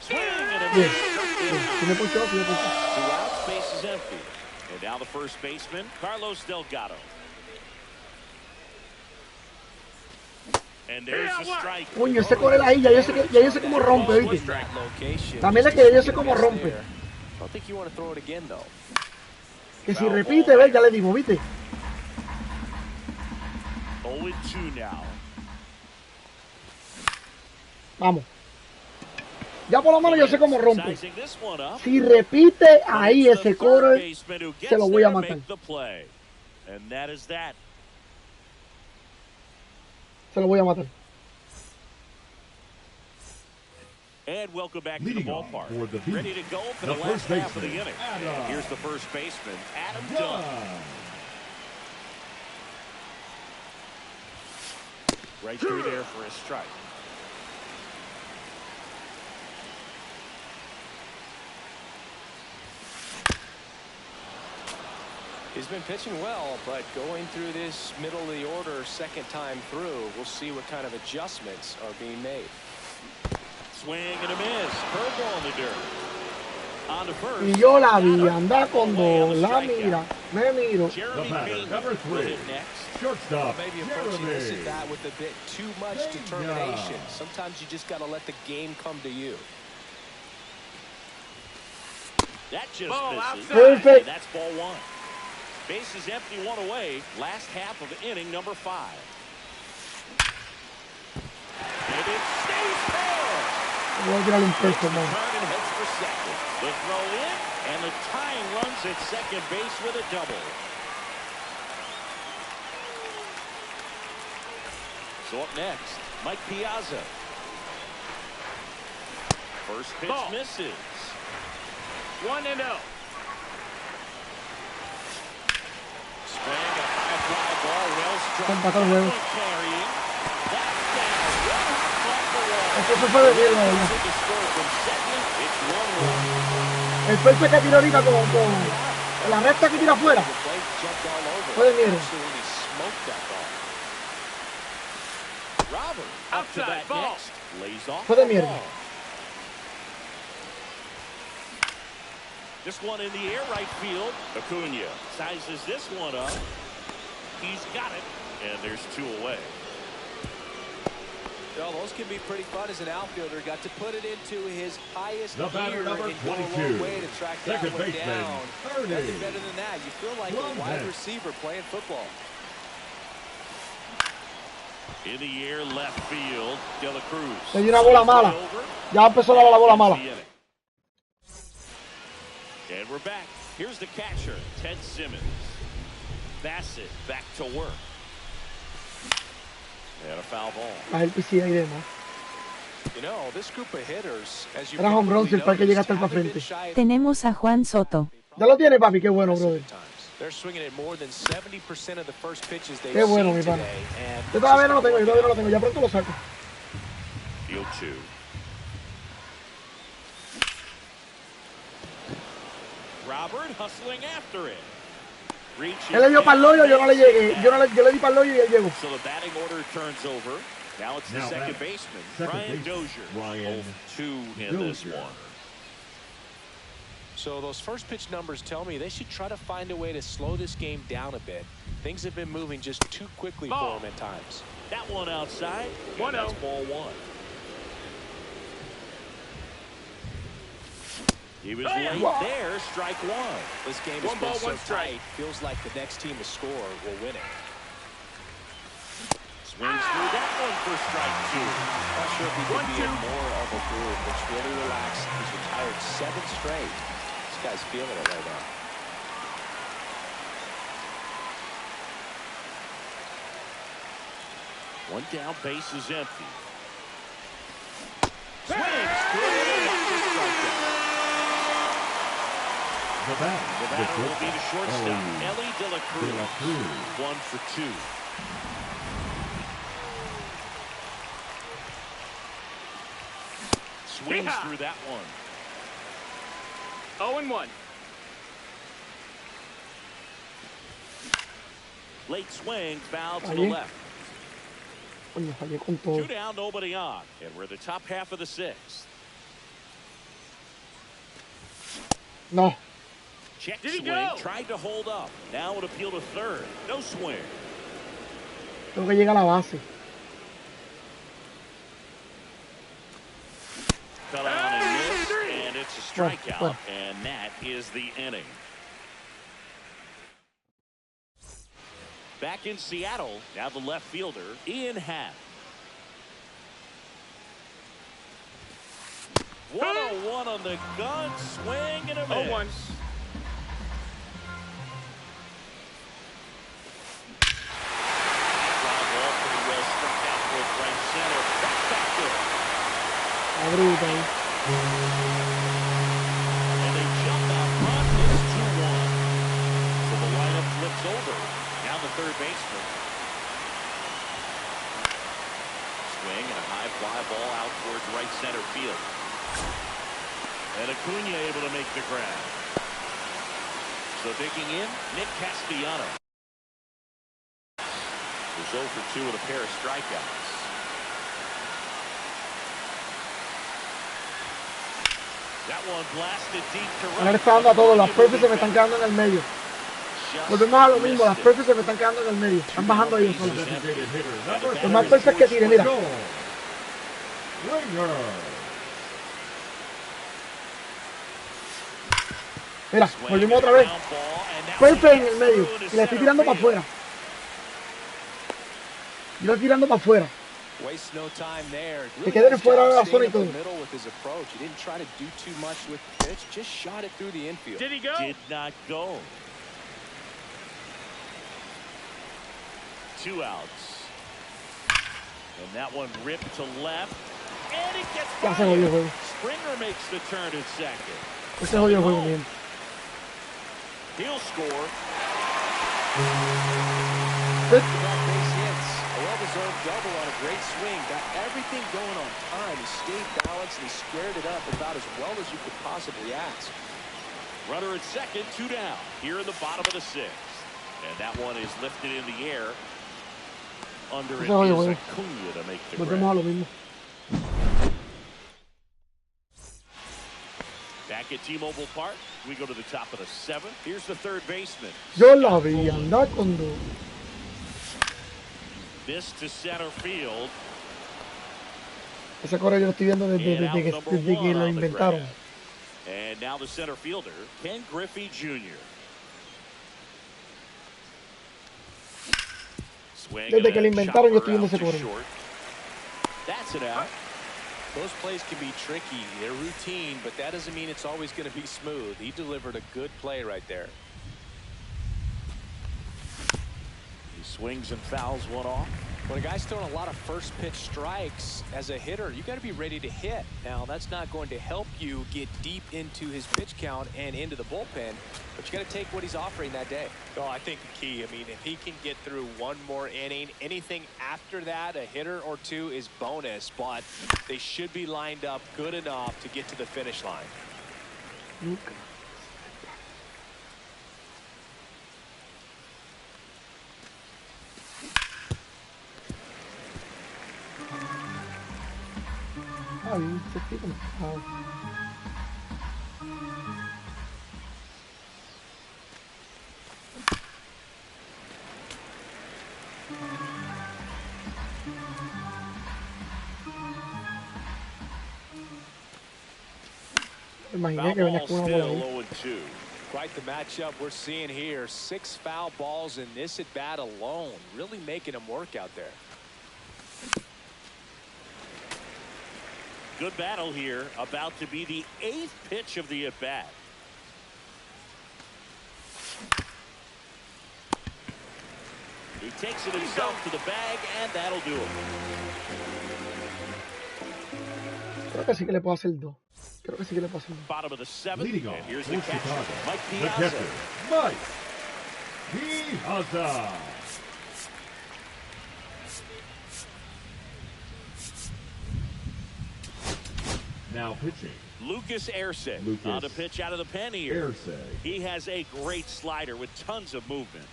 S3: Swing and a
S2: Bien.
S3: miss.
S2: Bien. Si me ponchó, si me ponchó.
S3: 2 outs, base is empty. And now the first baseman, Carlos Delgado. And there's the strike.
S2: Coño, ese con él ahí, ya yo sé cómo rompe, ¿viste? También es que yo sé cómo rompe.
S5: I don't think you want to throw it again, though.
S2: Que si repite, ve, ya le dimos, ¿viste?
S3: 0-2 now.
S2: Vamos. Ya por lo menos yo sé cómo rompe.
S3: Sizing this one up.
S2: Si repite ahí
S3: It's the
S2: ese
S3: third
S2: core,
S3: baseman who
S2: se
S3: gets
S2: lo voy a
S3: there to
S2: matar.
S3: make the play. And that is that.
S2: Se lo voy a matar.
S3: And welcome back to the
S4: Leading off
S3: ballpark.
S4: for the team,
S3: Ready to go for
S4: the
S3: the last
S4: first
S3: half of the
S4: baseman,
S3: inning.
S4: Adam.
S3: Here's the first baseman, Adam Dunn. Right through there for a strike.
S5: He's been pitching well, but going through this middle of the order second time through, we'll see what kind of adjustments are being made.
S3: Swing and a miss. Curveball in the dirt. On to first.
S2: Y yo la vi, anda con dos, la mira, me miro.
S3: Jeremy
S4: The batter,
S3: Payton
S4: number
S3: will
S4: 3.
S3: hit next.
S4: Shortstop,
S5: Maybe approaching this
S4: Jeremy.
S5: at bat with a bit too much determination. Sometimes you just got to let the game come to you.
S3: That just
S6: Ball
S3: misses.
S6: outside.
S2: Perfect.
S3: And that's ball 1. Base is empty, 1 away. Last half of inning number 5. And it stays there.
S2: Voy a tirar un
S3: Makes
S2: peso,
S3: the
S2: man.
S3: turn and heads for second. The throw in, and the tying runs at second base with a double. So up next, Mike Piazza. First pitch
S6: Ball.
S3: misses.
S6: 1-0.
S3: Swing, a high fly ball, well struck.
S2: Empató el juego.
S3: Carrying. That's down. Off the wall.
S2: Esto se fue de bien, la verdad.
S3: To the score from second, it's 1-1.
S2: El peso que tiró ahorita con la recta que tira afuera.
S5: The plate jumped all over.
S2: Fue de mierda.
S5: Absolutely smoked that ball.
S3: Robert up to
S6: Outside
S3: that
S6: ball.
S3: next. Lays off
S2: Fue de
S3: the
S2: mierda.
S3: ball. This one in the air, right field. Acuna sizes this one up. He's got it, and there's 2 away.
S5: Well, those can be pretty fun as an outfielder. Got to put it into his highest
S4: The batter,
S5: gear
S4: number
S5: and go a
S4: 22.
S5: long way to track that
S4: Second
S5: one
S4: baseman,
S5: down.
S4: 30.
S5: Nothing better than that. You feel like a wide receiver playing football.
S3: In the air, left field. De La Cruz.
S2: Le dio una bola mala. Ya empezó la bola mala.
S3: And we're back. Here's the catcher, Ted Simmons. Bassett back to work. And a foul ball.
S2: A él sí hay demás.
S5: You know, this group of hitters, as you
S2: Era home run si el parque llega hasta el pa'
S5: haven't been
S2: frente.
S5: shy.
S1: Tenemos a Juan Soto.
S2: Ya lo tiene, papi, qué bueno, brother.
S5: They're swinging at more than 70% of the first pitches they've
S2: Qué bueno, mi
S5: seen
S2: pana.
S5: today. And
S2: Yo todavía no lo tengo, yo todavía no lo tengo. Ya pronto lo saco.
S3: Field 2. Robert hustling after it. Reaching
S2: Él le dio para el hoyo, yo no le llegué. Yo le di para el hoyo y él llegó.
S3: So the batting order turns over. Now it's the
S4: Now
S3: second
S4: batting.
S3: baseman,
S4: Second
S3: Brian
S4: baseman,
S3: Dozier.
S4: Brian
S3: 0-2 in this
S4: Dozier.
S3: one.
S5: So those first pitch numbers tell me they should try to find a way to slow this game down a bit. Things have been moving just too quickly
S6: Ball.
S5: for them at times.
S3: That one outside.
S6: 1-0.
S3: That's ball 1. He was late there. Strike 1.
S5: This game
S6: One
S5: has
S6: ball,
S5: been so
S6: one strike.
S5: tight. Feels like the next team to score will win it.
S3: Swings through that one for strike 2.
S5: Not sure if he could be
S6: 1-2.
S5: in more of a group. It's really relaxed. He's retired 7 straight. This guy's feeling it right now.
S3: One down, base is empty. Swings through it. That's a strikeout.
S4: The batter,
S3: The batter will be the shortstop, Ellie De La
S4: De La
S3: Cruz.
S4: Cruz.
S3: 1 for 2. Swings
S6: Yeehaw.
S3: through that one.
S6: 0-1.
S3: Late swing, foul to the
S2: Ahí.
S3: left.
S2: Coño, fallé con todo.
S3: 2 down, nobody on. And we're the top half of the 6th.
S2: No.
S3: Check
S6: Did he
S3: swing,
S6: go?
S3: tried to hold up. Now it appeal to third. No swing.
S2: Tengo que llegar a la base.
S3: Fell out and missed, and it's a strikeout,
S2: Well.
S3: and that is the inning. Back in Seattle, now the left fielder, Ian Happ. 101 on the gun, swing and a miss.
S6: 0-1.
S3: Fly ball pretty well struck out towards right center. That's back there.
S2: bruta.
S3: And they jump out front. It's 2-1. So the lineup flips over. Now the third baseman. Swing and a high fly ball out towards right center field. And Acuna able to make the grab. So digging in, Nick Castellano. Was 0 for 2 with a pair of strikeouts. That one blasted deep to right.
S2: Ahora está dando a todos. Las perfes se me están quedando en el medio. Volvemos a lo mismo. Las perfes se me están quedando en el medio. Están bajando ellos solos. Los más perfes que tire, mira. Mira, volvimos otra vez. Perfect en el medio. Y le estoy tirando para afuera. Yo le estoy tirando para afuera. Que queden fuera de la zona y todo.
S5: Did
S3: he go? Did not go. 2 outs. And that one ripped to left. And it gets
S2: Ya se jodió el juego.
S3: Springer makes the turn at second.
S2: Ese jodió el juego bien.
S3: He'll score.
S5: Base hits. A well-deserved double on a great swing. Got everything going on time. He stayed balanced and he squared it up about as well as you could possibly ask.
S3: Runner at second, 2 down. Here in the bottom of the 6th. And that one is lifted in the air. Under it is Acuna to make the grab. Back at T-Mobile Park, we go to the top of the 7th. Here's the third baseman.
S2: Yo la vi andar cuando.
S3: This to center field.
S2: Ese correo yo lo estoy viendo desde que lo inventaron.
S3: And now the center fielder, Ken Griffey Jr.
S2: Desde que lo inventaron yo estoy viendo ese correo.
S3: That's it out.
S5: Those plays can be tricky. They're routine, but that doesn't mean it's always going to be smooth. He delivered a good play right there.
S3: He swings and fouls one off.
S5: When a guy's throwing a lot of first pitch strikes as a hitter, you got to be ready to hit. Now, that's not going to help you get deep into his pitch count and into the bullpen, but you got to take what he's offering that day.
S7: Oh, I think the key, I mean, if he can get through one more inning, anything after that, a hitter or two is bonus, but they should be lined up good enough to get to the finish line.
S2: Imaginé que venías con una bola ahí.
S5: Quite the matchup we're seeing here. 6 foul balls in this at bat alone, really making him work out there.
S3: Good battle here, about to be the 8th pitch of the at-bat. He takes it himself to the bag, and that'll do it.
S2: Creo que sí que le puedo hacer 2. Creo que sí que le puedo hacer 2.
S3: Bottom of the 7th,
S4: Leading
S3: and
S4: off,
S3: here's the catcher, Mike
S4: the
S3: Piazza.
S4: catcher, Mike Piazza. Now pitching.
S3: Lucas Erceg on the pitch out of the pen here. He has a great slider with tons of movement.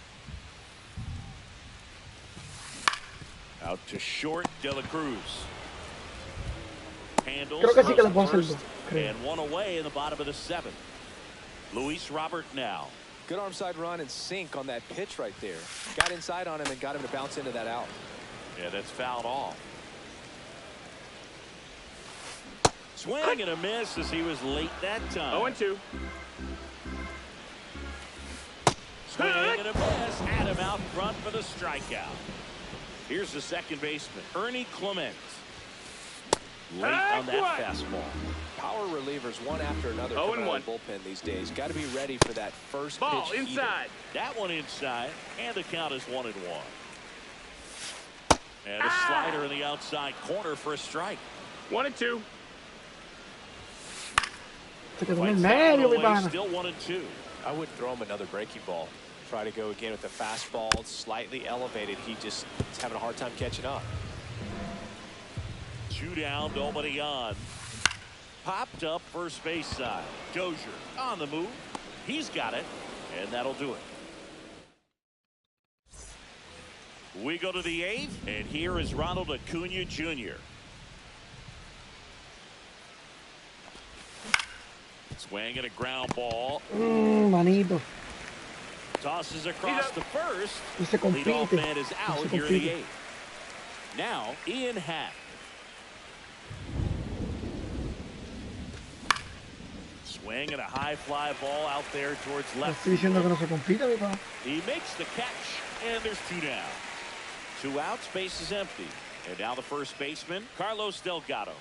S3: Out to short, De La Cruz. Handles
S2: Creo que sí que le puedo hacer
S3: first,
S2: 2.
S3: and one away in the bottom of the 7th. Luis Robert now.
S5: Good arm side run and sink on that pitch right there. Got inside on him and got him to bounce into that out.
S3: Yeah, that's fouled off. Swing and a miss as he was late that time.
S6: 0-2.
S3: Swing and a miss. Had him out front for the strikeout. Here's the second baseman, Ernie Clement. Late on that fastball.
S5: Power relievers one after another coming out of the bullpen these days. Got to be ready for that first
S6: ball
S5: pitch
S6: inside.
S3: That one inside, and the count is 1-1. And a slider in the outside corner for a strike.
S6: 1-2.
S2: Se quedó en el medio, mi pana.
S3: Still 1-2.
S5: I would throw him another breaking ball. Try to go again with the fastball, slightly elevated. He just is having a hard time catching up.
S3: 2 down, nobody on. Popped up first base side. Dozier on the move. He's got it, and that'll do it. We go to the 8th, and here is Ronald Acuna Jr. Swing and a ground ball.
S2: Manito.
S3: Tosses across the first.
S2: Se
S3: Leadoff
S2: compite.
S3: man is out here in the 8th. Now, Ian Happ. Swing and a high fly ball out there towards left.
S2: Estoy diciendo que no se compite, mi pana.
S3: He makes the catch, and there's 2 down. 2 outs, base is empty. And now the first baseman, Carlos Delgado.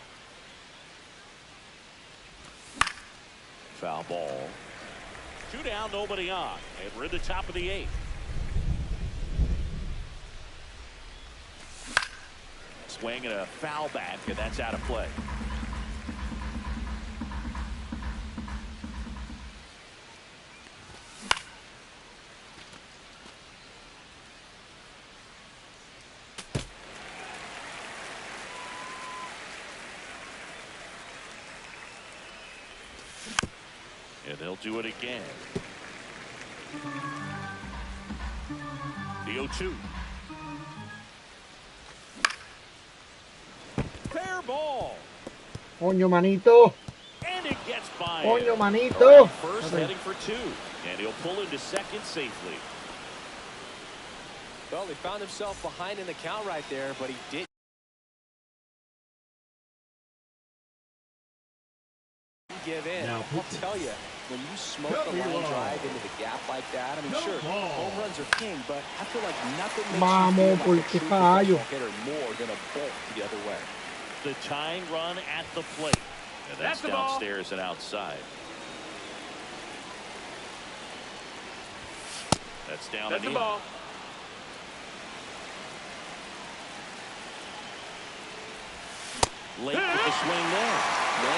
S3: Foul ball. 2 down, nobody on. And we're in the top of the 8th. Swing and a foul back, and that's out of play. And they'll do it again. The 0-2. Fair ball.
S2: Coño, manito.
S3: And it gets by.
S2: Coño, manito.
S3: First heading for 2. And he'll pull into second safely.
S5: Well, he found himself behind in the count right there, but he did give in.
S4: Now,
S5: I'll tell you, when you smoke a line drive into the gap like that, I mean, sure, home runs are king, but I feel like nothing makes you feel like a true professional hitter more than a bolt the other way.
S3: The tying run at the plate. And that's downstairs and outside. That's down
S6: That's the
S3: in.
S6: ball.
S3: Late with the swing there.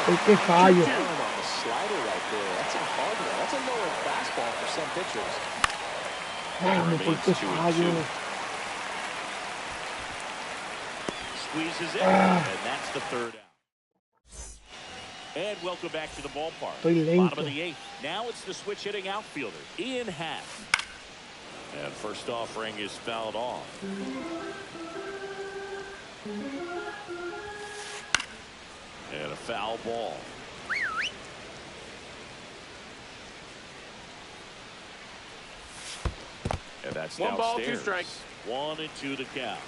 S2: El que fallo.
S5: On the slider right there. That's a hard one. That's a lower fastball for some pitchers.
S2: Vamos, por qué fallo.
S3: Squeezes it, and that's the 3rd out. And welcome back to the ballpark. Bottom of the 8th. Now it's the switch hitting outfielder, Ian Happ. And first offering is fouled off. And a foul ball. And that's
S6: 1 ball, 2
S3: downstairs.
S6: strikes.
S3: 1-2 to count.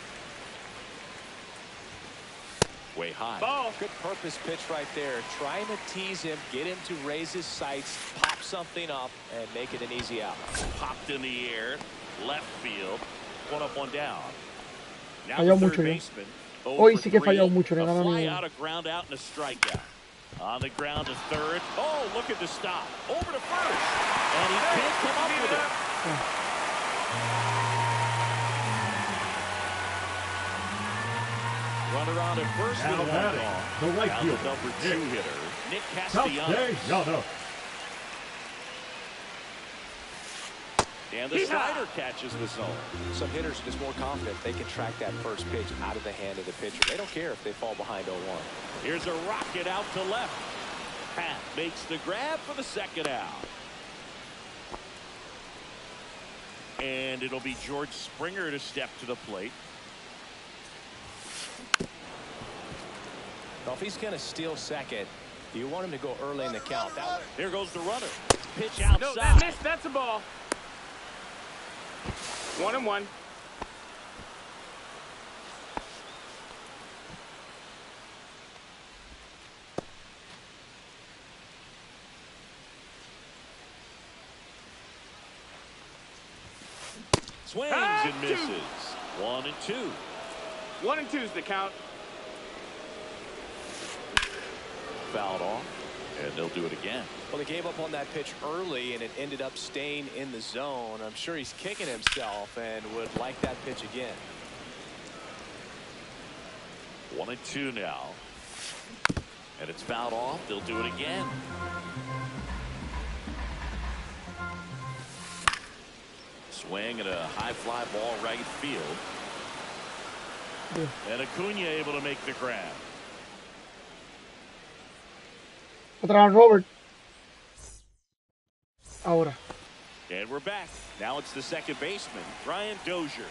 S3: Way high.
S5: Ball. Good purpose pitch right there. Trying to tease him, get him to raise his sights, pop something up, and make it an easy out.
S3: Popped in the air, left field, 1 up, 1 down. Now
S2: Falló
S3: the
S2: mucho,
S3: third
S2: ¿no?
S3: baseman.
S2: Hoy sí que falló mucho.
S3: A
S2: No
S3: fly
S2: ganó
S3: out, a ground out, and a strikeout. On the ground to third. Oh, look at the stop. Over to first. And he can't come up with it. Runner on at first with a
S4: Now
S3: walk-off.
S4: the right
S3: Now
S4: fielder,
S3: the number 2 hitter, Nick Castellanos.
S4: Castellanos.
S3: And the slider catches the zone.
S5: Some hitters are just more confident they can track that first pitch out of the hand of the pitcher. They don't care if they fall behind 0-1.
S3: Here's a rocket out to left. Pat makes the grab for the 2nd out. And it'll be George Springer to step to the plate.
S5: Well, if he's going to steal second, you want him to go early in the count.
S3: Here goes the runner. Pitch
S6: No,
S3: outside.
S6: that missed. That's a ball. 1-1.
S3: Swings and misses. 1-2.
S6: 1-2's the count.
S3: Fouled off, and they'll do it again.
S5: Well, they gave up on that pitch early, and it ended up staying in the zone. I'm sure he's kicking himself and would like that pitch again.
S3: 1-2 now. And it's fouled off. They'll do it again. Swing at a high fly ball right field. And Acuna able to make the grab.
S2: Otra vez Robert. Ahora.
S3: And we're back. Now it's the second baseman, Brian Dozier.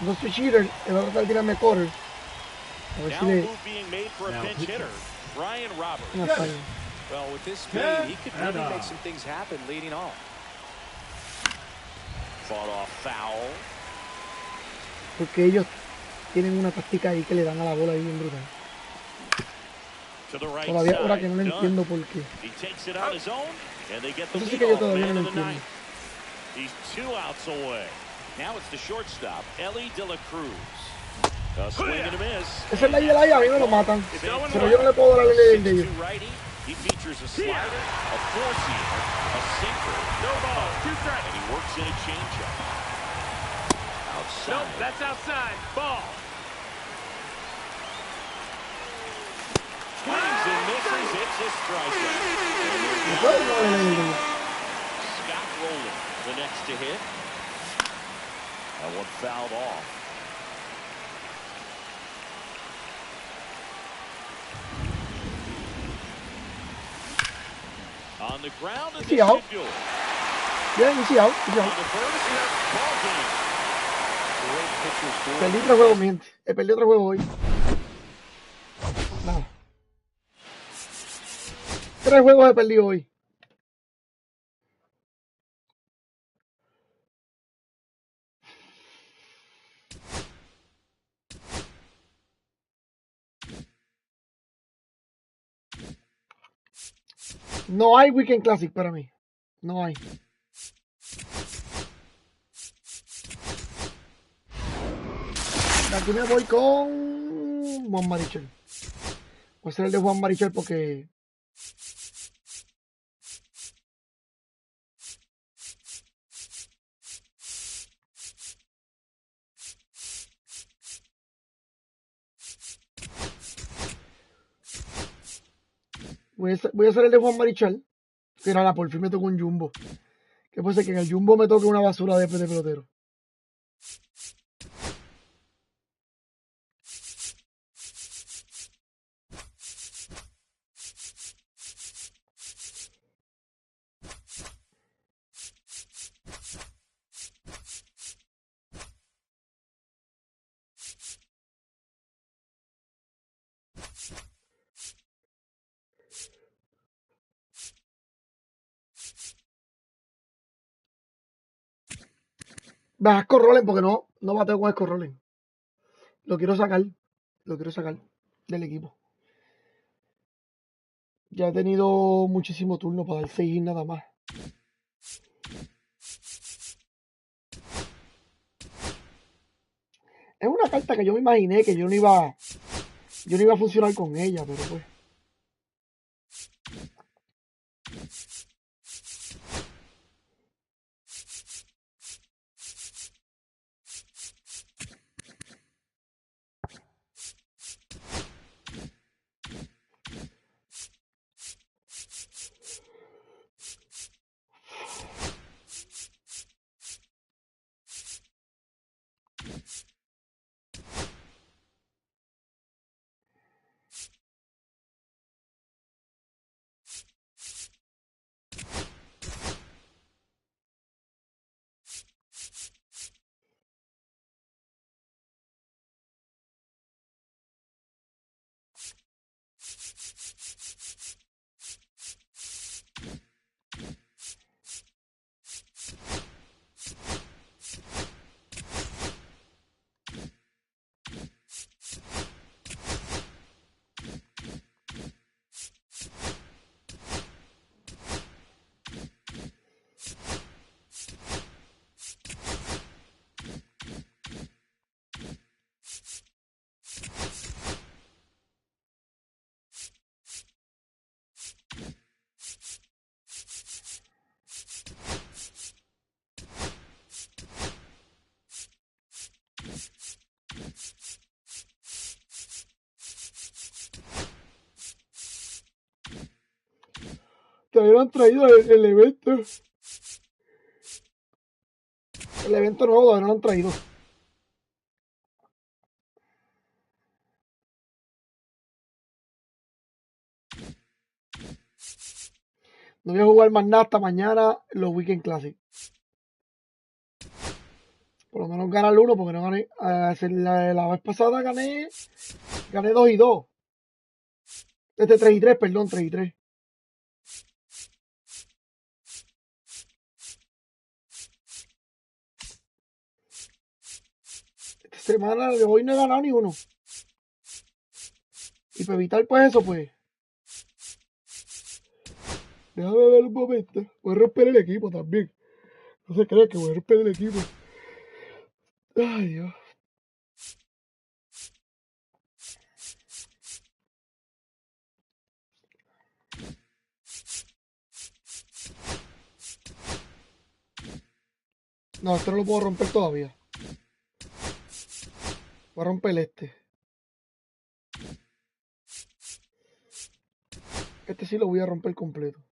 S2: No soy cheater, te va a tratar de tirarme correr. A ver
S3: Now
S2: si le...
S3: move being made for a pinch hitter, Brian Roberts.
S2: No falla.
S5: Well, with this speed, he could really make some things happen leading off.
S3: Fought off foul.
S2: Porque ellos tienen una táctica ahí que le dan a la bola ahí bien brutal.
S3: To the right
S2: Todavía ahora
S3: side.
S2: que no lo entiendo por qué.
S3: He takes it on his own, and they get the
S2: Eso sí que yo
S3: leadoff
S2: todavía
S3: man
S2: no
S3: of
S2: lo
S3: the
S2: entiendo.
S3: night. He's 2 outs away. Now it's the shortstop, Ellie De La Cruz. A swing and a miss.
S2: Esa es la idea de ahí, a mí me lo matan. Pero yo no le puedo dar el de ellos.
S3: 6'2" righty. He features a slider, a four-seamer, a sinker,
S6: No ball. 2 strikes.
S3: and he works in a changeup. Outside.
S6: Nope, that's outside. Ball.
S3: Swings and misses. It's a strikeout.
S2: No puedo darle el de ellos.
S3: Scott Rowland, the next to hit. That one fouled off. On the ground, and
S2: Sí,
S3: this
S2: out.
S3: should do it.
S2: Bien, iniciado.
S3: On the first, ball game.
S5: Great pitchers do it.
S2: Perdí 3 juegos, mi gente. Perdí otro juego hoy. Nada. 3 juegos he perdido hoy. No hay Weekend Classic para mí. No hay. Aquí me voy con Juan Marichal. Voy a hacer el de Juan Marichal porque voy a hacer el de Juan Marichal. Que era por fin me tocó un jumbo. Que puede ser que en el jumbo me toque una basura de pelotero. Baja Corrolen porque no bateo con Corrolen. Lo quiero sacar del equipo. Ya he tenido muchísimo turno para dar 6 nada más. Es una carta que yo me imaginé que yo no iba a funcionar con ella, pero pues. todavía no han traído el evento. El evento nuevo todavía no lo han traído. No voy a jugar más nada hasta mañana los Weekend Classic. Por lo menos ganar uno, porque no gané. La vez pasada gané 2 y 2. 3 y 3, perdón, 3 y 3. Esta semana de hoy no he ganado ni uno. Y para evitar pues eso, pues. Déjame ver un momento. Voy a romper el equipo también. No se cree que voy a romper el equipo. Ay, Dios. No, esto no lo puedo romper todavía. Voy a romper este. Este sí lo voy a romper completo.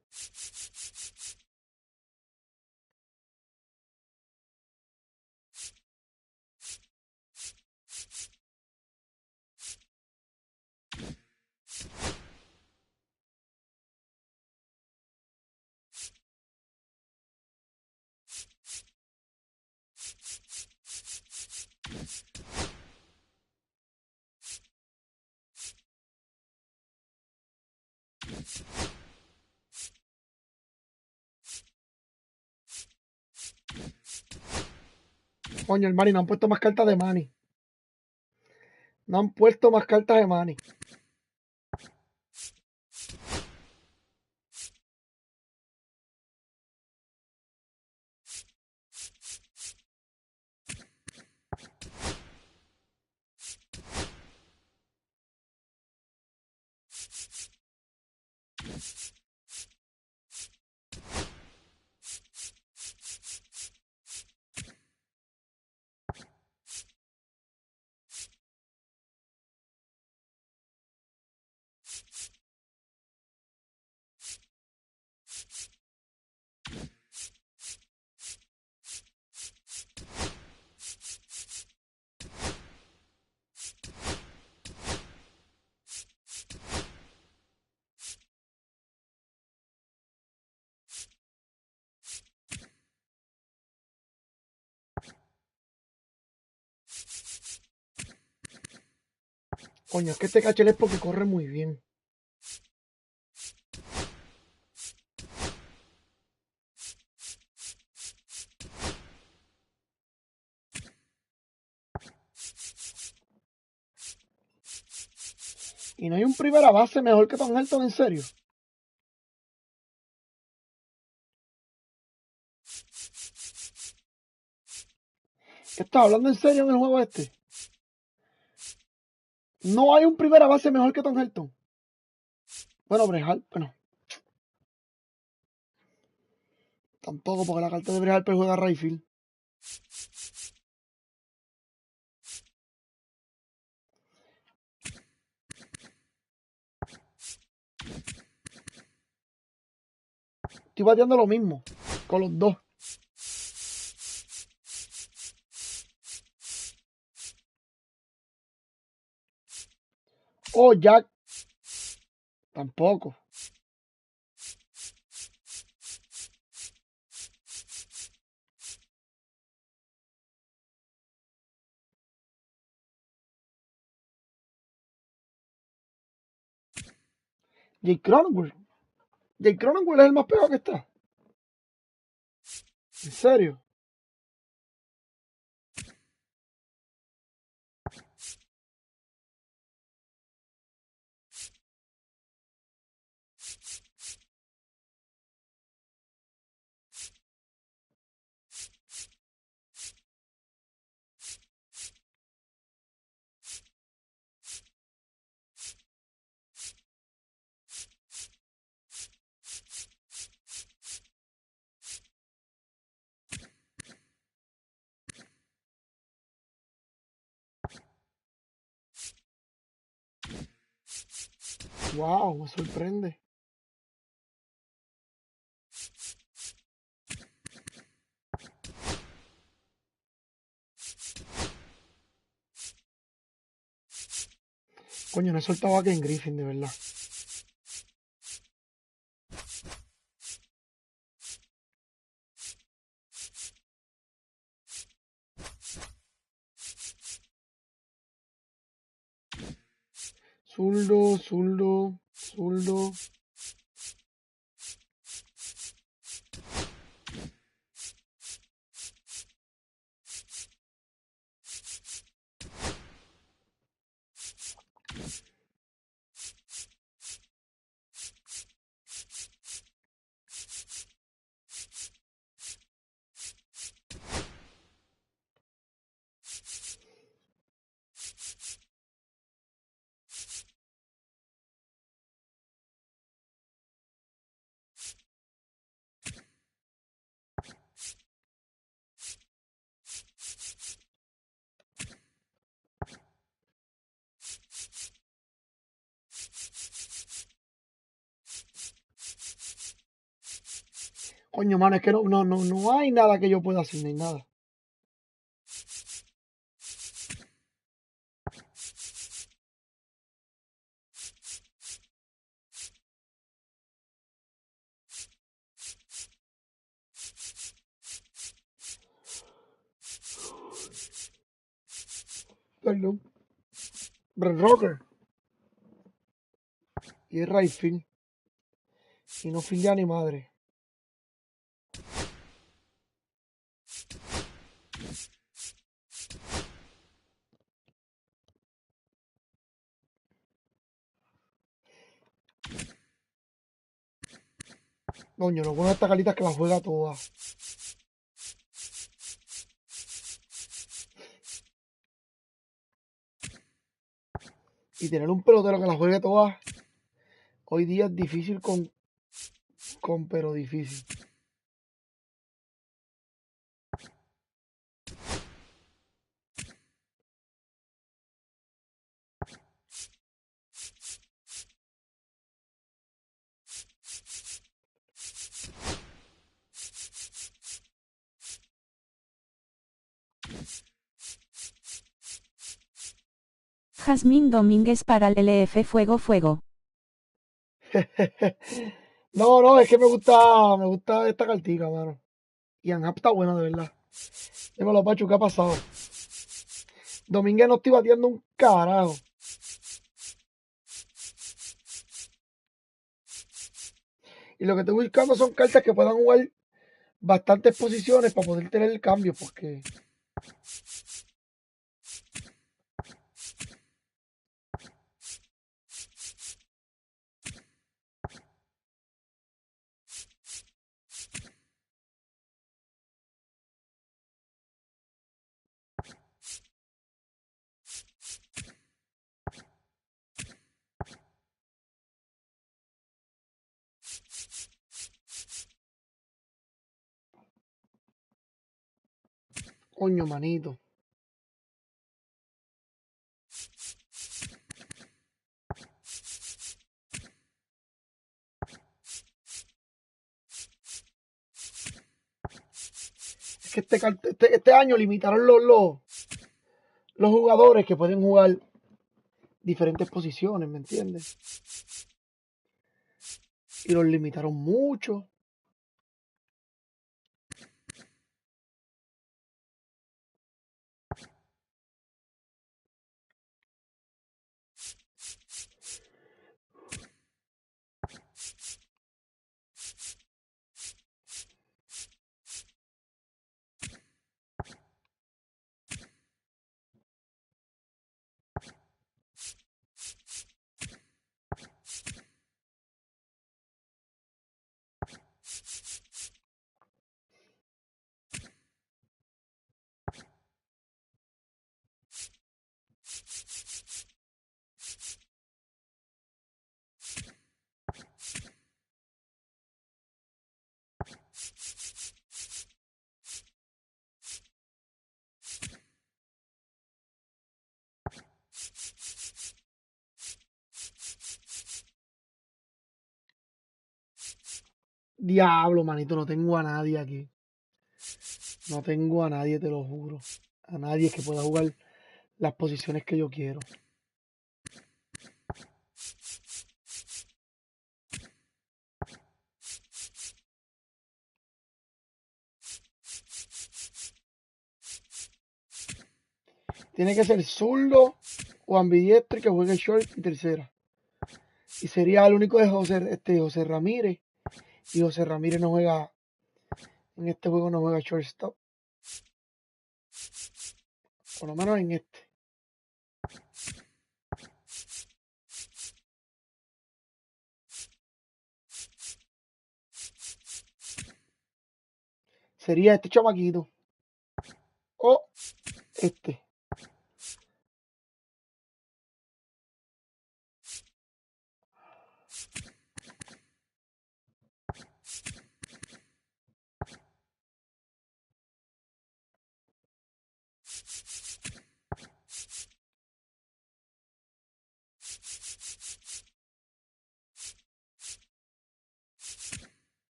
S2: Coño, el Manny, no han puesto más cartas de Manny. No han puesto más cartas de Manny. Coño, es que este cachel es porque corre muy bien. Y no hay un primera base mejor que Tom Helton, en serio. ¿Qué estás hablando en serio en el juego este? No hay un primera base mejor que Tom Helton. Bueno, Brejal, bueno. Tampoco, porque la carta de Brejal juega Rayfield. Estoy bateando lo mismo con los dos. Oh, Jack. Tampoco. Jake Cronenworth. Jake Cronenworth es el más pegado que está. ¿En serio? Wow, me sorprende. Coño, no he soltado a Ken Griffin, de verdad. Zurdo, zurdo, zurdo. Coño, mano, es que no hay nada que yo pueda hacer, ni nada. Perdón. Brett Rocker. Y es right field. Y no fildea ni madre. Coño, lo bueno de esta carita es que la juega toda. Y tener un pelotero que la juegue toda hoy día es difícil pero difícil.
S1: Jazmín Domínguez para el LF Fuego Fuego.
S2: No, es que me gusta esta cartica, mano. Y Anhap está buena, de verdad. Dímelo, Pachu, ¿qué ha pasado? Domínguez no estoy bateando un carajo. Y lo que estoy buscando son cartas que puedan jugar bastantes posiciones para poder tener el cambio, porque... Coño, manito. Es que este año limitaron los jugadores que pueden jugar diferentes posiciones, ¿me entiendes? Y los limitaron mucho. Diablo, manito, no tengo a nadie aquí. No tengo a nadie, te lo juro. A nadie que pueda jugar las posiciones que yo quiero. Tiene que ser zurdo o ambidiestro y que juegue short y tercera. Y sería el único de José Ramírez. Y José Ramírez no juega, en este juego no juega shortstop. Por lo menos en este. Sería este chamaquito. O este.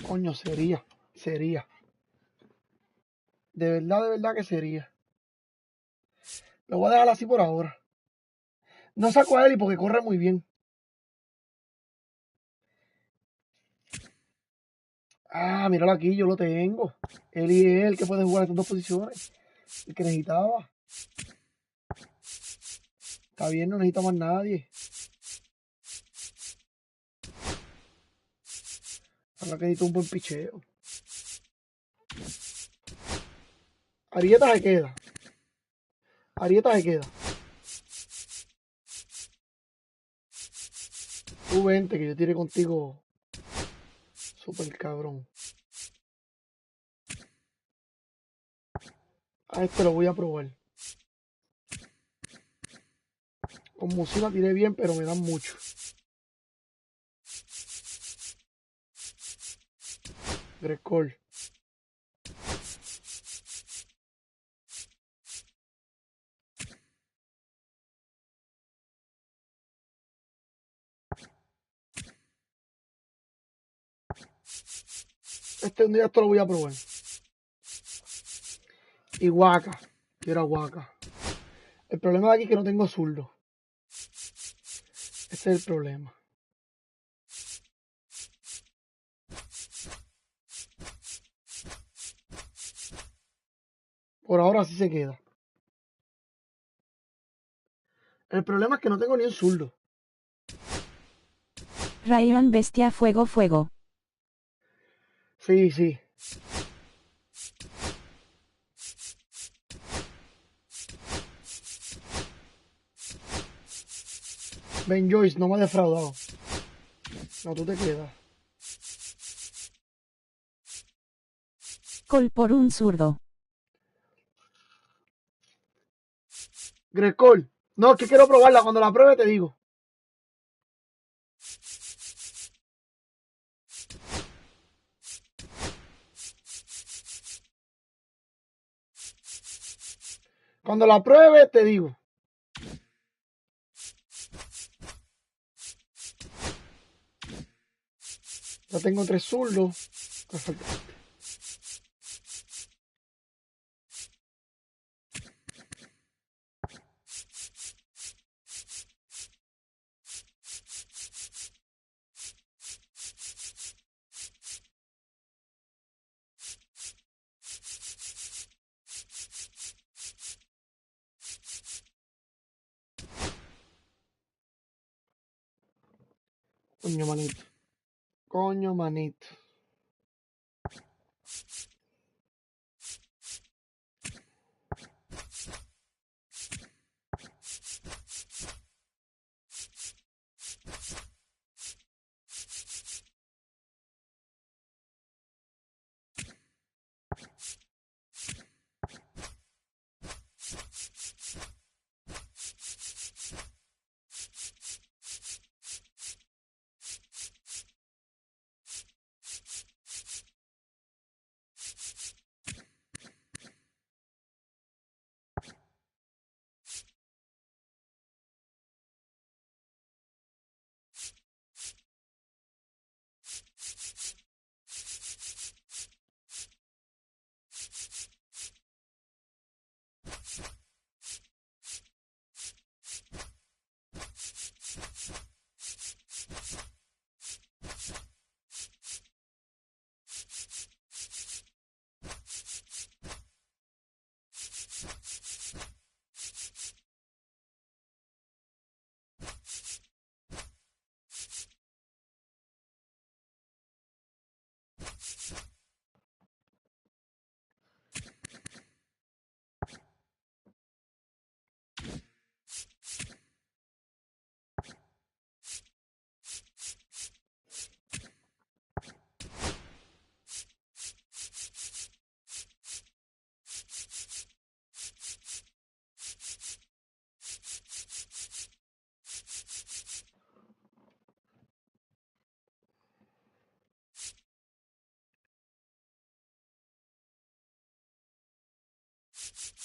S2: Coño, sería. De verdad que sería. Lo voy a dejar así por ahora. No saco a Eli porque corre muy bien. Ah, míralo aquí, yo lo tengo. Eli es el que puede jugar estas dos posiciones. El que necesitaba. Está bien, no necesita más nadie. Ahora que necesita un buen picheo. Arieta se queda. Tú vente que yo tiré contigo. Súper cabrón. A este lo voy a probar. Con Musila tiré bien, pero me dan mucho. Grecol. Un día esto lo voy a probar. Y Guaca. Quiero a Guaca. El problema de aquí es que no tengo zurdo. Ese es el problema. Por ahora sí se queda. El problema es que no tengo ni un zurdo.
S1: Ryan Bestia Fuego Fuego.
S2: Sí. Ben Joyce no me ha defraudado. No, tú te quedas.
S1: Col por un zurdo.
S2: Grecol. No, que quiero probarla. Cuando la pruebe te digo. Cuando la pruebe te digo. Ya tengo 3 zurdos. Perfecto. Coño manito.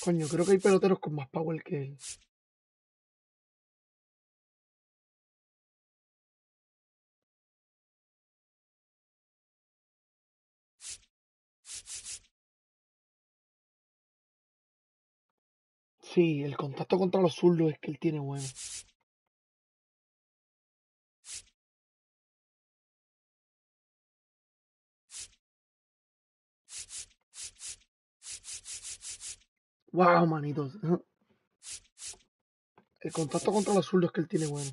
S2: Coño, creo que hay peloteros con más power que él. Sí, el contacto contra los zurdos es que él tiene bueno. Wow, manitos. El contacto contra los zurdos es que él tiene bueno.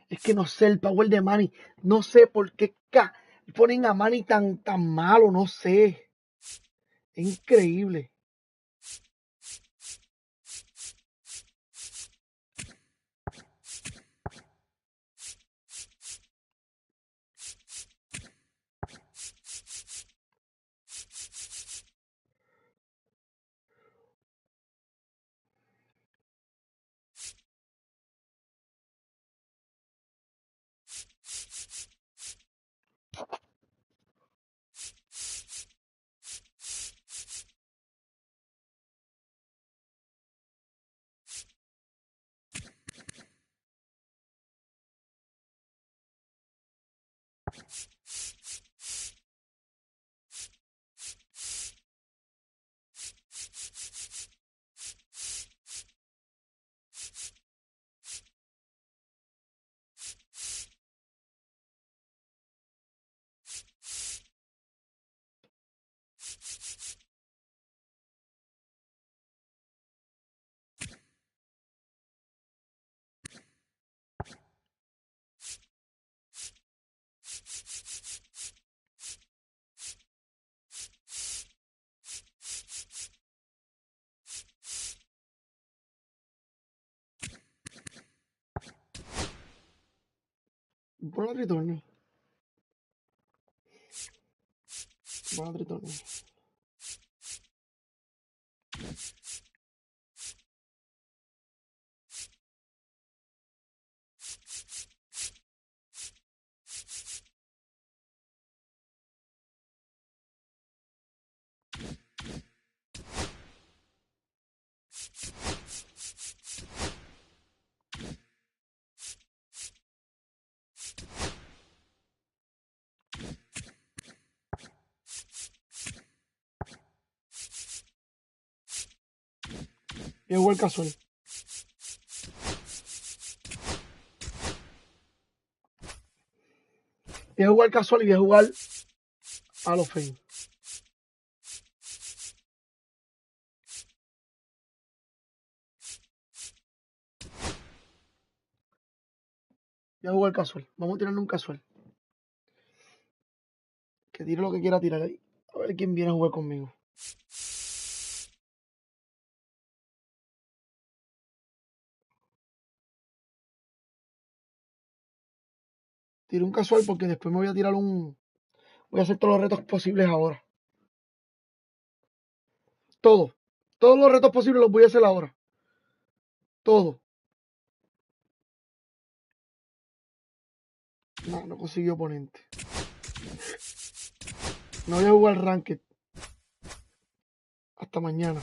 S2: Es que no sé el power de Manny. No sé por qué ponen a Manny tan malo. No sé. Es increíble. Pon la retorno. Pon la retorno. Y a jugar casual. Voy a jugar casual y voy a jugar a los fame. Voy a jugar casual. Vamos a tirarle un casual. Que tire lo que quiera tirar ahí. A ver quién viene a jugar conmigo. Tiré un casual porque después me voy a tirar un... Voy a hacer todos los retos posibles ahora. Todos los retos posibles los voy a hacer ahora. Todo. No consiguió oponente. No voy a jugar Ranked. Hasta mañana.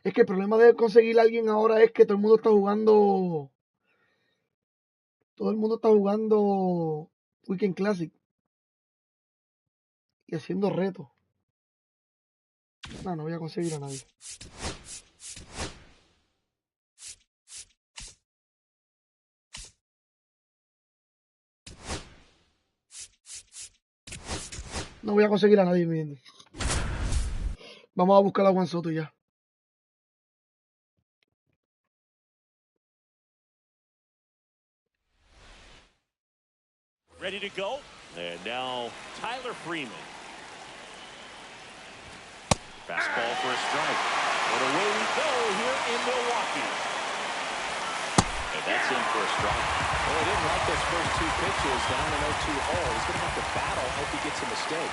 S2: Es que el problema de conseguir a alguien ahora es que todo el mundo está jugando... Todo el mundo está jugando Weekend Classic. Y haciendo retos. No voy a conseguir a nadie. No voy a conseguir a nadie, mi gente. Vamos a buscar a Juan Soto ya.
S3: Ready to go. And now Tyler Freeman. Fastball for a strike. But away we go here in Milwaukee. And that's in for a strike.
S5: Well, he didn't like those first two pitches down an 0-2 hole. He's going to have to battle. Hope he gets a mistake.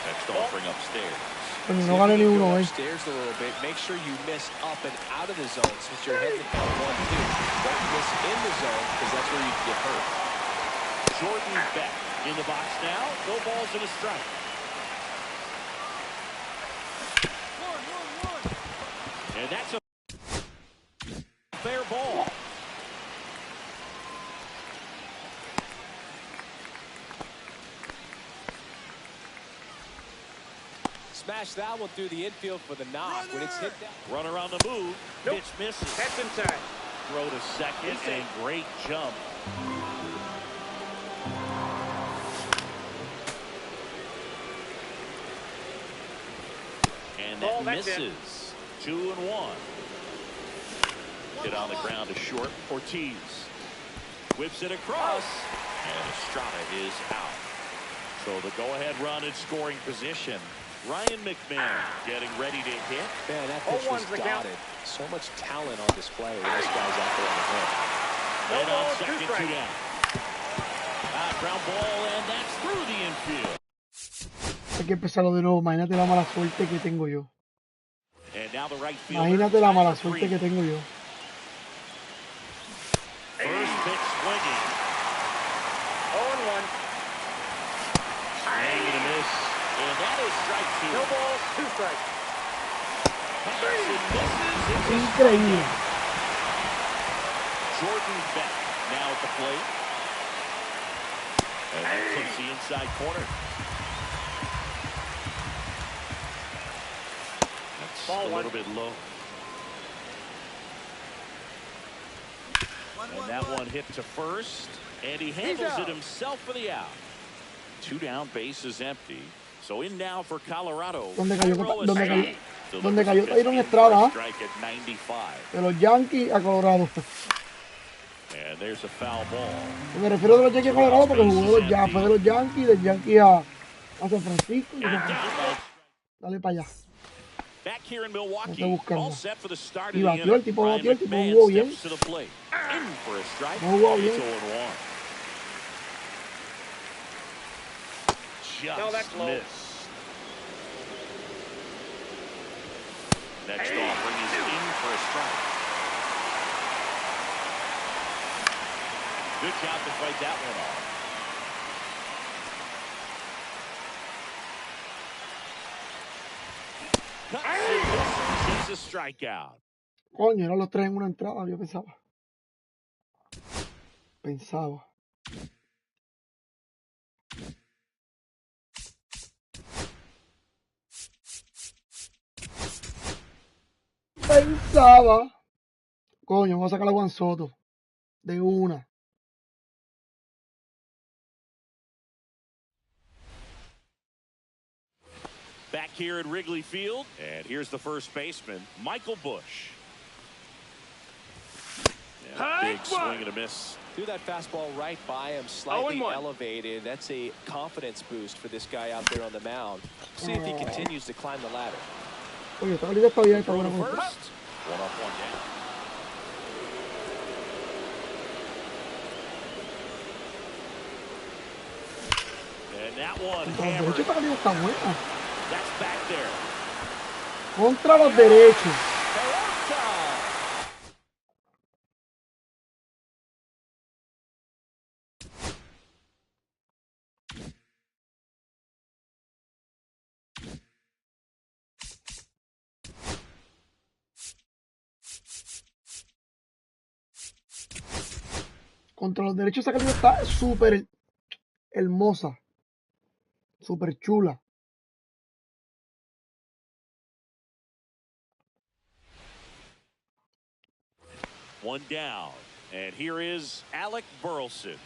S3: Next offering upstairs.
S2: No gane ni uno,
S5: upstairs a little bit. Make sure you miss up and out of the zone since you're heading to count 1-2. Don't miss in the zone because that's where you get hurt.
S3: Jordan Beck in the box now. No balls and a strike. And that's a fair ball.
S5: Smash that one through the infield for the knock. When it's hit down.
S3: Runner on the move.
S6: Nope.
S3: Pitch misses.
S6: That's inside.
S3: Throw to second and great jump. And that misses. 2-1. Hit on the ground to short. Ortiz whips it across, and Estrada is out. So the go-ahead run in scoring position. Ryan McMahon getting ready to hit.
S5: Man, that pitch was dotted. So much talent on display when this guy's out there on the hit.
S3: And on second, 2 down. Ground ball, and that's through the infield.
S2: Hay que empezarlo de nuevo. Imagínate la mala suerte que tengo yo.
S3: And now the right fielder,
S2: Imagínate la mala suerte que tengo yo.
S3: First pitch swinging.
S6: 0-1.
S3: Swing and a miss. And that is strike 2.
S6: No balls, 2 strikes.
S3: Passes and misses. It's a
S2: Increíble.
S3: Jordan Beck now at the plate. And that takes the inside corner. That's
S6: Ball
S3: a little
S6: one.
S3: bit low. And that one hit to first. And he handles it himself for the out. 2 down, base is empty. So in now for Colorado.
S2: ¿Dónde cayó Tyron Estrada? De los Yankees a Colorado.
S3: And there's a foul ball.
S2: Me refiero de los Yankees a Colorado porque jugó fue de los Yankees, del Yankee a San Francisco. Dale para allá.
S3: Back here in Milwaukee,
S2: buscando.
S3: all set for the start
S2: Y
S3: of the
S2: batió, el
S3: inning.
S2: tipo
S3: Ryan
S2: batió, el tipo
S3: McMahon
S2: jugó bien.
S3: steps to the plate. In for a strike.
S2: No jugó bien.
S3: It's 0-1. Just
S6: No, that's low.
S3: missed. Next offering is in for a strike. Good job to fight that one off. Cuts and misses. It's a strikeout.
S2: Coño, eran los 3 en una entrada, yo pensaba. Coño, vamos a sacar a Juan Soto. De una.
S3: Back here at Wrigley Field, and here's the first baseman, Michael Busch. And a big swing and a miss
S5: Threw that fastball right by him, slightly elevated. That's a confidence boost for this guy out there on the mound. See if he continues to climb the ladder.
S2: Oye, esta liga está bien, está buena.
S3: First, 1 up, 1 down. And that one hammered.
S2: Esta liga está buena.
S3: That's back there.
S2: Contra los derechos. Contra los derechos, esa calidad está súper hermosa, súper chula.
S3: One down, and here is Alec Burleson.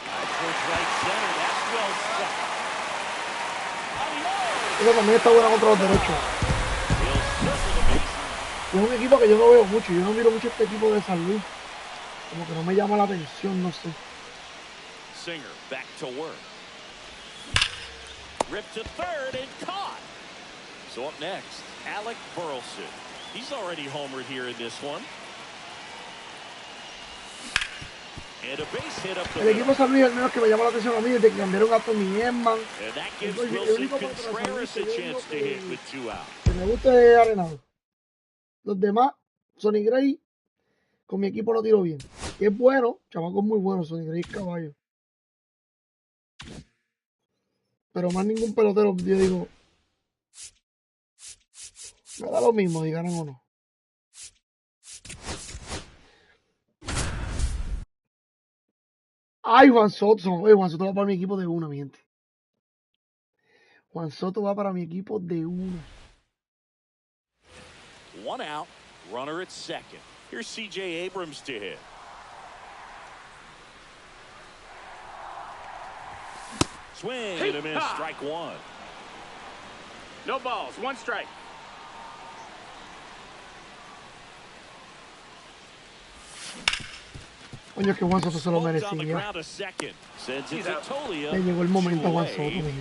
S3: Towards right center, that's well struck.
S2: Esa también está buena contra los derechos. Es un equipo que yo no veo mucho, yo no miro mucho este equipo de San Luis. Como que no me llama la atención, no sé.
S3: Singer back to work. Ripped to third and caught. So up next, Alec Burleson. He's already homered here in this one. And a base hit up the
S2: el equipo de San Luis, al menos que me llama la atención a mí, desde que cambiaron a Tommy Edman.
S3: And that gives Wilson Contreras a chance to hit with 2 out.
S2: Que me gusta de Arenado. Los demás, Sonny Gray, con mi equipo no tiro bien. Que es bueno, chamaco es muy bueno, Sonny Gray es caballo. Pero más ningún pelotero, yo digo, me da lo mismo, si ganan o no. Ay, Juan Soto. Oye, Juan Soto va para mi equipo de una, mi gente. Juan Soto va para mi equipo de una.
S3: 1 out, runner at second. Here's C.J. Abrams to hit. Swing and a miss, strike 1.
S6: No balls, 1 strike.
S2: Coño, es que Juan Soto se lo merecía. Le llegó el momento a Juan Soto, mi gente.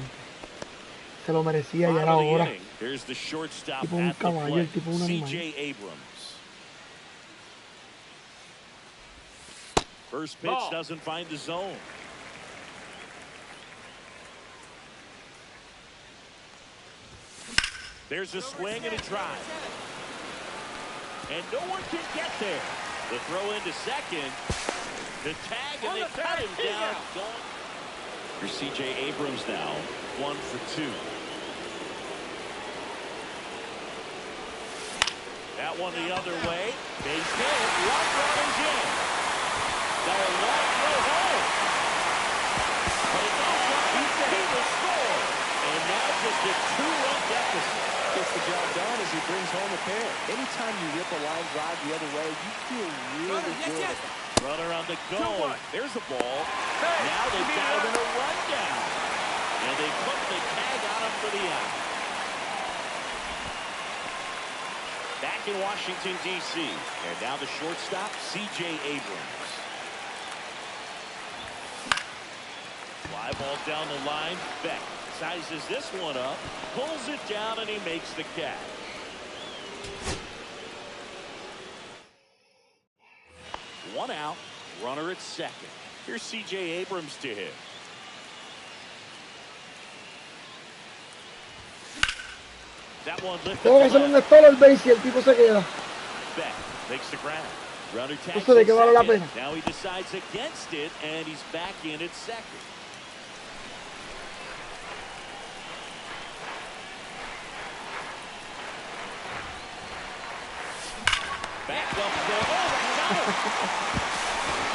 S2: Se lo merecía, ya era hora. Tipo un caballo, el tipo un animal.
S3: First pitch doesn't find the zone. There's a swing and a drive. And no one can get there. The throw into second. The tag, and they cut him down. Here's C.J. Abrams now, 1 for 2. That one the other way. Base hit. 1 runners in. Got a long throw home. But it's all right. He will score. And now just a 2-run deficit.
S5: Gets the job done as he brings home a pair. Anytime you rip a line drive the other way, you feel really good.
S3: Runner on the go. There's the ball. Now they've got him in a rundown. And they put the tag on him for the out. Back in Washington, D.C. And now the shortstop, C.J. Abrams. Fly ball down the line. Beck sizes this one up, pulls it down, and he makes the catch. One out, runner at second. Here's C.J. Abrams to hit. That one lifted.
S2: Tengo que hacer un stall al base y el tipo se queda.
S3: Beck takes the ground. Runner tags
S2: Entonces, ¿de qué vale la pena?
S3: Now he decides against it, and he's back in at second. Back up there. Oh,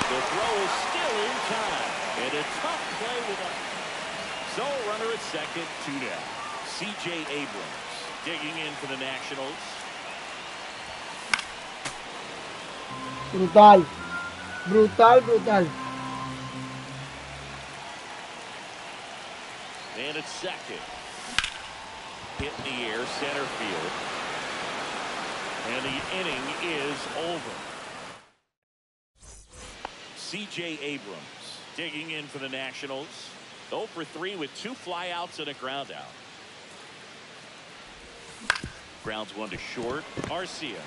S3: the throw is still in time. And a tough play with a... So, runner at second, 2 down. C.J. Abrams digging in for the Nationals.
S2: Brutal. Brutal, brutal.
S3: And at second. Hit in the air, center field. And the inning is over. C.J. Abrams digging in for the Nationals. 0 for 3 with 2 flyouts and a ground out. Grounds one to short. Arcia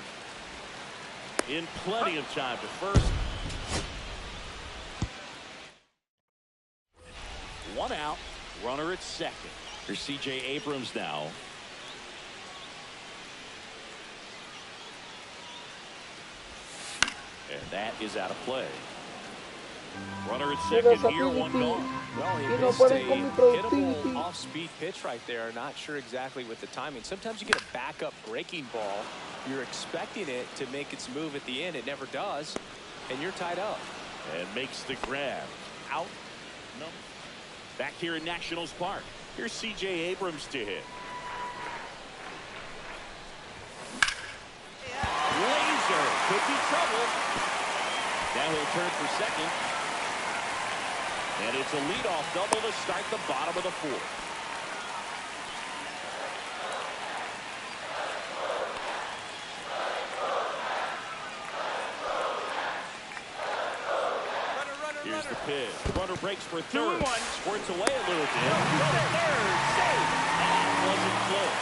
S3: in plenty of time to first. 1 out. Runner at second. Here's C.J. Abrams now. And that is out of play. Runner at second here, 1 gone.
S5: Well, he missed a hittable off-speed pitch right there. Not sure exactly with the timing. Sometimes you get a backup breaking ball. You're expecting it to make its move at the end. It never does, and you're tied up.
S3: And makes the grab. Out. No. Back here in Nationals Park. Here's C.J. Abrams to hit. Laser. Could be trouble. Now he'll turn for second. And it's a leadoff double to start the bottom of the 4th. Here's the pitch. Runner breaks for third. Squirts away a little bit. Third. Safe. That wasn't close.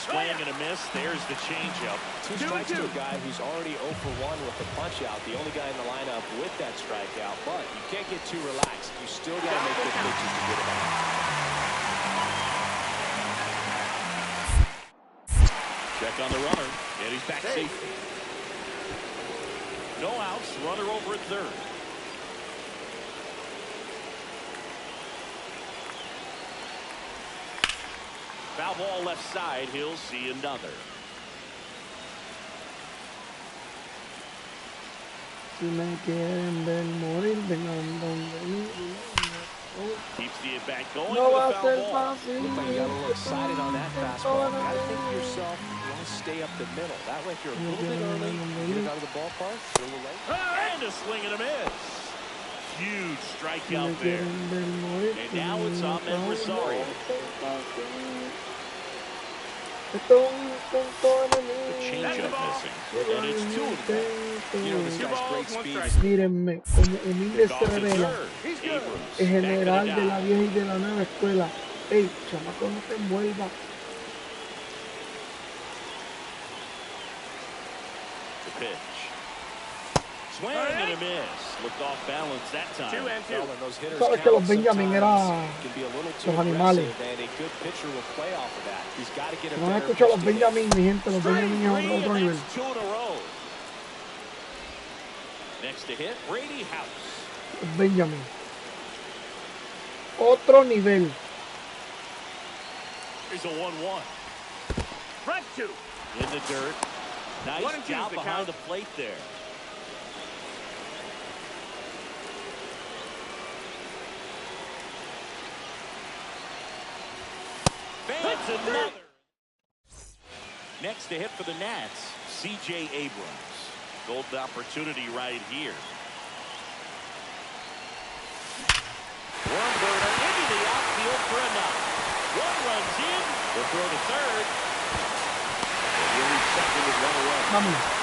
S3: Swing and a miss. There's the changeup.
S5: 2 strikes to a guy who's already 0 for 1 with the punch out. The only guy in the lineup with that strikeout. But you can't get too relaxed. You still got to make good pitches to get it out.
S3: Check on the runner. And he's back safely. No outs. Runner over at third. Foul ball left side. He'll see another.
S2: Si me quieren ver morir, vengan donde mí.
S3: Keeps the at-bat going.
S2: No va a
S3: with a
S2: ser
S3: foul ball.
S2: fácil.
S5: Looked like you got a little excited on that fastball. You got to think to yourself, you want to stay up the middle. That way, if you're a little bit early, you get it out of the ballpark, you're a little late.
S3: And a swing and a miss. Huge strikeout there. And now it's Ahmed Rosario.
S5: The changeup missing.
S3: And it's 2 of them.
S5: You know, this guy's great speed.
S2: Mírenme, como humilde se revela, el general de la vieja y de la nueva escuela. Ey, chamaco, no te envuelvas.
S3: The pitch. Swing and a miss. Looked off balance that time.
S6: 2 and 2.
S5: Well, and those hitters
S2: Sabes que los
S5: count
S2: Benjamin era
S5: sometimes can be a little too
S2: los animales.
S5: aggressive, and a good pitcher will play off of that. He's got to get a
S2: No han
S5: better
S2: escuchado los
S5: pitch to hit.
S2: Benjamin, mi gente, los Benjamin es otro nivel.
S3: 2 in a row. Next to hit, Brady House.
S2: Los Benjamin. Otro nivel.
S3: Here's a 1-1.
S6: Front 2.
S3: In the dirt.
S6: 1
S3: Nice
S6: and 2
S3: job
S6: the
S3: behind
S6: count.
S3: the plate there. That's another. Next to hit for the Nats, C.J. Abrams. Golden opportunity right here. Warburton into the outfield for another. 1 runs in. They'll throw to third. And he'll reach second with 1 away.
S2: Vámonos.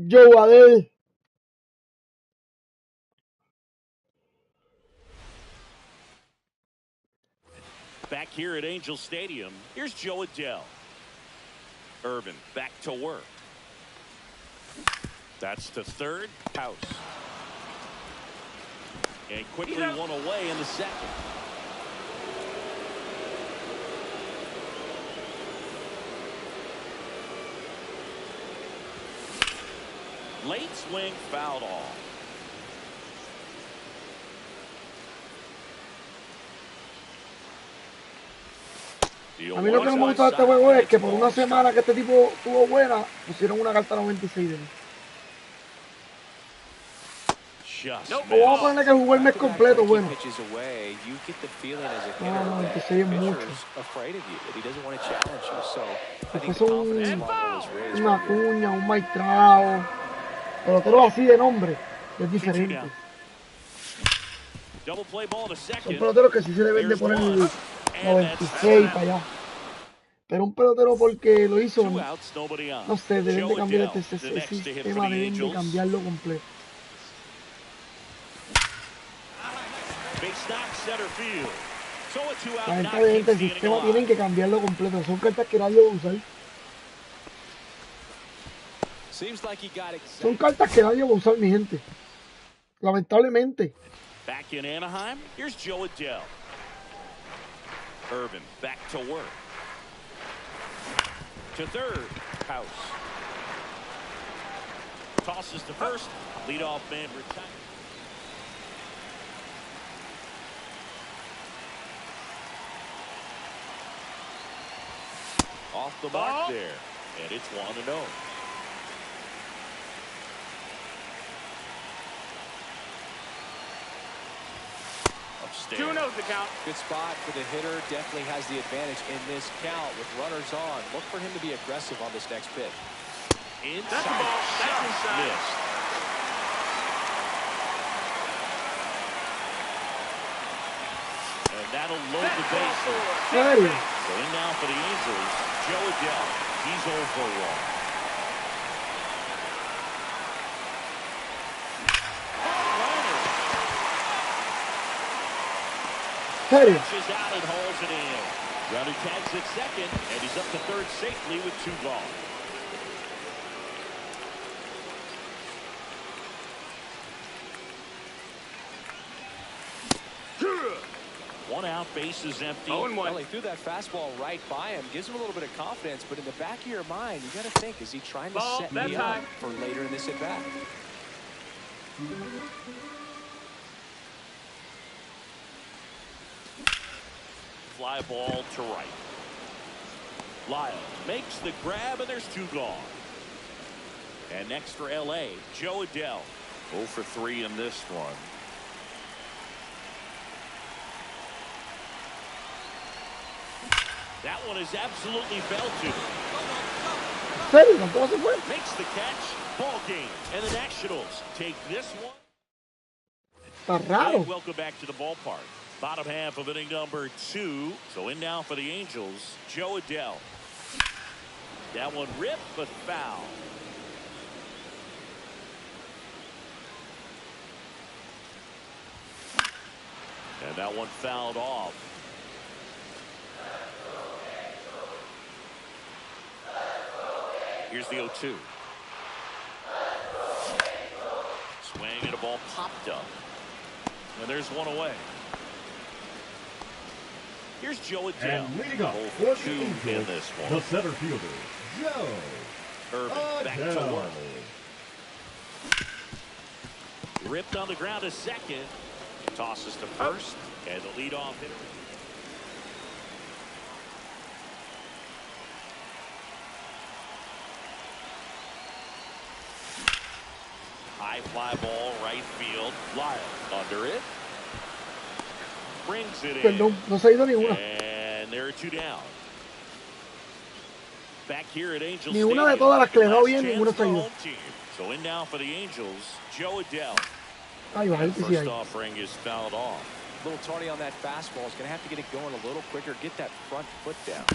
S2: Joe Adele.
S3: Back here at Angel Stadium, here's Joe Adele. Irvin back to work. That's to third. House. And quickly 1 away in the second. Late swing fouled off.
S2: A mí lo que no me gusta de este juego es que por una semana que este tipo tuvo buena, pusieron una carta 96 de él. Vamos a ponerle que jugó el mes completo, bueno. No, 96 es mucho. Después son una cuña, un maestrado. Peloteros así de nombre, es diferente. Son peloteros que sí se deben de poner el 96 para allá. Pero un pelotero porque lo hizo, no sé, deben de cambiar este sistema, deben de cambiarlo completo. La gente, el sistema tienen que cambiarlo completo. Son cartas que nadie va a usar. Son cartas que nadie va a usar, mi gente. Lamentablemente.
S3: Back in Anaheim, here's Joe Adele. Irvin back to work. To third, House. Tosses to first. Leadoff man retired. Off the mark there. And it's 1-0.
S6: Two knows the count.
S5: Good spot for the hitter. Definitely has the advantage in this count with runners on. Look for him to be aggressive on this next pitch.
S3: Inside.
S6: That's the ball. That's inside.
S3: Missed. And that'll load the bases. Going now for the Angels, Joe Adele. He's 0 for 1.
S2: Tarde.
S3: Is out and hauls it in. Runner tags at second, and he's up to third safely with 2 gone. One out, base is empty.
S5: Well, he threw that fastball right by him. Gives him a little bit of confidence, but in the back of your mind, you got to think, is he trying to set me up for later in this at-bat?
S3: Fly ball to right. Lyle makes the grab, and there's 2 gone. And next for LA, Joe Adele. 0 for 3 in this one. That one is absolutely belted. Makes the catch. Ball game. And the Nationals take this one. And welcome back to the ballpark. Bottom half of inning number 2. So in now for the Angels, Joe Adele. That one ripped, but foul. And that one fouled off. Here's the 0-2. Swing and a ball popped up. And there's one away. Here's Joe Adele.
S4: And leading up for the Angels, in this one, the center fielder, Joe
S3: Irvin back to work. Ripped on the ground to second. Tosses to first. And the leadoff hitter. High fly ball, right field. Lyle under it. Brings it in.
S2: No se ha ido ninguna.
S3: And there are 2 down. Back here at Angels
S2: Ni una de todas las que le da bien, ninguna se ha ido.
S3: So in now for the Angels, Joe Adele.
S2: First
S3: offering is fouled off.
S5: A little tardy on that fastball. Is going to have to get it going a little quicker. Get that front foot down.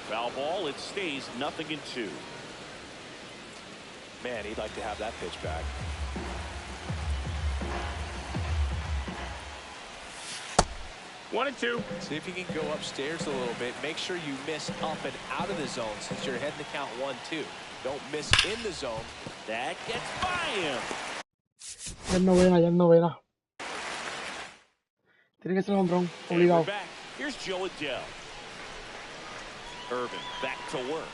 S3: Foul ball. It stays 0-2.
S5: Man, he'd like to have that pitch back.
S6: One and two.
S5: See if you can go upstairs a little bit. Make sure you miss up and out of the zone since you're heading to count 1-2. Don't miss in the zone.
S3: That gets by him.
S2: Ya en novena. Tiene que ser un dron, obligado.
S3: Here's Joe Adele. Irvin back to work.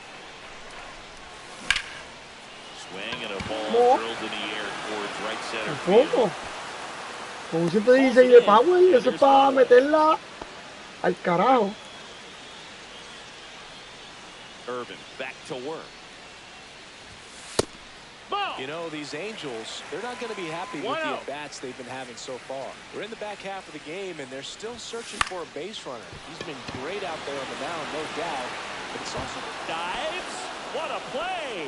S3: Swing and a ball drilled in the air towards right center
S2: Tampoco.
S3: field.
S2: Con un 116 de power, eso es para meterla al carajo.
S3: Irvin back to work.
S5: You know, these Angels, they're not going to be happy with the at-bats they've been having so far. We're in the back half of the game, and they're still searching for a base runner. He's been great out there on the mound, no doubt. But it's also
S3: Dives. What a play.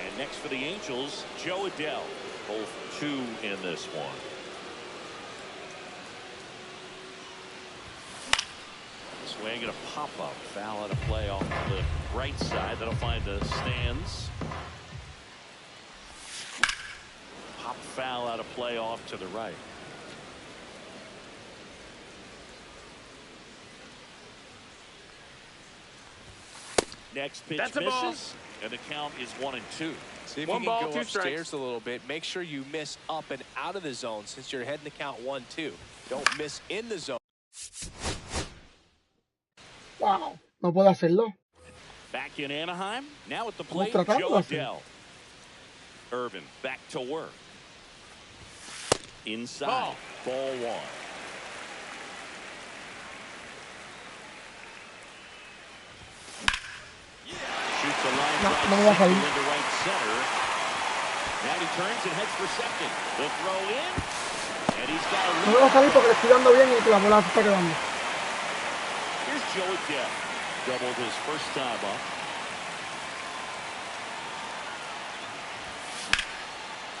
S3: And next for the Angels, Joe Adell. Both 2 in this one. Swing and a pop-up. Foul out of play off the right side. That'll find the stands. Pop foul out of play off to the right. Next pitch misses, and the count is 1-2.
S5: see if you can go upstairs a little bit. Make sure you miss up and out of the zone since you're heading the count 1-2. Don't miss in the zone.
S2: Wow, no puedo hacerlo.
S3: Back in Anaheim, now at the plate,
S2: Estamos tratando
S3: Joe
S2: de hacer.
S3: Adell. Irvin back to work. Inside, ball 1. Shoots a line
S2: No,
S3: drive
S2: no me va a salir.
S3: into right center. Now he turns and heads for second. The throw in, and he's got a
S2: No me va a salir porque le estoy dando bien y que la bola se está quedando.
S3: Here's Joe Adell. Doubled his first time up.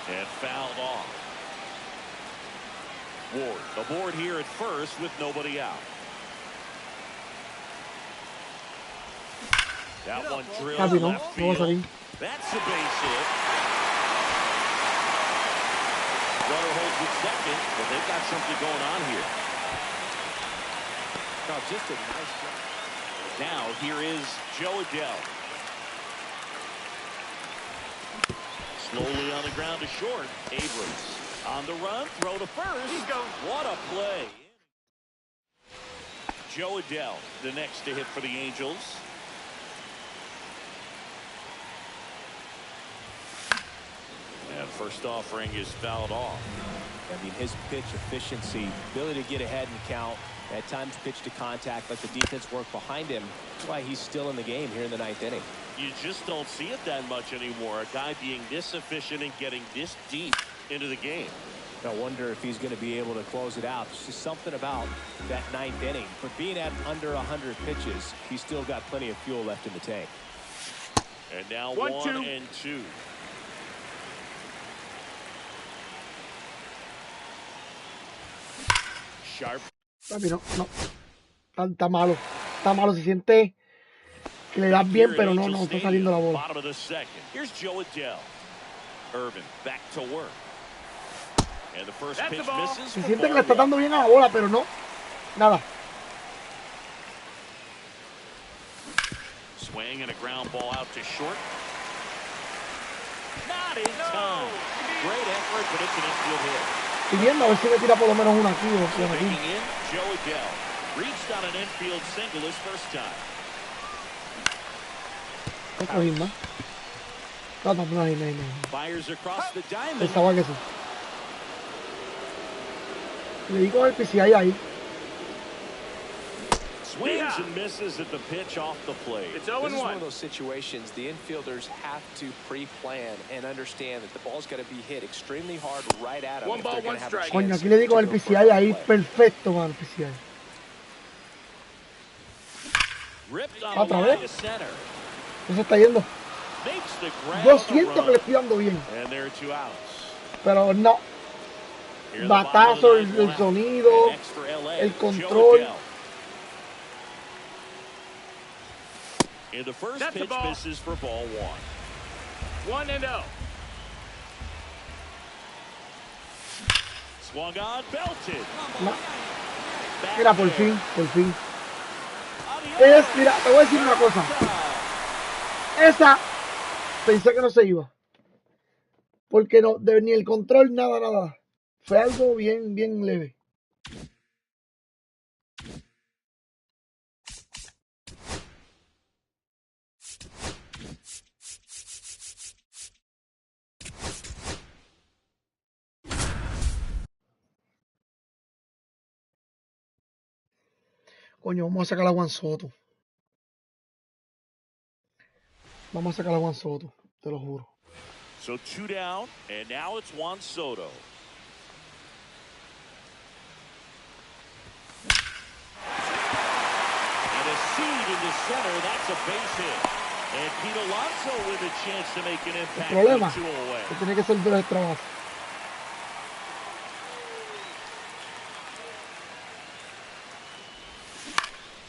S3: And fouled off. Ward aboard here at first with nobody out. That one drilled
S2: Happy, no?
S3: left
S2: No va a
S3: field.
S2: salir.
S3: That's a base hit. Runner holds at second, but they've got something going on here.
S5: Oh, just a nice job.
S3: Now here is Joe Adell. Slowly on the ground to short. Abrams on the run, throw to first. What a play. Joe Adell, the next to hit for the Angels. And first offering is fouled off.
S5: I mean, his pitch efficiency, ability to get ahead and count, at times pitch to contact, let the defense work behind him. That's why he's still in the game here in the 9th inning.
S3: You just don't see it that much anymore. A guy being this efficient and getting this deep into the game.
S5: I wonder if he's going to be able to close it out. There's just something about that 9th inning. For being at under 100 pitches, he's still got plenty of fuel left in the tank.
S3: And now 1-2. Sharp.
S2: Papi, no, no. Está malo. Está malo. Se siente que le das bien, pero no está saliendo la bola.
S3: Bottom of the second. Here's Joe Adell. Irvin back to work. And the first pitch misses.
S2: Se siente que le está dando bien a la bola, pero no. Nada.
S3: Swing and a ground ball out to short. Not in time. Great effort, but it's an infield hit.
S2: Estoy viendo a ver si me tira por lo menos una aquí o una
S3: Taking
S2: aquí.
S3: in, Joe Adell reached on an infield single his first time.
S2: Voy a coger más. No, ahí.
S3: Fires across the diamond.
S2: Pensaba que sí. Le di con el PCI ahí.
S3: Swings and misses at the pitch off the plate.
S6: It's
S5: This
S6: 0-1.
S5: is one of those situations the infielders have to pre-plan and understand that the ball's got to be hit extremely hard right at them.
S6: One ball, one strike.
S2: Coño, aquí le digo el PCI ahí perfecto, mano, el PCI.
S3: Ripped on
S2: Otra
S3: the
S2: vez.
S3: line to center.
S2: Eso está yendo.
S3: Makes the grab
S2: Yo
S3: on the
S2: siento que
S3: run.
S2: le estoy dando bien,
S3: And there are 2 outs.
S2: pero no.
S3: Here in the bottom of
S2: Batazo,
S3: the ninth,
S2: el
S3: one out.
S2: sonido,
S3: And next for LA,
S2: el
S3: Joe
S2: control.
S3: Adell. And the first
S6: That's a
S3: pitch
S6: ball.
S3: misses for ball 1.
S6: 1-0.
S3: Swung on, belted.
S2: No.
S3: Back
S2: Mira, por
S3: there.
S2: fin, por fin.
S3: On the
S2: Mira, te voy a decir una cosa. Esa, pensé que no se iba. Porque no, ni el control, nada. Fue algo bien leve. Coño, vamos a sacar a Juan Soto. Vamos a sacar a Juan Soto, te lo juro.
S3: So 2 down, and now it's Juan Soto. And a seed into center, that's a base hit. And Pete Alonso with a chance to make an impact.
S2: El problema
S3: with 2 away.
S2: que tiene que ser de extra base.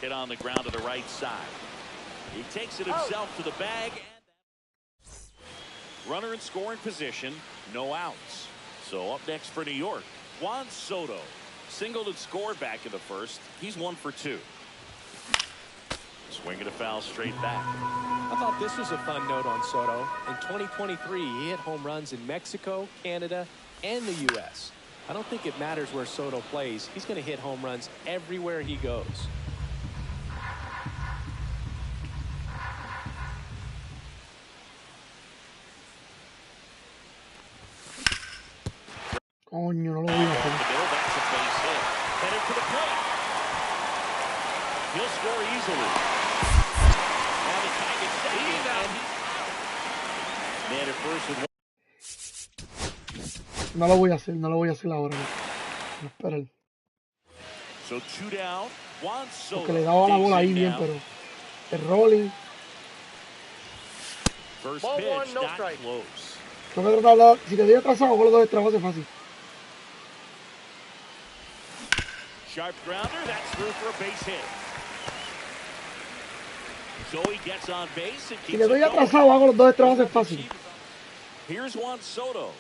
S3: Hit on the ground to the right side. He takes it himself to the bag. Runner in scoring position, no outs. So up next for New York, Juan Soto. Singled and scored back in the first. He's 1 for 2. Swinging a foul straight back.
S5: I thought this was a fun note on Soto. In 2023, he hit home runs in Mexico, Canada, and the U.S. I don't think it matters where Soto plays. He's going to hit home runs everywhere he goes.
S2: Coño, no lo voy a hacer.
S3: That's a base hit. Headed for the plate. He'll score easily. Now the tag is second. Man at first with
S2: No lo voy a hacer, no lo voy a hacer ahora. No, espera.
S3: So 2 down. Juan Soto.
S2: Porque le daba la bola ahí bien, pero el rolling.
S3: First
S6: Ball
S3: pitch,
S6: one, no
S3: not
S6: strike.
S3: close.
S2: Tengo que tratar, si te doy atrasado, con los dos extra bases fácil.
S3: Sharp grounder, that's through for a base hit. Joey gets on base and
S2: Si
S3: keeps
S2: le doy
S3: it going.
S2: atrasado, hago los dos extra bases fácil.
S3: Here's Juan Soto,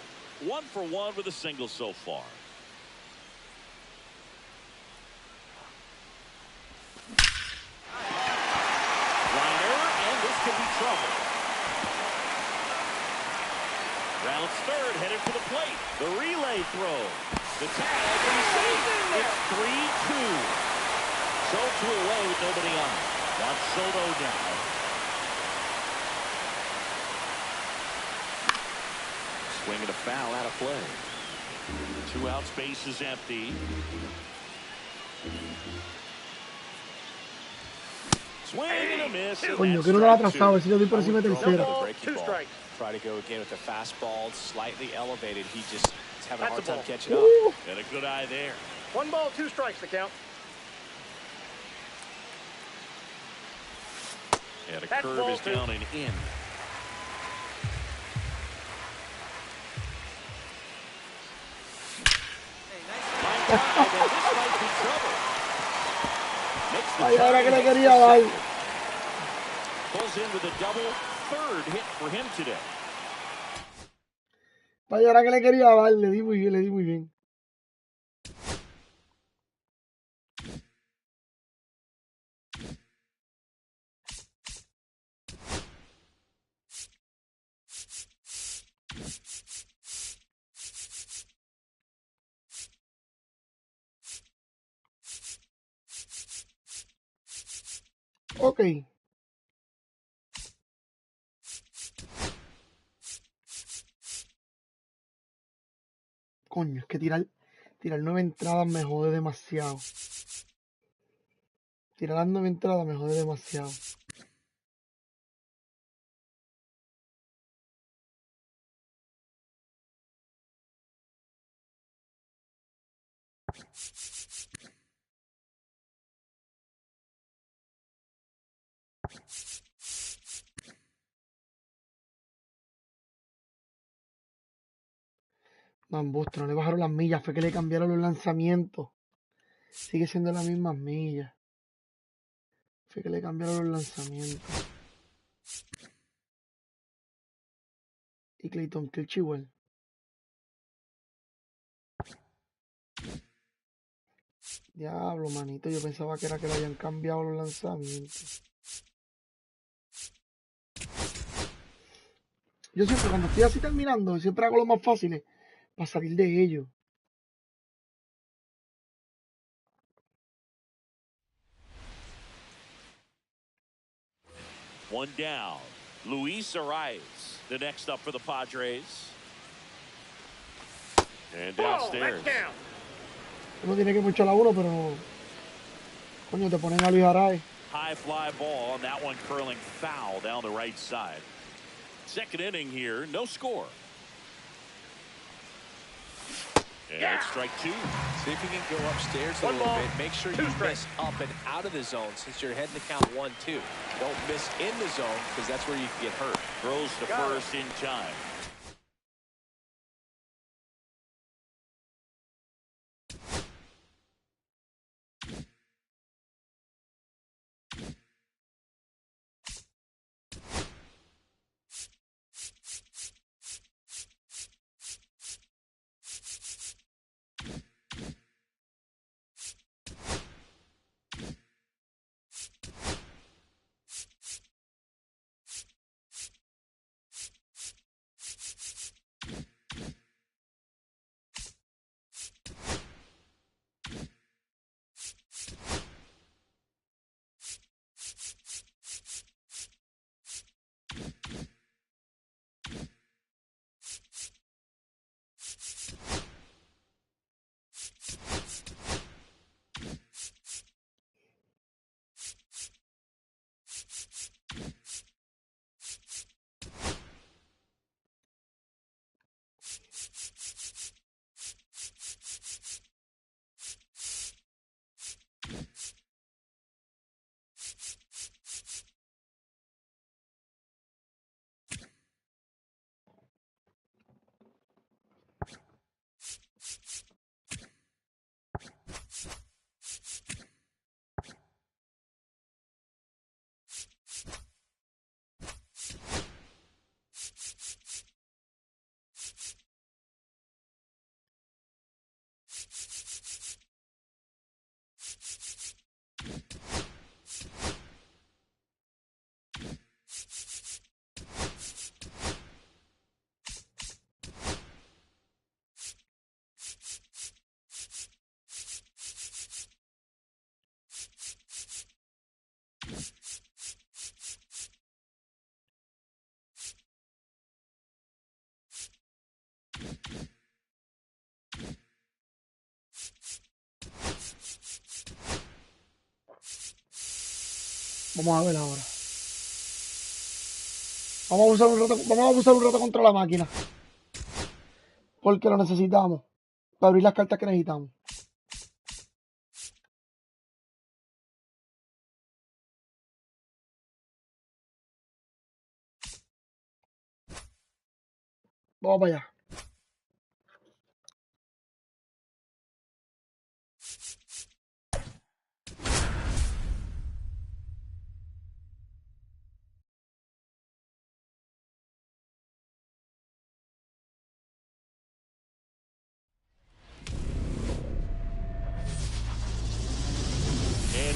S3: 1 for 1 with a single so far. Liner, and this could be trouble. Rounds third, headed for the plate. The relay throw. The tag, and he's safe. It's 3-2. So 2 away with nobody on. Juan Soto now. Swinging a foul out of play. 2 outs, base is empty. Swing and a miss. and
S2: Coño,
S3: that's
S2: que no lo ha
S3: strike
S2: atrasado, a ver si le doy por
S5: I
S2: encima de
S5: would draw
S2: tercera.
S5: the
S6: ball,
S5: breaking
S6: 2
S5: ball.
S6: strikes.
S5: Try to go again with the fastball slightly elevated. He just is having a
S6: That's
S5: hard
S6: a
S5: time
S6: ball.
S5: catching up.
S2: Woo!
S3: And a good eye there.
S6: 1 ball, 2 strikes, the count.
S3: And a
S6: That's
S3: curve
S6: ball
S3: is
S6: two.
S3: down and in. Line drive, and this might be trouble. Makes the
S2: Ay, ahora que le
S3: turn,
S2: quería
S3: makes the
S2: dar.
S3: second. Pulls in with a double, 3rd hit for him today.
S2: Vaya, ahora que le quería dar, le di muy bien, le di muy bien. Ok. Coño, es que tirar 9 entradas me jode demasiado. Tirar las 9 entradas me jode demasiado. No, embuste, no le bajaron las millas, fue que le cambiaron los lanzamientos. Sigue siendo las mismas millas. Fue que le cambiaron los lanzamientos. Y Clayton Kershaw igual. Diablo, manito, yo pensaba que era que le habían cambiado los lanzamientos. Yo siempre, cuando estoy así terminando, siempre hago lo más fácil para salir de ellos.
S3: One down. Luis Arias, the next up for the Padres. And
S6: Ball,
S3: downstairs.
S6: that's down.
S2: Uno tiene que puchar a uno, pero Coño, te ponen a Luis Arraez.
S3: High fly ball, and that one curling foul down the right side. Second inning here, no score. And strike two.
S5: See if you can go upstairs a little bit. Make sure you miss up and out of the zone since you're heading to count 1-2. Don't miss in the zone because that's where you can get hurt.
S3: Throws to first in time.
S2: Vamos a ver ahora. Vamos a abusar un rato contra la máquina. Porque lo necesitamos. Para abrir las cartas que necesitamos. Vamos para allá.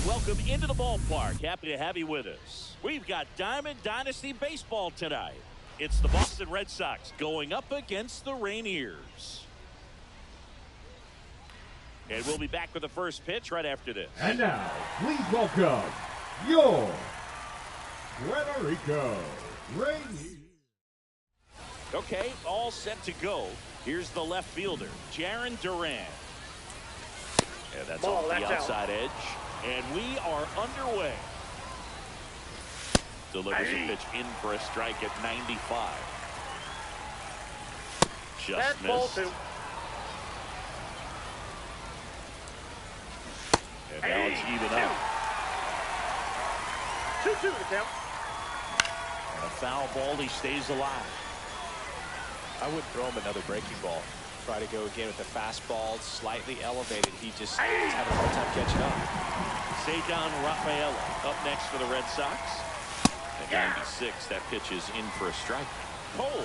S3: Welcome into the ballpark. Happy to have you with us. We've got Diamond Dynasty Baseball tonight. It's the Boston Red Sox going up against the Rainiers. And we'll be back with the first pitch right after this.
S4: And now, please welcome your Puerto Rico Rainiers.
S3: Okay, all set to go. Here's the left fielder, Jarren Duran. And that's off the outside edge. And we are underway. Delivers a pitch in for a strike at 95. Just missed. And now it's even up.
S6: 2-2 to count.
S3: And a foul ball, he stays alive.
S5: I would throw him another breaking ball. Try to go again with the fastball, slightly elevated. He just is having a hard time catching up.
S3: Cedar Rafaela up next for the Red Sox. At 96, that pitch is in for a strike. Cole,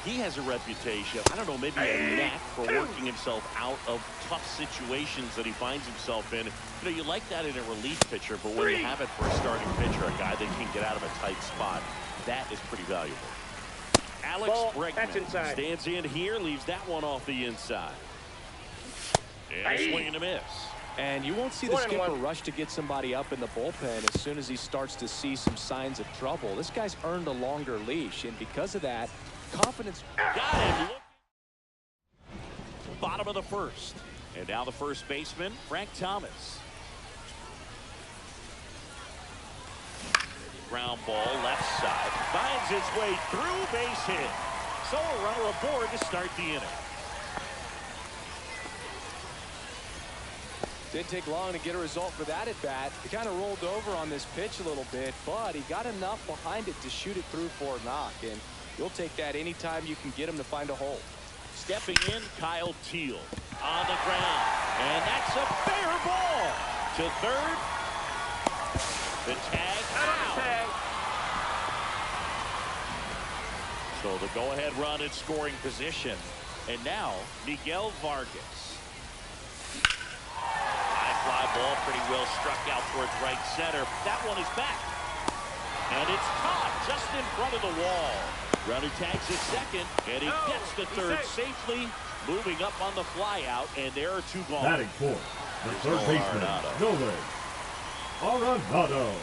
S3: he has a reputation, I don't know, maybe a knack for working himself out of tough situations that he finds himself in. You know, you like that in a relief pitcher, but when you have it for a starting pitcher, a guy that can get out of a tight spot, that is pretty valuable. Alex Bregman stands in here, leaves that one off the inside. And a swing and a miss.
S5: And you won't see the skipper rush to get somebody up in the bullpen as soon as he starts to see some signs of trouble. This guy's earned a longer leash, and because of that, confidence.
S3: Got him. Bottom of the first. And now the first baseman, Frank Thomas. ground ball left side. Finds its way through, base hit. So a runner aboard to start the inning.
S5: Didn't take long to get a result for that at bat. He kind of rolled over on this pitch a little bit, but he got enough behind it to shoot it through for a knock. And you'll take that anytime you can get him to find a hole.
S3: Stepping in, Kyle Teal on the ground. And that's a fair ball to third. The tag out. So the go-ahead run in scoring position. And now, Miguel Vargas. High fly ball pretty well struck out towards right center. That one is back. And it's caught just in front of the wall. Runner tags at second, and he gets to third safely, moving up on the fly out, and there are two gone.
S4: Batting fourth, the third baseman, Nolan Arenado.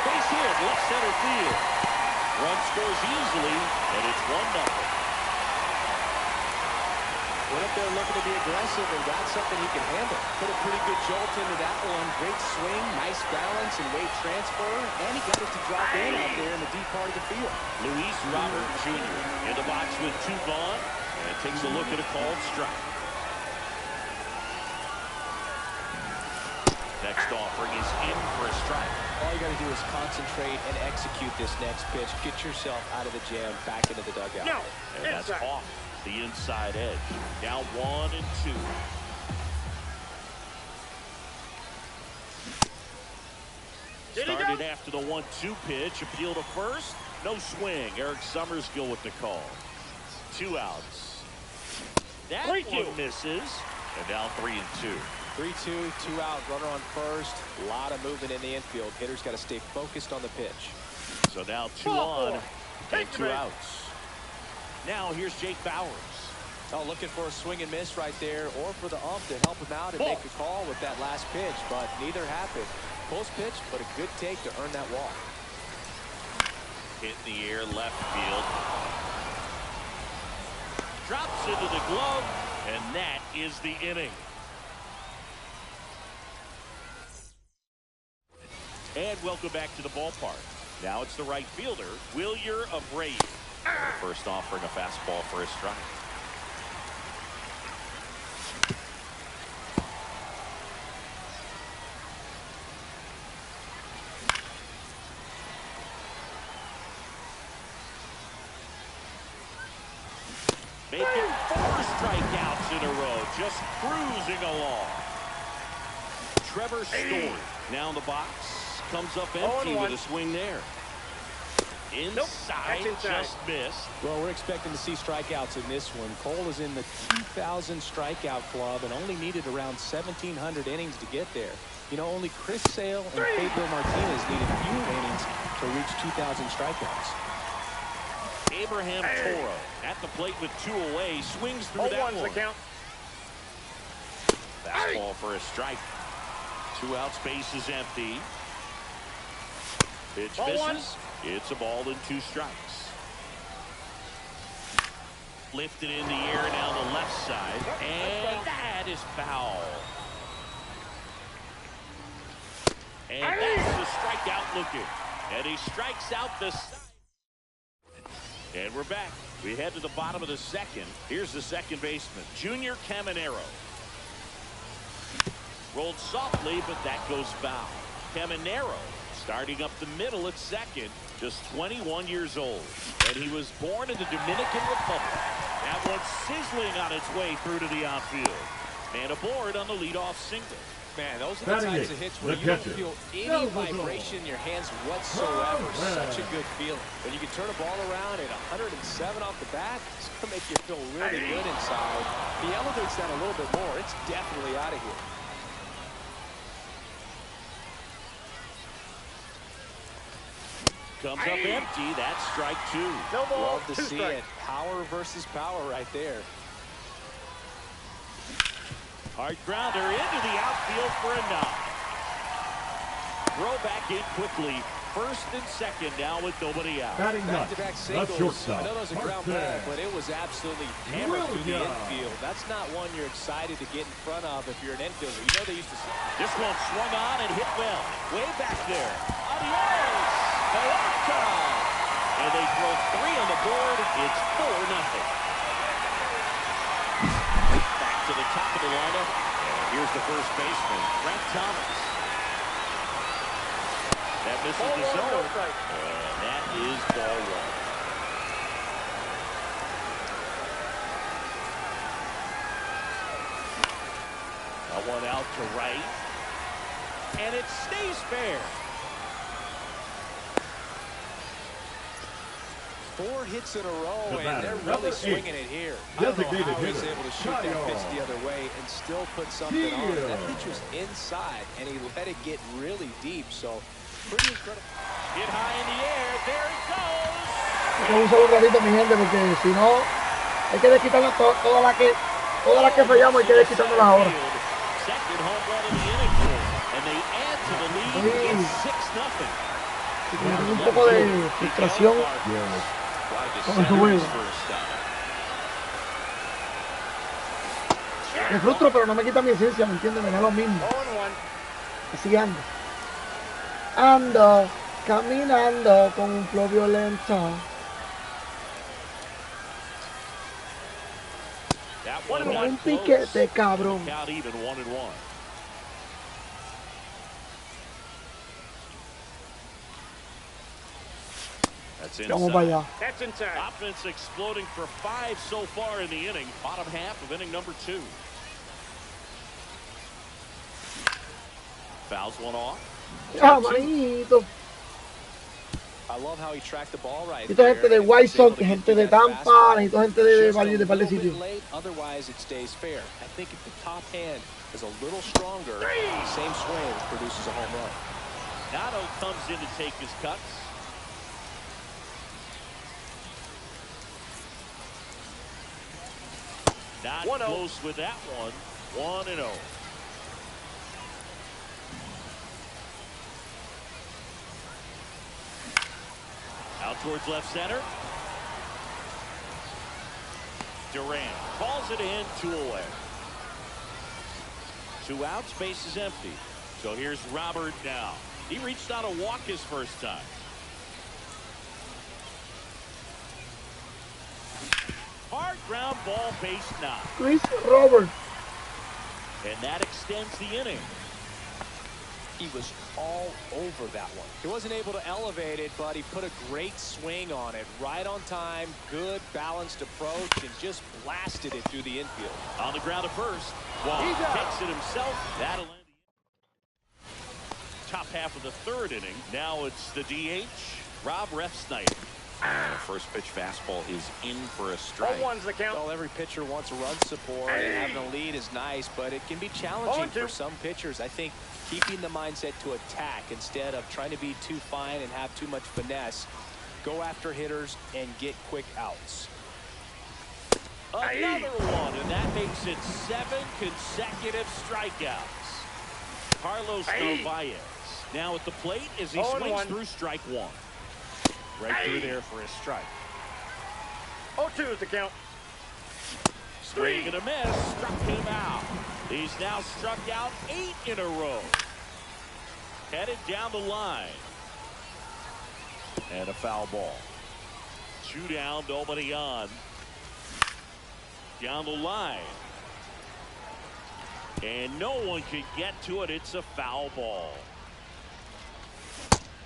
S3: Base hit, left center field. Run scores easily, and it's 1-0.
S5: Went up there looking to be aggressive and got something he can handle. Put a pretty good jolt into that one. Great swing, nice balance and weight transfer. And he got it to drop in out there in the deep part of the field.
S3: Luis Robert Jr. in the box with two gone. And takes a look at a called strike. Next offering is in for a strike.
S5: All you got to do is concentrate and execute this next pitch. Get yourself out of the jam, back into the dugout.
S6: No,
S3: and that's off the inside edge. Now 1-2. Started after the 1-2 pitch. Appeal to first. No swing. Eric Summerskill with the call. 2 outs. That one misses. And now 3-2.
S5: 3-2, 2 out, runner on first. A lot of movement in the infield. Hitters got to stay focused on the pitch.
S3: So now 2 on and 2 outs. Now here's Jake Bowers.
S5: Oh, looking for a swing and miss right there, or for the ump to help him out and make a call with that last pitch, but neither happened. Close pitch, but a good take to earn that walk.
S3: Hit in the air, left field. Drops into the glove, and that is the inning. And welcome back to the ballpark. Now it's the right fielder, Wilyer Abreu. First offering a fastball for a strike. Making 4 strikeouts in a row, just cruising along. Trevor Story now in the box, comes up empty with a swing there. Inside, just missed.
S5: Well, we're expecting to see strikeouts in this one. Cole is in the 2,000 strikeout club and only needed around 1,700 innings to get there. You know, only Chris Sale and Pedro Martinez needed fewer innings to reach 2,000 strikeouts.
S3: Abraham Toro at the plate with 2 away, swings through that one. Fastball for a strike. 2 outs, base is empty. Pitch misses. It's a ball and 2 strikes. Lifted in the air down the left side, and that is foul. And that's the strikeout looking. And he strikes out the side. And we're back. We head to the bottom of the second. Here's the second baseman, Junior Caminero. Rolled softly, but that goes foul. Caminero starting up the middle at second, just 21 years old. And he was born in the Dominican Republic. That one's sizzling on its way through to the outfield. Man aboard on the leadoff single.
S5: Man, those are the types of hits where you don't feel any vibration in your hands whatsoever. Such a good feeling. When you can turn a ball around at 107 off the bat, it's going to make you feel really good inside. He elevates that a little bit more. It's definitely out of here.
S3: Comes up empty. That's strike 2.
S6: No ball.
S5: Love to see it. Power versus power right there.
S3: Hard grounder into the outfield for a knock. Throw back in quickly. First and second now with nobody out.
S4: Batting ninth,
S5: Back-to-back
S4: the
S5: singles.
S4: shortstop.
S5: I know that was a ground ball, but it was absolutely hammered through the infield. That's not one you're excited to get in front of if you're an infielder. You know they used to say.
S3: This one swung on and hit well. Way back there. Adios! Pelota! And they throw 3 on the board. It's 4-0. Back to the top of the lineup. And here's the first baseman, Frank Thomas. That misses the zone. And that is ball 1. One out to right, and it stays fair.
S5: 4 hits in a row, and they're really swinging it here. I don't know how he's able to shoot that pitch the other way and still put something on. That pitch was inside, and he let it get really deep, so pretty incredible.
S3: Hit high in the air, there it goes.
S2: Hay que usar un ratito, mi gente, porque si no, hay que desquitarnos todas las que fallamos, hay que desquitarnos ahora.
S3: Second home run of the inning, and they add to the lead. It's 6-0.
S2: Con un poco de frustración con su juego. Me frustro, pero no me quita mi esencia, ¿me entiendes? Me da lo mismo. Así ando. Ando, caminando con un flow violento. Un piquete, cabrón. Vamos para allá.
S3: Offense exploding for 5 so far in the inning. Bottom half of inning number 2. Fouls one off.
S2: Ah, manito.
S5: I love how he tracked the ball right.
S2: Necesito gente de White Sox, gente de Tampa, necesito gente de par de sitios.
S5: Otherwise, it stays fair. I think if the top hand is a little stronger, the same swing produces a home run.
S3: Nato comes in to take his cuts. Not close with that one. 1-0. Out towards left center. Durant calls it in, 2 away. 2 outs, base is empty. So here's Robert now. He reached out to walk his first time. Hard ground ball, base knock.
S2: Chris Robert.
S3: And that extends the inning.
S5: He was all over that one. He wasn't able to elevate it, but he put a great swing on it. Right on time, good balanced approach, and just blasted it through the infield.
S3: On the ground at first. Wall takes it himself. That'll end the top half of the 3rd inning. Now it's the DH, Rob Refsnyder. First pitch fastball is in for a strike.
S6: 0-1's the count.
S5: Well, every pitcher wants a run support, and having a lead is nice, but it can be challenging for some pitchers. I think keeping the mindset to attack instead of trying to be too fine and have too much finesse. Go after hitters and get quick outs.
S3: Another one, and that makes it 7 consecutive strikeouts. Carlos Narvaez now at the plate as he swings through strike 1. Right through there for a strike.
S6: 0-2 is the count.
S3: Swing and a miss, struck him out. He's now struck out 8 in a row. Headed down the line. And a foul ball. 2 down, nobody on. Down the line. And no one can get to it. It's a foul ball.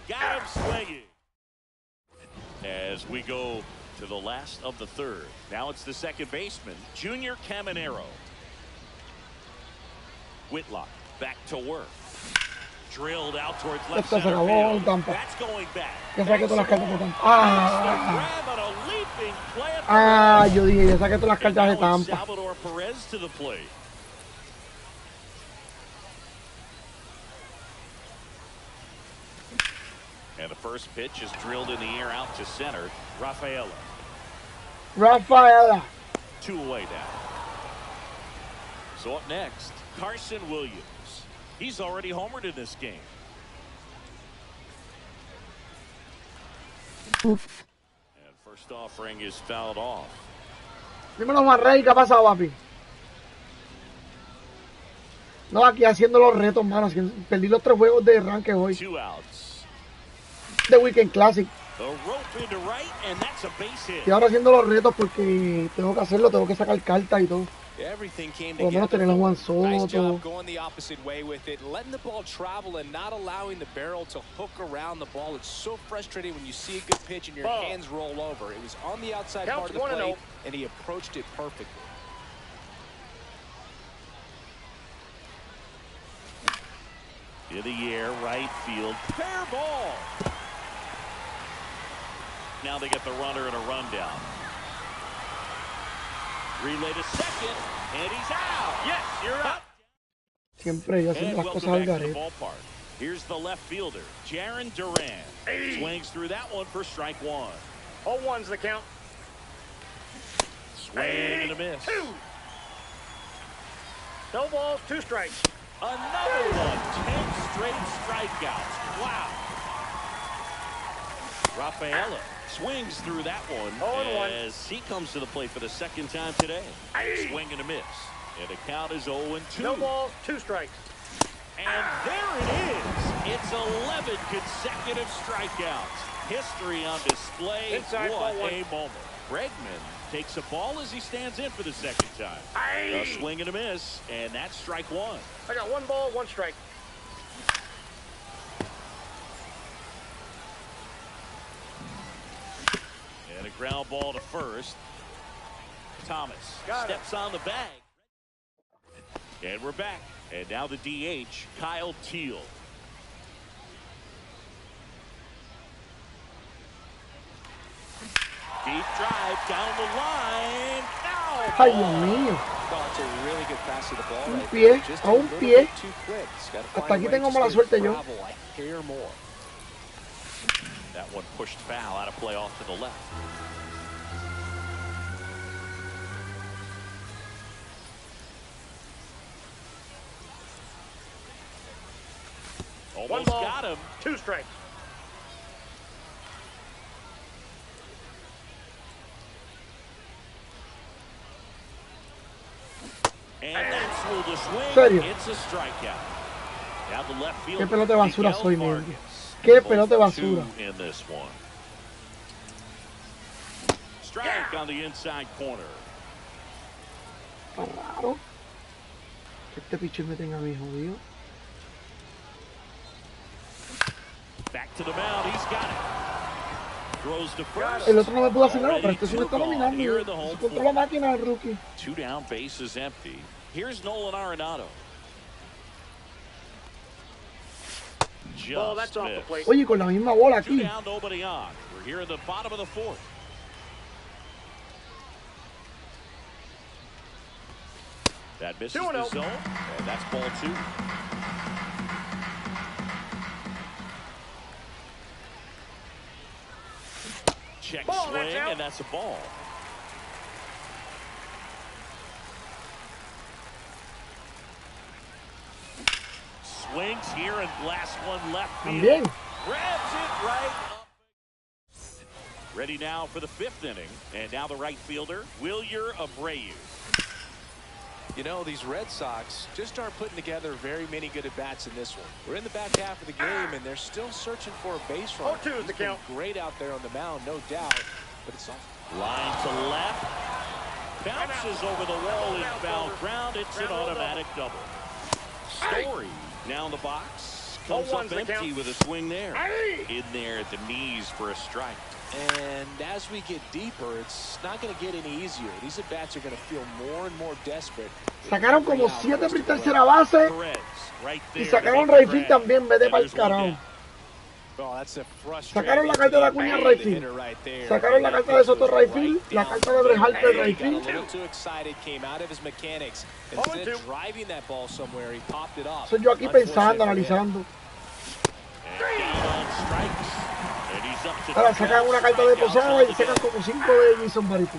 S3: Got him swinging. As we go to the last of the 3rd. Now it's the second baseman, Junior Caminero. Whitlock back to work. Drilled out towards left center field. That's going back.
S2: Yo dije, ya saqué todas las cartas de Tampa.
S3: Salvador Perez to the plate. And the first pitch is drilled in the air out to center. Rafaela.
S2: 2
S3: away now. So up next, Carson Williams. He's already homered in this game.
S1: Uf.
S3: And first offering is fouled off.
S2: Dímelo, Marrey, ¿qué ha pasado, papi? No, aquí haciendo los retos, mano. Perdí los 3 juegos de ranking hoy.
S3: 2 outs.
S2: De Weekend Classic.
S3: The rope into right, and that's a base hit.
S2: Y ahora haciendo los retos porque tengo que hacerlo, tengo que sacar cartas y todo.
S5: Everything came
S2: Por lo menos
S5: together.
S2: tener a Juan
S5: Nice
S2: Soto.
S5: job going the opposite way with it, letting the ball travel and not allowing the barrel to hook around the ball. It's so frustrating when you see a good pitch and your hands roll over. It was on the outside part of the plate, and he approached it perfectly.
S3: In the air, right field, fair ball. Now they get the runner and a rundown. Relay to second, and he's out. Yes, you're out.
S2: Siempre yo haciendo las cosas al garete.
S3: Here's the left fielder, Jaron Duran. Swings through that one for strike 1.
S6: 0-1's the count.
S3: Swing and a miss.
S6: 2. No balls, 2 strikes.
S3: Another one. 10 straight strikeouts. Wow. Rafaela swings through that one as he comes to the plate for the 2nd time today. Swing and a miss. And the count is 0-2.
S6: No balls, 2 strikes.
S3: And there it is. It's 11 consecutive strikeouts. History on display.
S6: Inside,
S3: what
S6: ball
S3: a moment. Bregman takes a ball as he stands in for the 2nd time. A swing and a miss, and that's strike 1.
S6: I got 1 ball, 1 strike.
S3: And a ground ball to first. Thomas steps on the bag. And we're back. And now the DH, Kyle Teal. Deep drive down the line.
S2: Ay, Dios mío. Un pie, a un pie. Hasta aquí tengo mala suerte yo.
S3: That one pushed foul out of play off to the left. Almost got him.
S6: 2 strikes.
S3: And that's ruled a swing.
S2: ¿Serio?
S3: It's a strikeout. Now the left field.
S2: Qué pelota basura soy, man. Qué pelota basura.
S3: In this one. Strike on the inside corner.
S2: Está raro que este pitcher me tenga a mí jodido.
S3: Back to the mound. He's got it. Throws to first.
S2: El otro no me pudo hacer nada, pero este sí me está dominando. Se controla la máquina del rookie.
S3: 2 down, bases empty. Here's Nolan Arenado.
S6: Oh, that's off the plate.
S2: Oye, con la misma bola
S3: 2
S2: aquí.
S3: down, nobody on. We're here in the bottom of the 4th. That misses the zone, and that's ball 2. Check swing, and that's a ball. Swings here, and last one left field.
S2: También.
S3: Grabs it right up. Ready now for the 5th inning, and now the right fielder, Wilyer Abreu.
S5: You know, these Red Sox just aren't putting together very many good at-bats in this one. We're in the back half of the game, and they're still searching for a base runner.
S6: 0-2 is the count.
S5: Great out there on the mound, no doubt, but it's off.
S3: Line to left. Bounces over the wall in foul ground. It's an automatic double. Story now in the box. Comes up empty with a swing there. In there at the knees for a strike.
S5: And as we get deeper, it's not going to get any easier. These at-bats are going to feel more and more desperate.
S2: Sacaron como 7 por tercera base. Y sacaron Rayfield también, vete para el carajo. Sacaron la carta de Acuña Rayfield. Sacaron la carta de Soto Rayfield. La carta de Brejalter Rayfield. Soy yo aquí pensando, analizando. Ahora sacan una carta de posada y sacan como 5 de Jason Barito.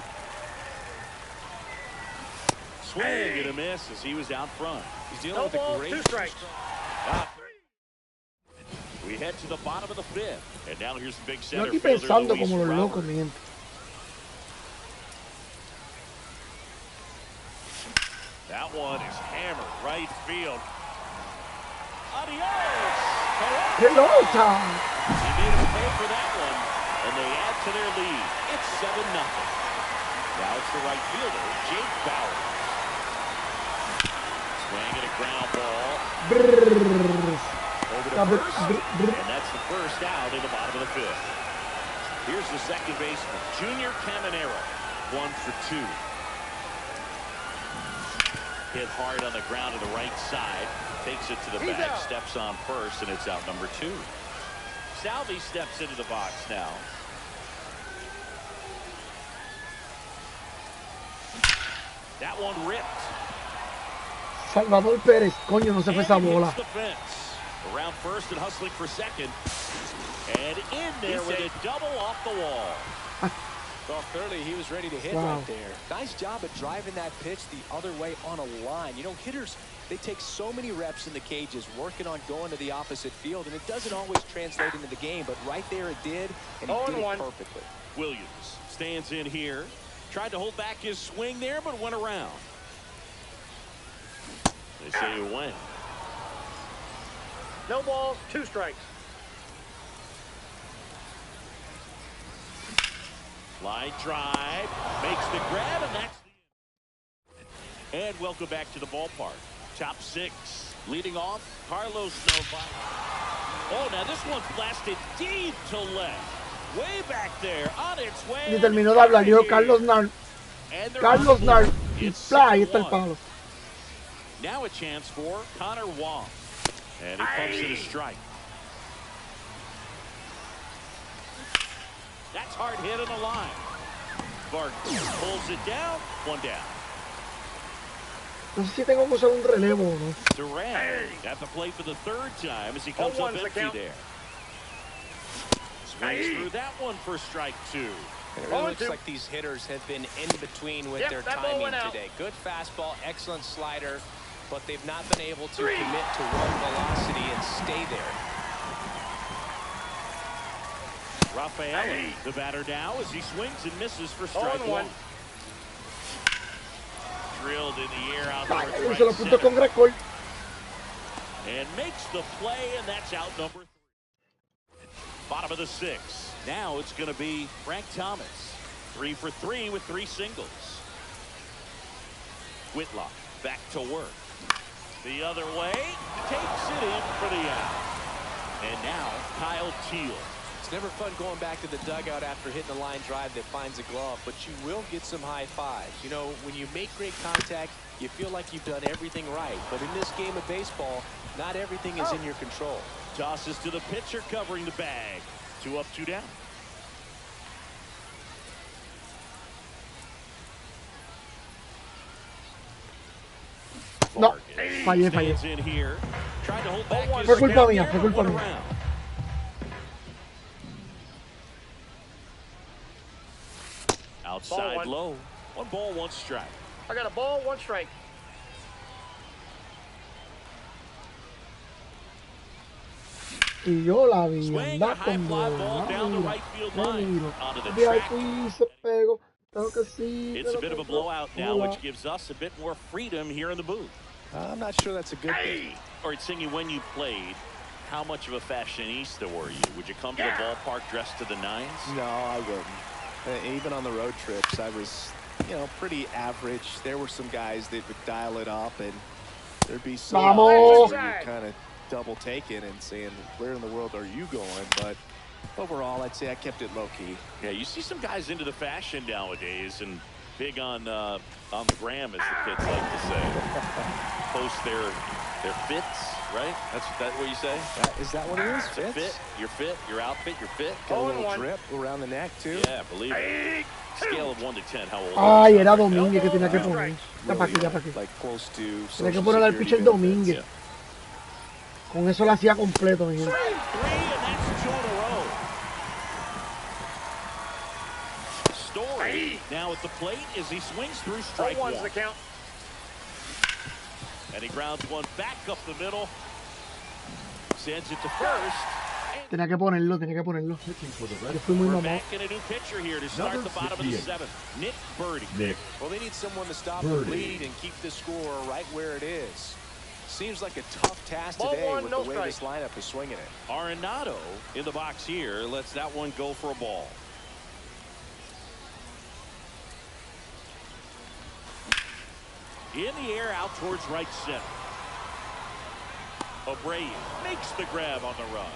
S3: Swing and a miss as he was out front.
S5: He's dealing with a great strike.
S3: We head to the bottom of the fifth. And now here's the big
S2: Yo
S3: center
S2: aquí
S3: fielder,
S2: pensando
S3: Luis
S2: como los locos,
S3: Robert.
S2: mi gente.
S3: That one is hammered right field. Adios!
S2: Hello time.
S3: He made him pay for that one, and they add to their lead. It's 7-0. Now it's the right fielder, Jake Bauer. Swinging a ground ball. Over to first, and that's the first out in the bottom of the fifth. Here's the second baseman, Junior Caminero, 1 for 2. Hit hard on the ground to the right side. Takes it to the bag, steps on first, and it's out number 2. Salvi steps into the box now. That one ripped.
S2: Salvador Pérez, coño, no se fue esa bola.
S3: Around first and hustling for second. And in there with a double off the wall.
S5: Well, clearly he was ready to hit right there. Nice job at driving that pitch the other way on a line. You know, hitters, they take so many reps in the cages working on going to the opposite field, and it doesn't always translate into the game, but right there it did, and he did it perfectly.
S3: Williams stands in here. Tried to hold back his swing there, but went around. They say he went.
S6: No balls, 2 strikes.
S3: Line drive, makes the grab, and that's the end. And welcome back to the ballpark. Top 6, leading off, Carlos Narvaez. Oh, now this one's blasted deep to left. Way back there, on its way.
S2: Ni terminó de hablar, dijo Carlos Nar. Y ahí está el palo.
S3: Now a chance for Connor Wong. And he pumps it a strike. That's hard hit on the line. Barton pulls it down, 1 down.
S2: No sé si tengo que usar un relevo o no.
S3: Durant at the plate for the 3rd time as he comes up empty there. Swings through that one for strike 2.
S5: It really looks like these hitters have been in between with their timing today. Good fastball, excellent slider, but they've not been able to commit to one velocity and stay there.
S3: Rafael, the batter now as he swings and misses for strike 1. Drilled in the air out towards right center. And makes the play, and that's out number 3. Bottom of the 6th. Now it's going to be Frank Thomas. 3 for 3 with 3 singles. Whitlock back to work. The other way, takes it in for the out. And now Kyle Teal.
S5: It's never fun going back to the dugout after hitting a line drive that finds a glove, but you will get some high fives. You know, when you make great contact, you feel like you've done everything right. But in this game of baseball, not everything is in your control.
S3: Tosses to the pitcher covering the bag. 2 up, 2 down.
S2: No, fallé. Fue culpa mía, fue culpa mía.
S3: Outside low. 1 ball, 1 strike.
S6: I got a ball, 1 strike.
S2: Y yo la vi andar con bola. Se pegó.
S3: It's a bit of a blowout now, which gives us a bit more freedom here in the booth.
S5: I'm not sure that's a good thing.
S3: All right, Singy, when you played, how much of a fashionista were you? Would you come to the ballpark dressed to the nines?
S5: No, I wouldn't. Even on the road trips, I was, you know, pretty average. There were some guys that would dial it up, and there'd be some where you kind of double taking and saying, where in the world are you going? But overall, I'd say I kept it low-key.
S3: Yeah, you see some guys into the fashion nowadays and big on the gram, as the kids like to say. Post their fits, right? That's what you say?
S5: Is that what it is? Fits?
S3: Fit, your fit, your outfit, your fit.
S5: Got a little drip around the neck, too.
S3: Yeah, believe it. Scale of 1 to 10, how old
S2: Ay, era Domínguez que tenía que poner. Ya pa' aquí, ya pa' aquí.
S5: Like close to
S2: tenía que poner al pitcher Domínguez. Con eso lo hacía completo, mi gente.
S3: Story now at the plate as he swings through strike 1.
S6: The count.
S3: And he grounds one back up the middle. Sends it to first.
S2: Tenía que ponerlo.
S4: Pitching for the Red
S2: Fui muy
S3: We're
S2: mamón.
S3: back in a new pitcher here to start the bottom of the 7th. Nick Birdie.
S4: Nick.
S5: Well, they need someone to stop
S4: Birdie.
S5: the lead and keep the score right where it is. Seems like a tough task
S6: Ball
S5: today
S6: one,
S5: with
S6: no
S5: the way
S6: strike.
S5: this lineup is swinging it.
S3: Arenado in the box here lets that one go for a ball. In the air out towards right center. Abreu makes the grab on the run.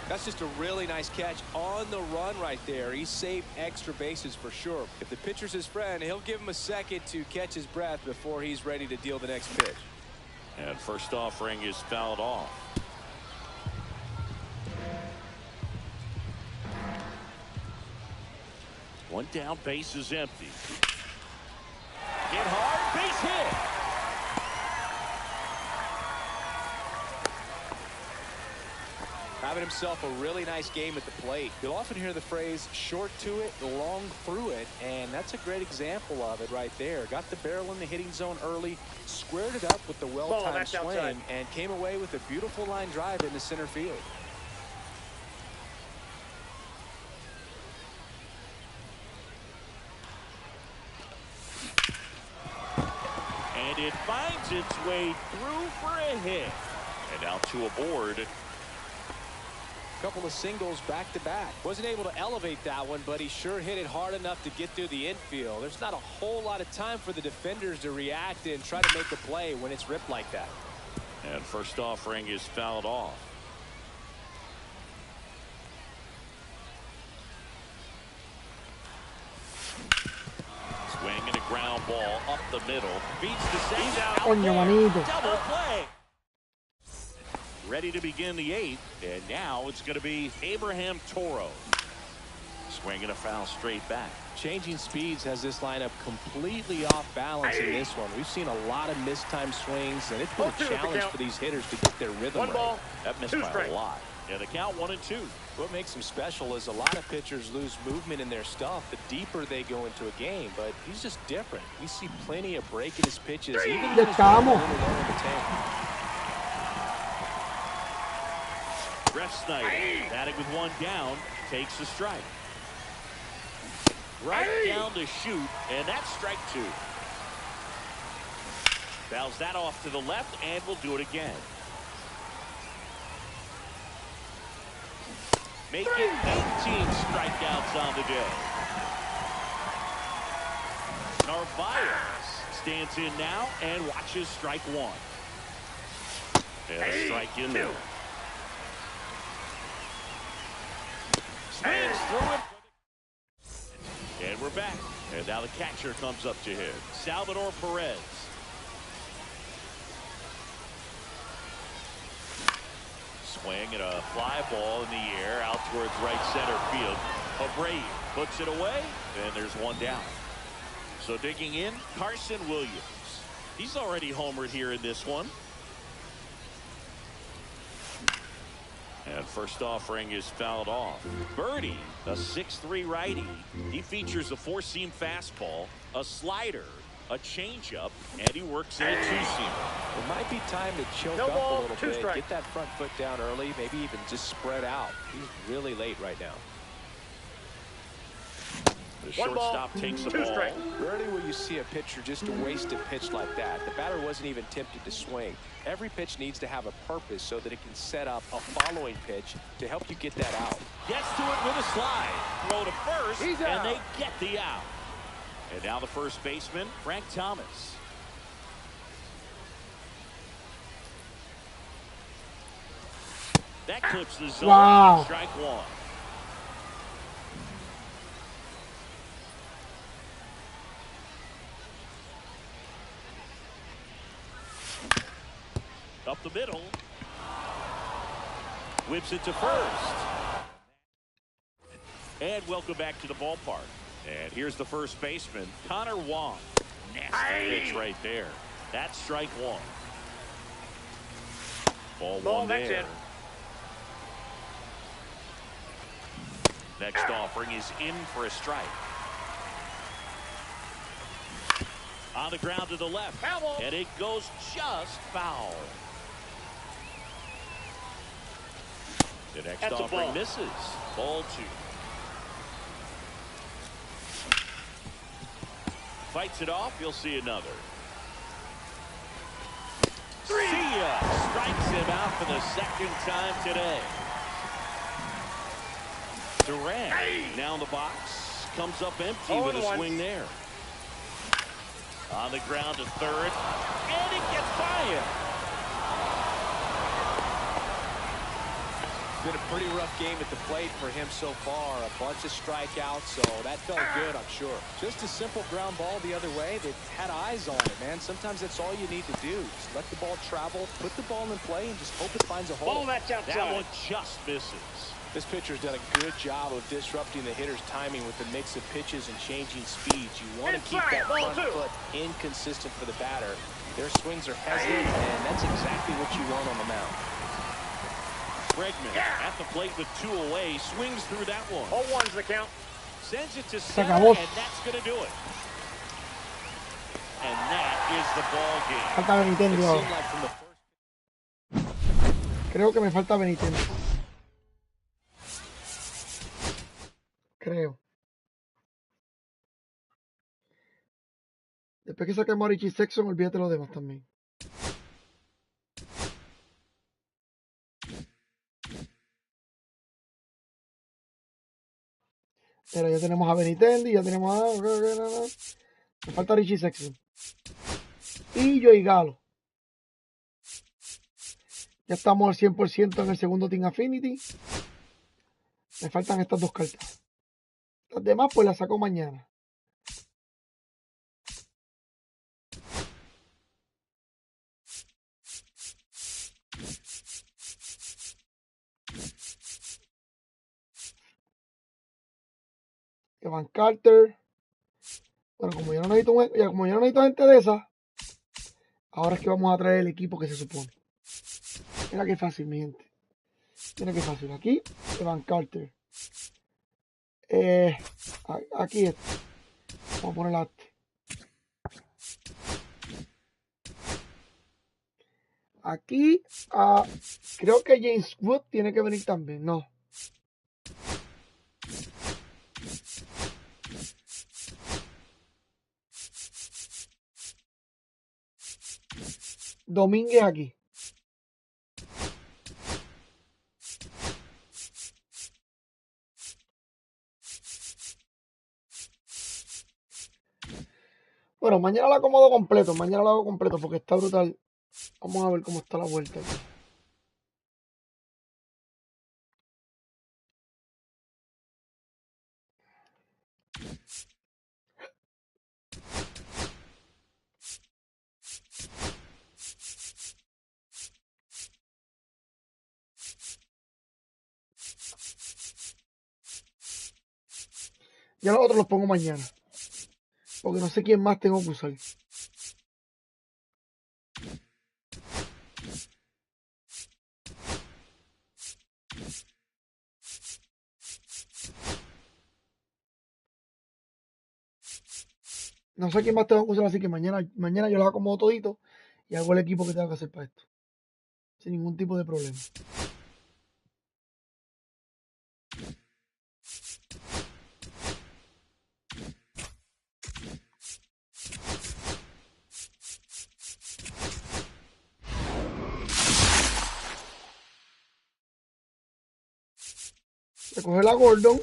S5: That's just a really nice catch on the run right there. He saved extra bases for sure. If the pitcher's his friend, he'll give him a second to catch his breath before he's ready to deal the next pitch.
S3: And first offering is fouled off. One down, base is empty. Hit hard, base hit.
S5: Having himself a really nice game at the plate. You'll often hear the phrase short to it, long through it, and that's a great example of it right there. Got the barrel in the hitting zone early, squared it up with the well-timed swing,
S6: outside.
S5: and came away with a beautiful line drive into center field.
S3: And it finds its way through for a hit. And now two aboard.
S5: Couple of singles back to back. Wasn't able to elevate that one, but he sure hit it hard enough to get through the infield. There's not a whole lot of time for the defenders to react and try to make a play when it's ripped like that.
S3: And first offering is fouled off. Swing and a ground ball up the middle. Beats the second out.
S2: Coño, manito.
S3: Double play. Ready to begin the 8th, and now it's going to be Abraham Toro. Swinging a foul straight back.
S5: Changing speeds has this lineup completely off balance in this one. We've seen a lot of mistimed swings, and it's been a challenge for these hitters to get their rhythm
S6: One
S5: right.
S6: ball,
S3: That missed
S6: two
S3: by
S6: strikes.
S3: a lot. And the count 1-2.
S5: What makes him special is a lot of pitchers lose movement in their stuff the deeper they go into a game, but he's just different. We see plenty of break in his pitches, even when he's
S2: Estamos.
S5: a little low in the tank.
S3: Ref Snyder, batting with one down, takes the strike. Right down to shoot, and that's strike 2. Fouls that off to the left, and we'll do it again. Making 18 strikeouts on the day. Narvaez stands in now and watches strike 1. And a strike in there. Swings through it. And we're back. And now the catcher comes up to him. Salvador Perez. Swing and a fly ball in the air out towards right center field. Abreu puts it away, and there's one down. So digging in, Carson Williams. He's already homered here in this one. And first offering is fouled off. Birdie, a 6'3" righty. He features a 4-seam fastball, a slider, a changeup, and he works in a 2-seamer.
S5: It might be time to choke
S6: No
S5: up
S6: ball,
S5: a little
S6: two
S5: bit,
S6: strikes.
S5: get that front foot down early, maybe even just spread out. He's really late right now.
S3: The
S6: One ball,
S3: shortstop takes the
S6: two
S3: ball.
S6: strikes.
S5: Rarely will you see a pitcher just waste a pitch like that. The batter wasn't even tempted to swing. Every pitch needs to have a purpose so that it can set up a following pitch to help you get that out.
S3: Gets to it with a slide. Throw to first,
S6: He's
S3: and
S6: out.
S3: they get the out. And now the first baseman, Frank Thomas. That clips the zone.
S2: Wow.
S3: Strike 1. Up the middle. Whips it to first. And welcome back to the ballpark. And here's the first baseman, Connor Wong. Nasty pitch right there. That's strike 1. Ball one
S6: that's
S3: there.
S6: it.
S3: Next offering is in for a strike. On the ground to the left.
S6: Foul ball.
S3: And it goes just foul. The next
S6: That's a
S3: offering
S6: ball.
S3: misses. Ball 2. Fights it off. You'll see another. See ya. Strikes him out for the second time today. Durant now in the box. Comes up empty with a swing there. On the ground to third. And it gets by him.
S5: Been a pretty rough game at the plate for him so far. A bunch of strikeouts, so that felt good, I'm sure. Just a simple ground ball the other way. They've had eyes on it, man. Sometimes that's all you need to do. Just let the ball travel, put the ball in play, and just hope it finds a hole.
S6: Ball that's outside.
S3: That one just misses.
S5: This pitcher's done a good job of disrupting the hitter's timing with the mix of pitches and changing speeds. You want to keep that front foot inconsistent for the batter. Their swings are hesitant, and that's exactly what you want on the mound.
S3: Bregman at the plate with 2 away. Swings through that one.
S6: 0-1's the count.
S3: Sends it to center,
S2: acabó.
S3: and that's going to do it. And that is the ball game.
S2: Falta Benintendi
S5: It
S2: ahora.
S5: seemed like from the first
S2: Creo que me falta Benintendi. Creo. Después que saquemos a Richie Sexton, olvídate los demás también. Pero ya tenemos a Benintendi, ya tenemos a... Me falta Richie Sexton. Y Joey Galo. Ya estamos al 100% en el segundo Team Affinity. Me faltan estas 2 cartas. Las demás pues las saco mañana. Evan Carter. Bueno, como yo no necesito gente de esa, ahora es que vamos a traer el equipo que se supone. Mira qué fácil, mi gente. Mira qué fácil. Aquí, Evan Carter. Aquí está. Vamos a poner la aquí. Creo que James Wood tiene que venir también. No. Domínguez aquí. Bueno, mañana lo acomodo completo. Mañana lo hago completo porque está brutal. Vamos a ver cómo está la vuelta aquí. Ya los otros los pongo mañana. Porque no sé quién más tengo que usar. No sé quién más tengo que usar, así que mañana yo los acomodo todito y hago el equipo que tengo que hacer para esto. Sin ningún tipo de problema. Recoger la Gordon.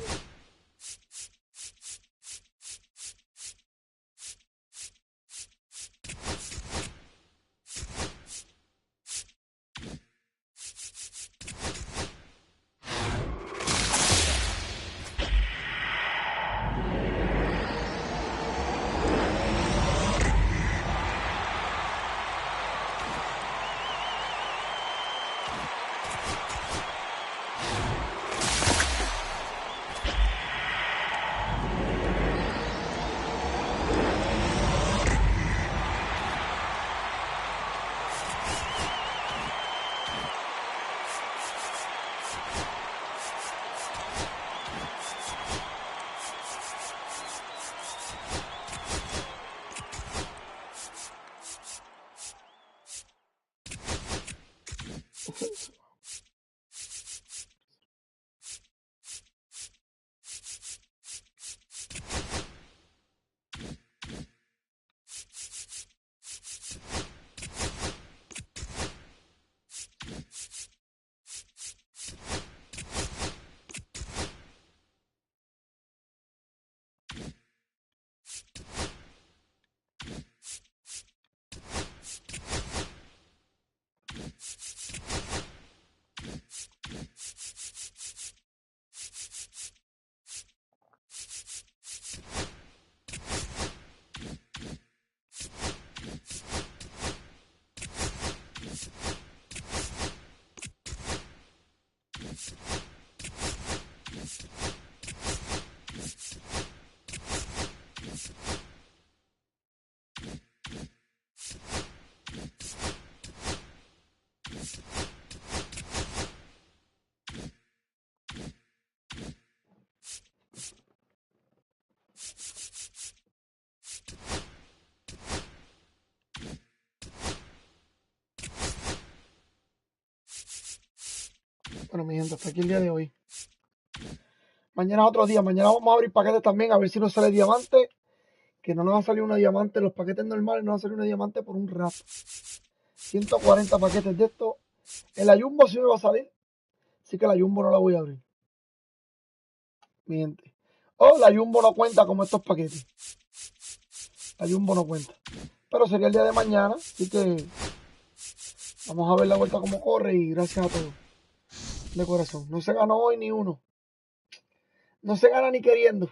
S2: Bueno, mi gente, hasta aquí el día de hoy. Mañana es otro día. Mañana vamos a abrir paquetes también a ver si nos sale diamante. Que no nos va a salir una diamante. Los paquetes normales no va a salir una diamante por un rato. 140 paquetes de esto. En la Jumbo sí me va a salir. Así que la Jumbo no la voy a abrir. Mi gente. O la Jumbo no cuenta como estos paquetes. La Jumbo no cuenta. Pero sería el día de mañana. Así que vamos a ver la vuelta como corre. Y gracias a todos. De corazón. No se ganó hoy ni uno. No se gana ni queriendo.